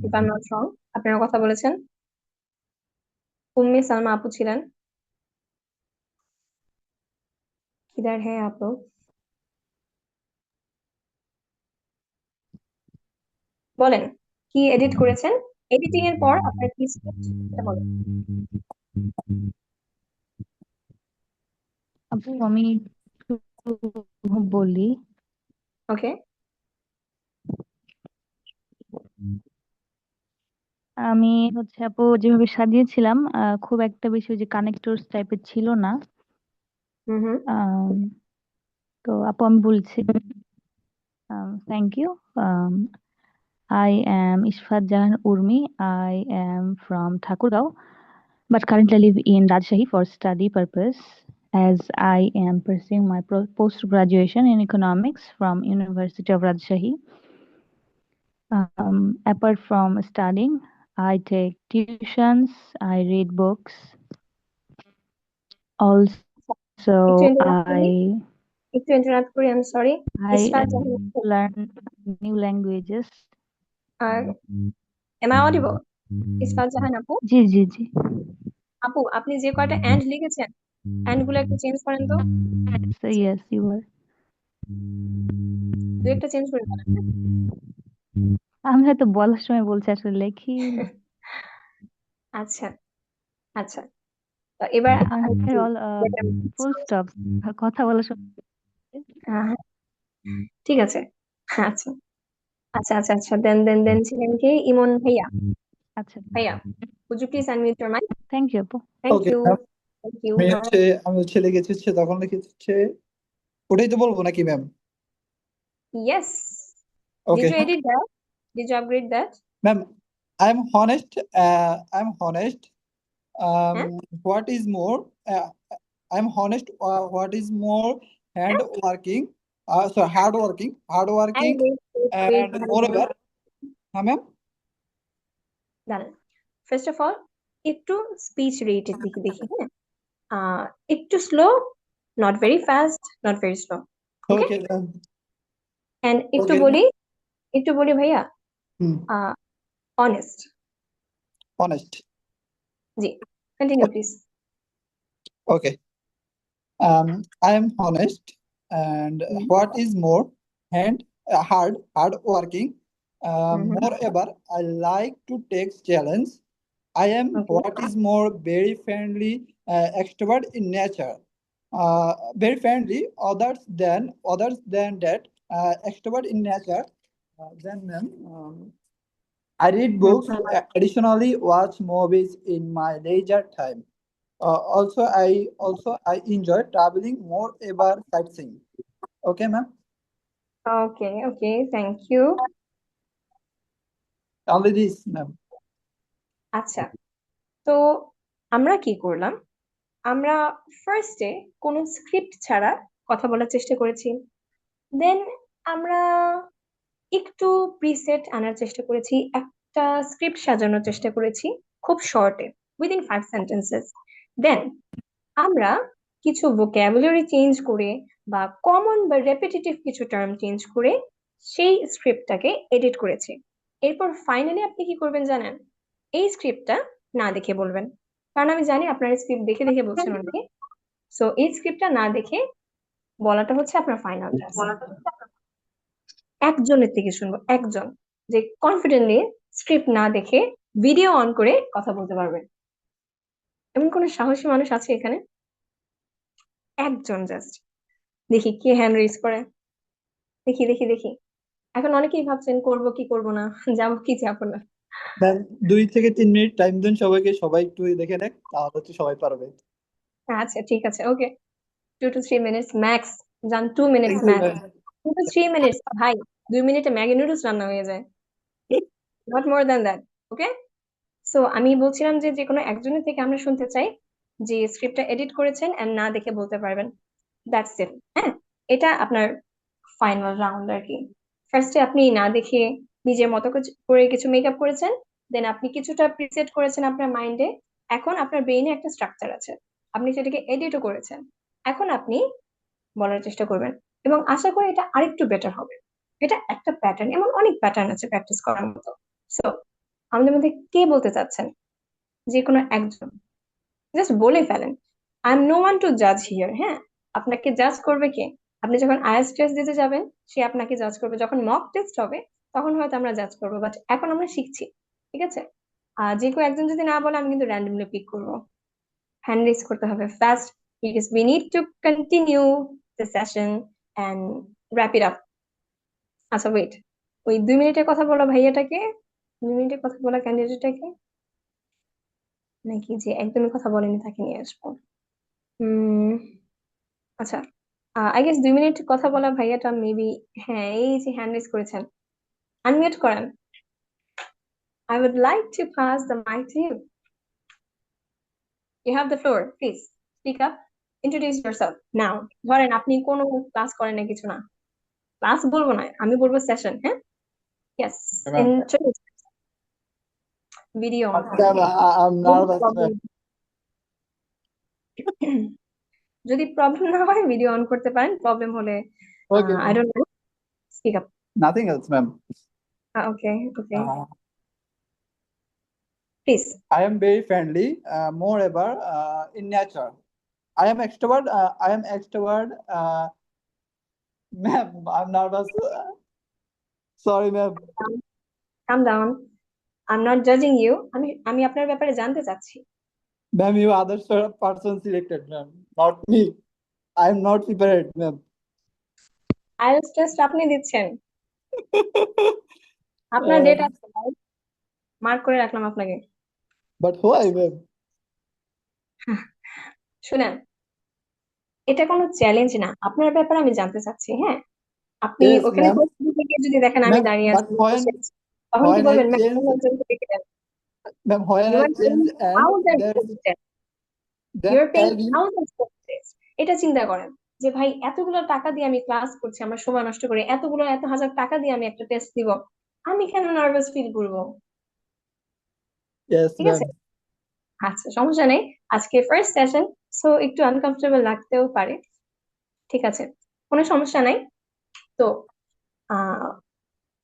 if I am not wrong, আপনারা কথা বলেছেন। উম্মে সালমা আপু ছিলেন। কিদার হ্যাঁ आप लोग? বলেন কি এডিট করেছেন, এডিটিং এর পর আপনার কি স্ক্রিপ্ট সেটা বলেন। আপু আমি একটু বলি। ওকে, আমি হচ্ছে আপু যেভাবে সাজিয়েছিলাম খুব একটা বেশি ওই যে কানেক্টরস টাইপের ছিল না। হুম হুম আম, তো আপু আমি বলছি, thank you. I am Ishfat Jahan Urmi. I am from Thakurgaon, but currently live in Rajshahi for study purpose, as I am pursuing my post-graduation in economics from University of Rajshahi. Apart from studying, I take tuitions, I read books. Also, একটু interrupt করি, আমি sorry. I ইসফাত Jahan আপু, learn new languages. Am I audible? Isfat Jahan আপু, জি জি জি। আপু আপনি যে কয়টা এন্ড লিখেছেন এন্ড গুলো একটু চেঞ্জ করেন তো, So yes, you were. দু একটা চেঞ্জ করে বলেন। আমি হয়তো বলার সময় বলছি, আসলে লেখি। আচ্ছা আচ্ছা, তো এবার অল ফুল স্টপ কথা বলার সময়। ঠিক আছে, আচ্ছা আচ্ছা আচ্ছা আচ্ছা, দেন ছিলেন কে? ইমন ভাইয়া। আচ্ছা ভাইয়া, would you please unmute your mic? Thank you আপু। Thank okay you. Thank you. আমি হচ্ছে লিখেছি হচ্ছে তখন লিখেছি ওটাই তো বলবো নাকি ma'am? Yes. Okay Did you edit that? Did you upgrade that? Ma'am, I'm honest. I'm honest. Huh? What is more? I'm honest. What is more hand working? So hard working, And wait, and moreover, ma'am. দাঁড়ান, first of all একটু speech রেটের দিকে দেখি, হ্যাঁ, একটু slow, not very fast, not very slow, okay? Okay. And Okay. একটু বলি ভাইয়া, অনেস্ট। Honest. জি, continue please. Okay. I am honest, and what is more hand hard working. Moreover, I like to take challenge. I am what is more very friendly, extrovert in nature. Very friendly. Others than that, extrovert in nature. Then I read books. Additionally, watch movies in my leisure time. Also, I enjoy traveling more ever sightseeing. Okay, ma'am. Okay, thank you. Only this, ma'am. আচ্ছা, তো আমরা কি করলাম, আমরা ফার্স্টে কোনো script ছাড়া কথা বলার চেষ্টা করেছি, দেন আমরা একটু প্রিসেট আনার চেষ্টা করেছি, একটা স্ক্রিপ্ট সাজানোর চেষ্টা করেছি খুব শর্টে, উইদিন 5 সেন্টেন্সেস। দেন আমরা কিছু ভোক্যাবুলারি চেঞ্জ করে বা কমন বা রেপিটেটিভ কিছু টার্ম চেঞ্জ করে সেই স্ক্রিপ্টটাকে এডিট করেছি। এরপর ফাইনালি আপনি কি করবেন জানেন? এই স্ক্রিপ্টটা না দেখে বলবেন, কারণ আমি জানি আপনারা স্ক্রিপ্ট দেখে দেখে বলছেন অনেকে। সো এই স্ক্রিপ্টটা না দেখে বলাটা হচ্ছে আপনার ফাইনাল টাস্ক। একজনের থেকে শুনবো, একজন যে কনফিডেন্টলি স্ক্রিপ্ট না দেখে ভিডিও অন করে কথা বলতে পারবে, এমন কোন সাহসী মানুষ আছে এখানে? একজন জাস্ট, দেখি কে হ্যান্ড রেজ করে, দেখি। এখন অনেকেই ভাবছেন করব কি করব না, যাবো কি যাবো না। ম্যাম 2 থেকে 3 মিনিট টাইম দেন সবাইকে, সবাই একটু দেখে নেক, তাহলে হচ্ছে সবাই পারবে। আচ্ছা ঠিক আছে, ওকে। 2 to 3 minutes max, জান 2 minutes Thank you, max, ma'am. 2 to 3 minutes ভাই 2 মিনিটে ম্যাগি নুডলস রান্না হয়ে যায়, not more than that. Okay, so আমি বলছিলাম যে যে কোনো একজনের থেকে আমরা শুনতে চাই যে স্ক্রিপ্টটা এডিট করেছেন এন্ড না দেখে বলতে পারবেন, দ্যাটস ইট। হ্যাঁ, এটা আপনার ফাইনাল রাউন্ড আর কি। ফার্স্টে আপনি না দেখে নিজের মতো করে কিছু মেকআপ করেছেন, দেন আপনি কিছুটা প্রিসেট করেছেন আপনার মাইন্ডে, এখন আপনার ব্রেইনে একটা স্ট্রাকচার আছে, আপনি সেটাকে এডিটও করেছেন, এখন আপনি বলার চেষ্টা করবেন এবং আশা করি এটা আরেকটু বেটার হবে। এটা একটা প্যাটার্ন, এমন অনেক প্যাটার্ন আছে প্র্যাকটিস করার মতো। সো আমাদের মধ্যে কে বলতে চাচ্ছেন, যে কোনো একজন জাস্ট বলে ফেলেন। I am no one to জাজ হিয়ার। হ্যাঁ, আপনাকে জাজ করবে কে? আপনি যখন আইএলটিএস টেস্ট দিতে যাবেন সে আপনাকে জাজ করবে, যখন মক টেস্ট হবে তখন হয়তো আমরা জাজ করবো, বাট এখন আমরা শিখছি, ঠিক আছে? যে কেউ একজন যদি না বলে আমি কিন্তু র্যান্ডমলি পিক করবো। হ্যান্ড রেজ করতে হবে fast, because we need to continue the session and wrap it up. আচ্ছা ওয়েট, ওই 2 মিনিটের কথা বলা ভাইয়াটাকে, 2 মিনিটের কথা বলা ক্যান্ডিডেটটাকে, নাকি যে একদমই কথা বলেনি তাকে নিয়ে আসবো? আচ্ছা, আই গেস 2 মিনিট কথা বলা ভাইয়াটা মেবি, হ্যাঁ এই যে হ্যান্ড রেজ করেছেন, আনমিউট করেন। I would like to pass the mic to you. You have the floor. Please speak up. Introduce yourself now. ধরেন আপনি কোনো ক্লাস করেন না, কিছু না, ক্লাস বলবো না, আমি বলবো সেশন। হ্যাঁ, yes, Ma'am, introduce video on ma'am, I'm nervous, ma'am. যদি প্রবলেম না হয় ভিডিও অন করতে পারেন, প্রবলেম হলে Okay, I ma'am. don't know, speak up. Nothing else, ma'am. Okay, Uh, please. I am very friendly, moreover, in nature. I am extrovert. Ma'am, I'm nervous. Sorry, ma'am. Calm down. I'm not judging you. আমি আপনার ব্যাপারে জানতে চাচ্ছি। Ma'am, you other person selected, ma'am, not me. I am not prepared, ma'am. IELTS test আপনি দিচ্ছেন, আপনার date আছে, mark করে রাখলাম আপনাকে। But why, ma'am? শুনেন, এটা কোনো চ্যালেঞ্জ না, আপনার ব্যাপারে আমি জানতে চাচ্ছি। হ্যাঁ, আপনি Yes, ওখানে ma'am. পরিস্থিতি থেকে যদি দেখেন আমি Ma'am, দাঁড়িয়ে but আছি, বসে আছি, তখন কি when I বলবেন ম্যাম change, অন্য একজনকে ডেকে দেন? ma'am, when You I are paying change and thousands then for this test. then You are paying tag him. thousands for this test. এটা চিন্তা করেন যে ভাই এতগুলো টাকা দিয়ে আমি ক্লাস করছি, আমার সময় নষ্ট করে এত হাজার টাকা দিয়ে আমি একটা টেস্ট দিব, আমি কেন নার্ভাস ফিল করবো? Yes, ঠিক ma'am. আছে, আচ্ছা সমস্যা নেই, আজকে ফার্স্ট সেশন, সো একটু আনকমফোর্টেবল লাগতেও পারে, ঠিক আছে, কোনো সমস্যা নাই। তো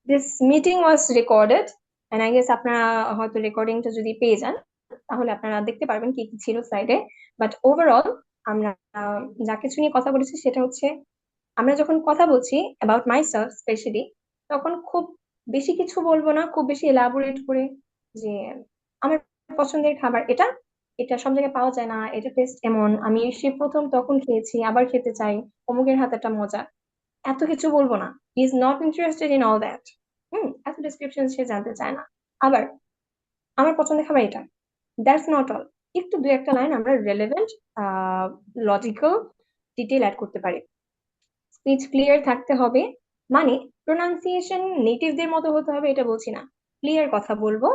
this meeting was recorded and I guess আপনারা হয়তো রেকর্ডিংটা যদি পেয়ে যান তাহলে আপনারা দেখতে পারবেন কি কি ছিল স্লাইডে। বাট ওভারঅল আমরা যা কিছু নিয়ে কথা বলেছি সেটা হচ্ছে, আমরা যখন কথা বলছি অ্যাবাউট মাইসেলফ স্পেশালি, তখন খুব বেশি কিছু বলবো না, খুব বেশি এলাবোরেট করে যে আমার পছন্দের খাবার এটা, এটা সব জায়গায় পাওয়া যায় না, এটা টেস্ট এমন, আমি সে প্রথম তখন খেয়েছি আবার খেতে চাই, অমুকের হাতেটা মজা, এত কিছু বলবো না। He is not interested in all that. এত ডিসক্রিপশন সে জানতে চায় না। আবার আমার পছন্দের খাবার এটা, দ্যাটস নট অল, একটু দু একটা লাইন আমরা রেলেভেন্ট লজিক্যাল ডিটেল অ্যাড করতে পারি। স্পিচ ক্লিয়ার থাকতে হবে, মানে প্রোনাউন্সিয়েশন নেটিভদের মতো হতে হবে এটা বলছি না, ক্লিয়ার কথা বলবো,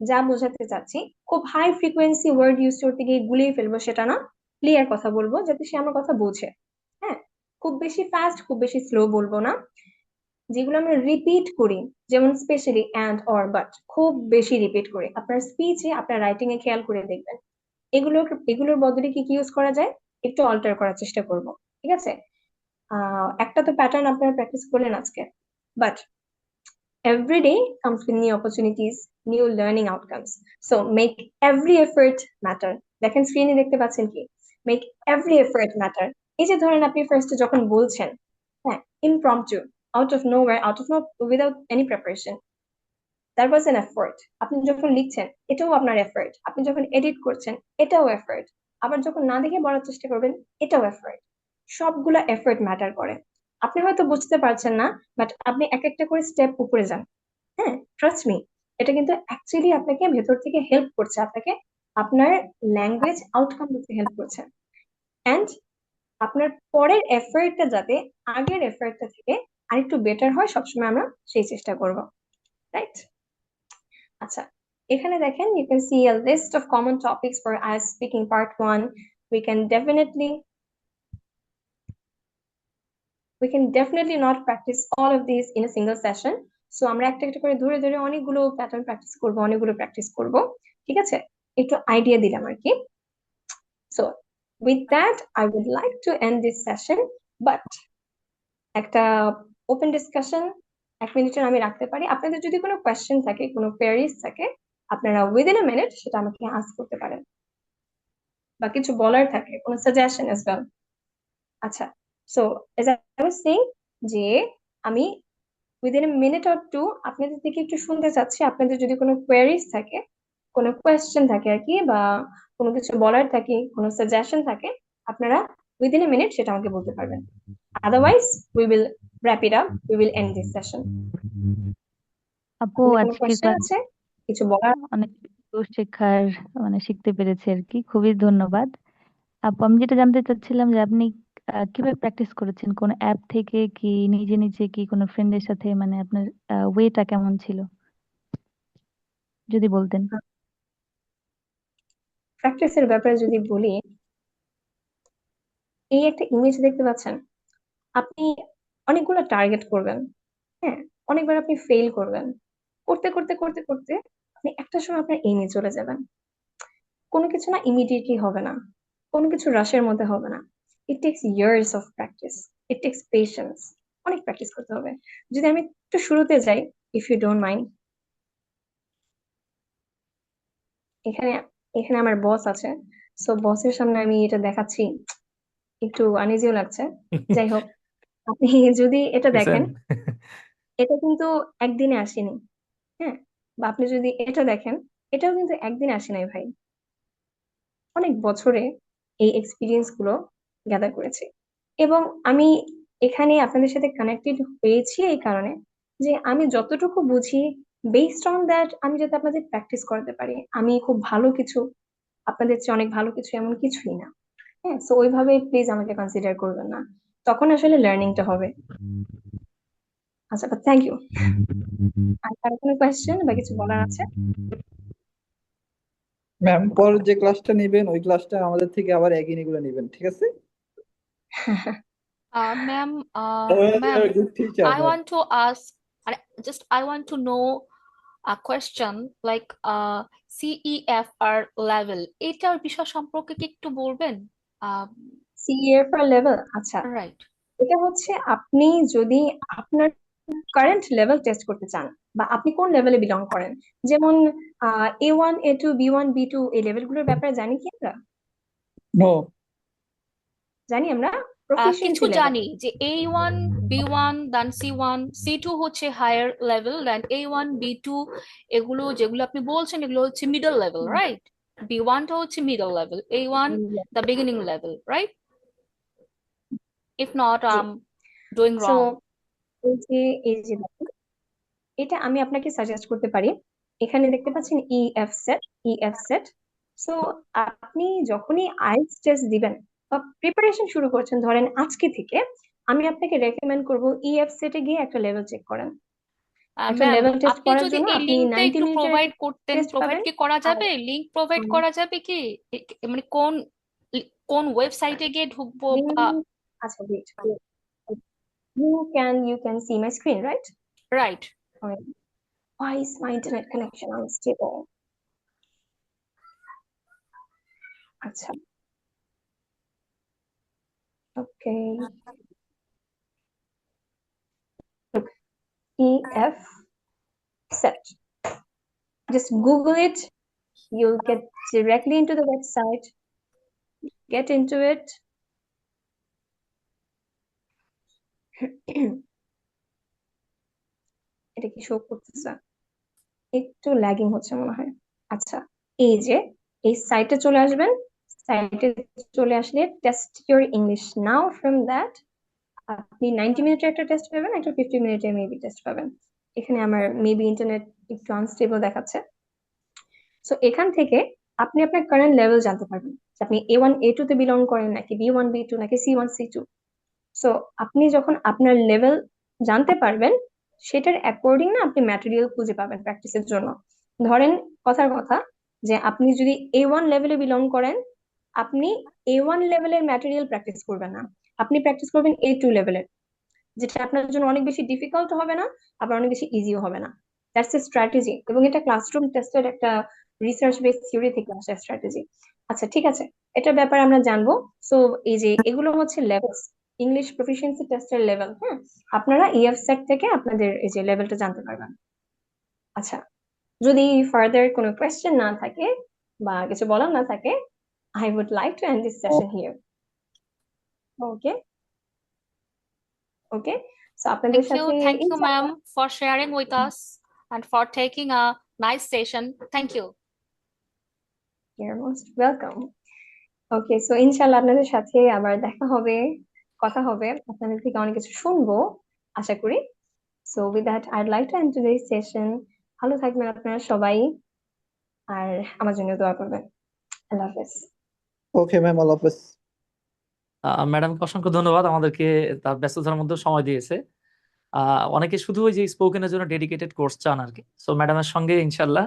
যা বোঝাতে চাচ্ছি। খুব হাই ফ্রিকোয়েন্সি ওয়ার্ড ইউজ করতে গিয়ে গুলিয়ে ফেলবো সেটা না, ক্লিয়ার কথা বলবো যাতে সে আমার কথা বোঝে। হ্যাঁ, খুব বেশি ফাস্ট খুব বেশি স্লো বলবো না। যেগুলো আমরা রিপিট করি, যেমন স্পেশালি অ্যান্ড অর বাট, খুব বেশি রিপিট করে আপনার স্পিচে আপনার রাইটিং এ খেয়াল করে দেখবেন, এগুলোর বদলে কি কি ইউজ করা যায় একটু অল্টার করার চেষ্টা করব, ঠিক আছে? একটা তো প্যাটার্ন আপনারা প্র্যাকটিস করলেন আজকে, but every day comes with new opportunities, new learning outcomes. So make every effort matter. দেখেন স্ক্রিনে দেখতে পাচ্ছেন কি, make every effort matter. এই যে ধরেন আপনি ফার্স্টে যখন বলছেন, হ্যাঁ, impromptu, out of nowhere, without any preparation, that was an effort. আপনি যখন লিখছেন এটাও আপনার এফর্ট, আপনি যখন এডিট করছেন এটাও এফর্ট, আবার যখন না দেখে বলার চেষ্টা করবেন এটাও এফর্ট। সবগুলা এফর্ট ম্যাটার করে। আপনি হয়তো বুঝতে পারছেন না, বাট আপনি এক একটা করে স্টেপ উপরে যান। হ্যাঁ, ট্রাস্ট মি, এটা কিন্তু অ্যাকচুয়ালি আপনাকে ভেতর থেকে হেল্প করছে, আপনাকে আপনার ল্যাঙ্গুয়েজ আউটকাম দিতে হেল্প করছে। এন্ড আপনার পরের এফর্টটা যাতে আগের এফর্টটা থেকে আরেকটু বেটার হয় সবসময় আমরা সেই চেষ্টা করব, রাইট? আচ্ছা, এখানে দেখেন you can see a list of common topics for IELTS speaking part 1. we can definitely not practice all of these in a single session, so আমরা একটা একটা করে ধরে ধরে অনেকগুলো প্যাটার্ন প্র্যাকটিস করব, অনেকগুলো প্র্যাকটিস করব, ঠিক আছে? একটু আইডিয়া দিলাম আর কি। So with that I would like to end this session, but একটা ওপেন ডিসকাশন 1 মিনিটের আমি রাখতে পারি। আপনাদের যদি কোনো কোয়েশ্চেন থাকে, কোনো কোয়েরিজ থাকে, আপনারা উইদিন আ মিনিট সেটা আমাকে আস্ক করতে পারেন, বা কিছু বলার থাকে, কোনো সাজেশন অ্যাজ ওয়েল। আচ্ছা, so as I was saying যে আমি within a minute or two আপনাদের থেকে একটু শুনতে চাচ্ছি, আপনাদের যদি কোনো কোয়েরিজ থাকে, কোনো কোয়েশ্চেন থাকে আর কি, বা কোনো কিছু বলার থাকে, কোনো সাজেশন থাকে, আপনারা উইদিন আ মিনিট সেটা আমাকে বলতে পারবেন। Otherwise, we will wrap it up. We will end this session. আপু আপনার কোনো আজকের কোয়েশ্চেন আছে, কিছু বলার? অনেক কিছু শেখার শিখতে পেরেছি আর কি, খুবই ধন্যবাদ আপু। আমি যেটা জানতে চাচ্ছিলাম যে আপনি কিভাবে প্র্যাকটিস করেছেন, কোন অ্যাপ থেকে কি নিজে নিজে কি কোনো ফ্রেন্ডের সাথে, আপনার ওয়েটা কেমন ছিল যদি বলতেন। প্র্যাকটিসের ব্যাপারে যদি বলি, এই একটা ইমেজ দেখতে পাচ্ছেন, আপনি অনেকগুলো টার্গেট করবেন, হ্যাঁ, অনেকবার আপনি ফেল করবেন, করতে করতে করতে করতে আপনি একটা সময় আপনার এইমে চলে যাবেন। কোনো কিছু না ইমিডিয়েটলি হবে না, কোনো কিছু রাশের মধ্যে হবে না। It takes years of practice, it takes patience, অনেক প্র্যাকটিস করতে হবে। যদি আমি একটু শুরুতে যাই, ইফ ইউ ডোন্ট মাইন্ড, এখানে এখানে আমার বস আছে, সো বসের সামনে আমি এটা দেখাচ্ছি, একটু আনইজিও লাগছে। যাই হোক, আপনি যদি এটা দেখেন, এটা কিন্তু একদিনে আসেনি, হ্যাঁ, বা আপনি যদি এটা দেখেন, এটাও কিন্তু একদিনে আসে নাই ভাই, অনেক বছরে এই এক্সপিরিয়েন্স গুলো গ্যাদার করেছি। এবং আমি এখানে আপনাদের সাথে কানেক্টেড হয়েছি এই কারণে যে আমি যতটুকু বুঝি, বেসড অন দ্যাট আমি যাতে আপনাদের প্র্যাকটিস করাতে পারি। আমি খুব ভালো কিছু, আপনাদের চেয়ে অনেক ভালো কিছু এমন কিছুই না, হ্যাঁ। সো ওইভাবে প্লিজ আমাকে কনসিডার করবেন না, তখন আসলে লার্নিংটা হবে। আচ্ছা, থ্যাংক ইউ। আর কারো কোনো কোয়েশ্চেন বা কিছু বলার আছে? ম্যাম, পর যে ক্লাসটা নেবেন ওই ক্লাসটা আমাদের থেকে আবার একই এগুলো নেবেন, ঠিক আছে? Ma'am, You're a good teacher, I ma'am. want to ask, I want to know a question like CEFR level, এটার বিষয় সম্পর্কে কি একটু বলবেন? CEFR লেভেল, আচ্ছা, রাইট, এটা হচ্ছে আপনি যদি আপনার কারেন্ট লেভেল টেস্ট করতে চান, বা আপনি কোন লেভেলে বিলং করেন, যেমন A1 A2 B1 B2 এই লেভেলগুলোর ব্যাপারে জানি কি আমরা? No. জানি আমরা কিছু প্রফিশিয়েন্সি লেভেল। জানি যে A1 B1 দেন C1 C2 হচ্ছে হায়ার লেভেল, দেন A1 B2 এগুলো যেগুলো আপনি বলছেন এগুলো হচ্ছে মিডল লেভেল, রাইট? B1 টা হচ্ছে middle level, A1 the beginning level, right? If not, I'm doing so wrong. এই যে দেখুন, এটা আমি আপনাকে সাজেস্ট করতে পারি। এখানে দেখতে পাচ্ছেন EF সেট। সো আপনি যখনই আইএলটিএস টেস্ট দিবেন বা প্রিপারেশন শুরু করছেন, ধরেন আজকে থেকে, আমি আপনাকে রেকমেন্ড করব EF সেটে গিয়ে একটা লেভেল চেক করেন। একটা ম্যাম, লেভেল টেস্ট আপনি করার যদি জন্য এই আপনি লিঙ্কটা 90 একটু মিনিটের প্রোভাইড করতেন, টেস্ট প্রোভাইড পাবেন। কি করা আর যাবে? লিংক প্রোভাইড করা যাবে কি? মানে কোন ওয়েবসাইটে গিয়ে ঢুকবো বা? আচ্ছা, wait, you can see my screen, right? Right, Why is my internet connection unstable? আচ্ছা, okay. Look, EF set. Just Google it. You'll get directly into the website. Get into it. এটা কি শো করতেছে? একটু lagging হচ্ছে মনে হয়। আচ্ছা, এই যে এই সাইটে চলে আসবেন, সাইটে চলে আসলে test your English now. From that আপনি 90 মিনিটের একটা টেস্ট পাবেন, একটা 50 মিনিটের মেবি টেস্ট পাবেন। এখানে আমার মেবি ইন্টারনেট একটু আনস্টেবল দেখাচ্ছে। সো এখান থেকে আপনি আপনার কারেন্ট লেভেল জানতে পারবেন, আপনি A1 A2 তে বিলং করেন নাকি B1 B2 নাকি C1 C2। সো আপনি যখন আপনার লেভেল জানতে পারবেন, সেটার অ্যাকর্ডিং না আপনি ম্যাটেরিয়াল খুঁজে পাবেন প্র্যাকটিসের জন্য। ধরেন কথার কথা যে আপনি যদি A1 লেভেলে বিলং করেন, আপনি A1 লেভেলের ম্যাটেরিয়াল প্র্যাকটিস করবেন না, আপনি প্র্যাকটিস করবেন A2 লেভেলের, যেটা আপনার জন্য অনেক বেশি ডিফিকাল্ট হবে না, আবার অনেক বেশি ইজিও হবে না। দ্যাটস এ স্ট্র্যাটেজি, এবং এটা ক্লাসরুম টেস্টের একটা রিসার্চ বেস থিওরি থেকে আসা স্ট্র্যাটেজি। আচ্ছা ঠিক আছে, এটার ব্যাপারে আমরা জানবো। সো এই যে এগুলো হচ্ছে লেভেলস, ইংলিশ প্রফিসিয়েন্সি টেস্টের লেভেল। হ্যাঁ, আপনারা EF সেট থেকে আপনাদের এই যে লেভেলটা জানতে পারবেন। আচ্ছা, যদি ফার্দার কোনো কোয়েশ্চেন না থাকে বা কিছু বলার না থাকে, I would like to end this session here. Okay, okay. So আপনাদের সাথে Thank you, ma'am, for sharing with us and for taking a nice session. Thank you. You're most welcome. Okay, so ইনশাআল্লাহ আপনাদের সাথে আবার দেখা হবে, কথা হবে, আপনাদের থেকে অনেক কিছু শুনবো আশা করি। So with that, I'd like to end today's session. ভালো থাকবেন আপনারা সবাই, আর আমার জন্য দোয়া করবেন। আল্লাহ হাফেজ। ওকে ম্যাম, আল্লাহ হাফেজ। ম্যাডামকে অসংখ্য ধন্যবাদ, আমাদেরকে তার ব্যস্ততার মধ্যে সময় দিয়েছে। অনেকে শুধু ওই যে স্পোকেনের জন্য ডেডিকেটেড কোর্স চান আর কি। সো ম্যাডামের সঙ্গে ইনশাল্লাহ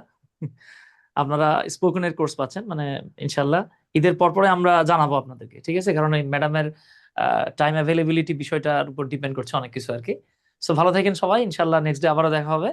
আপনারা স্পোকেনের কোর্স পাচ্ছেন, মানে ইনশাল্লাহ ঈদের পরপরে আমরা জানাবো আপনাদেরকে, ঠিক আছে? কারণ এই ম্যাডামের টাইম অ্যাভেলেবিলিটি বিষয়টার উপর ডিপেন্ড করছে অনেক কিছু আর কি। সো ভালো থাকেন সবাই, ইনশাল্লাহ নেক্সট ডে আবারও দেখা হবে।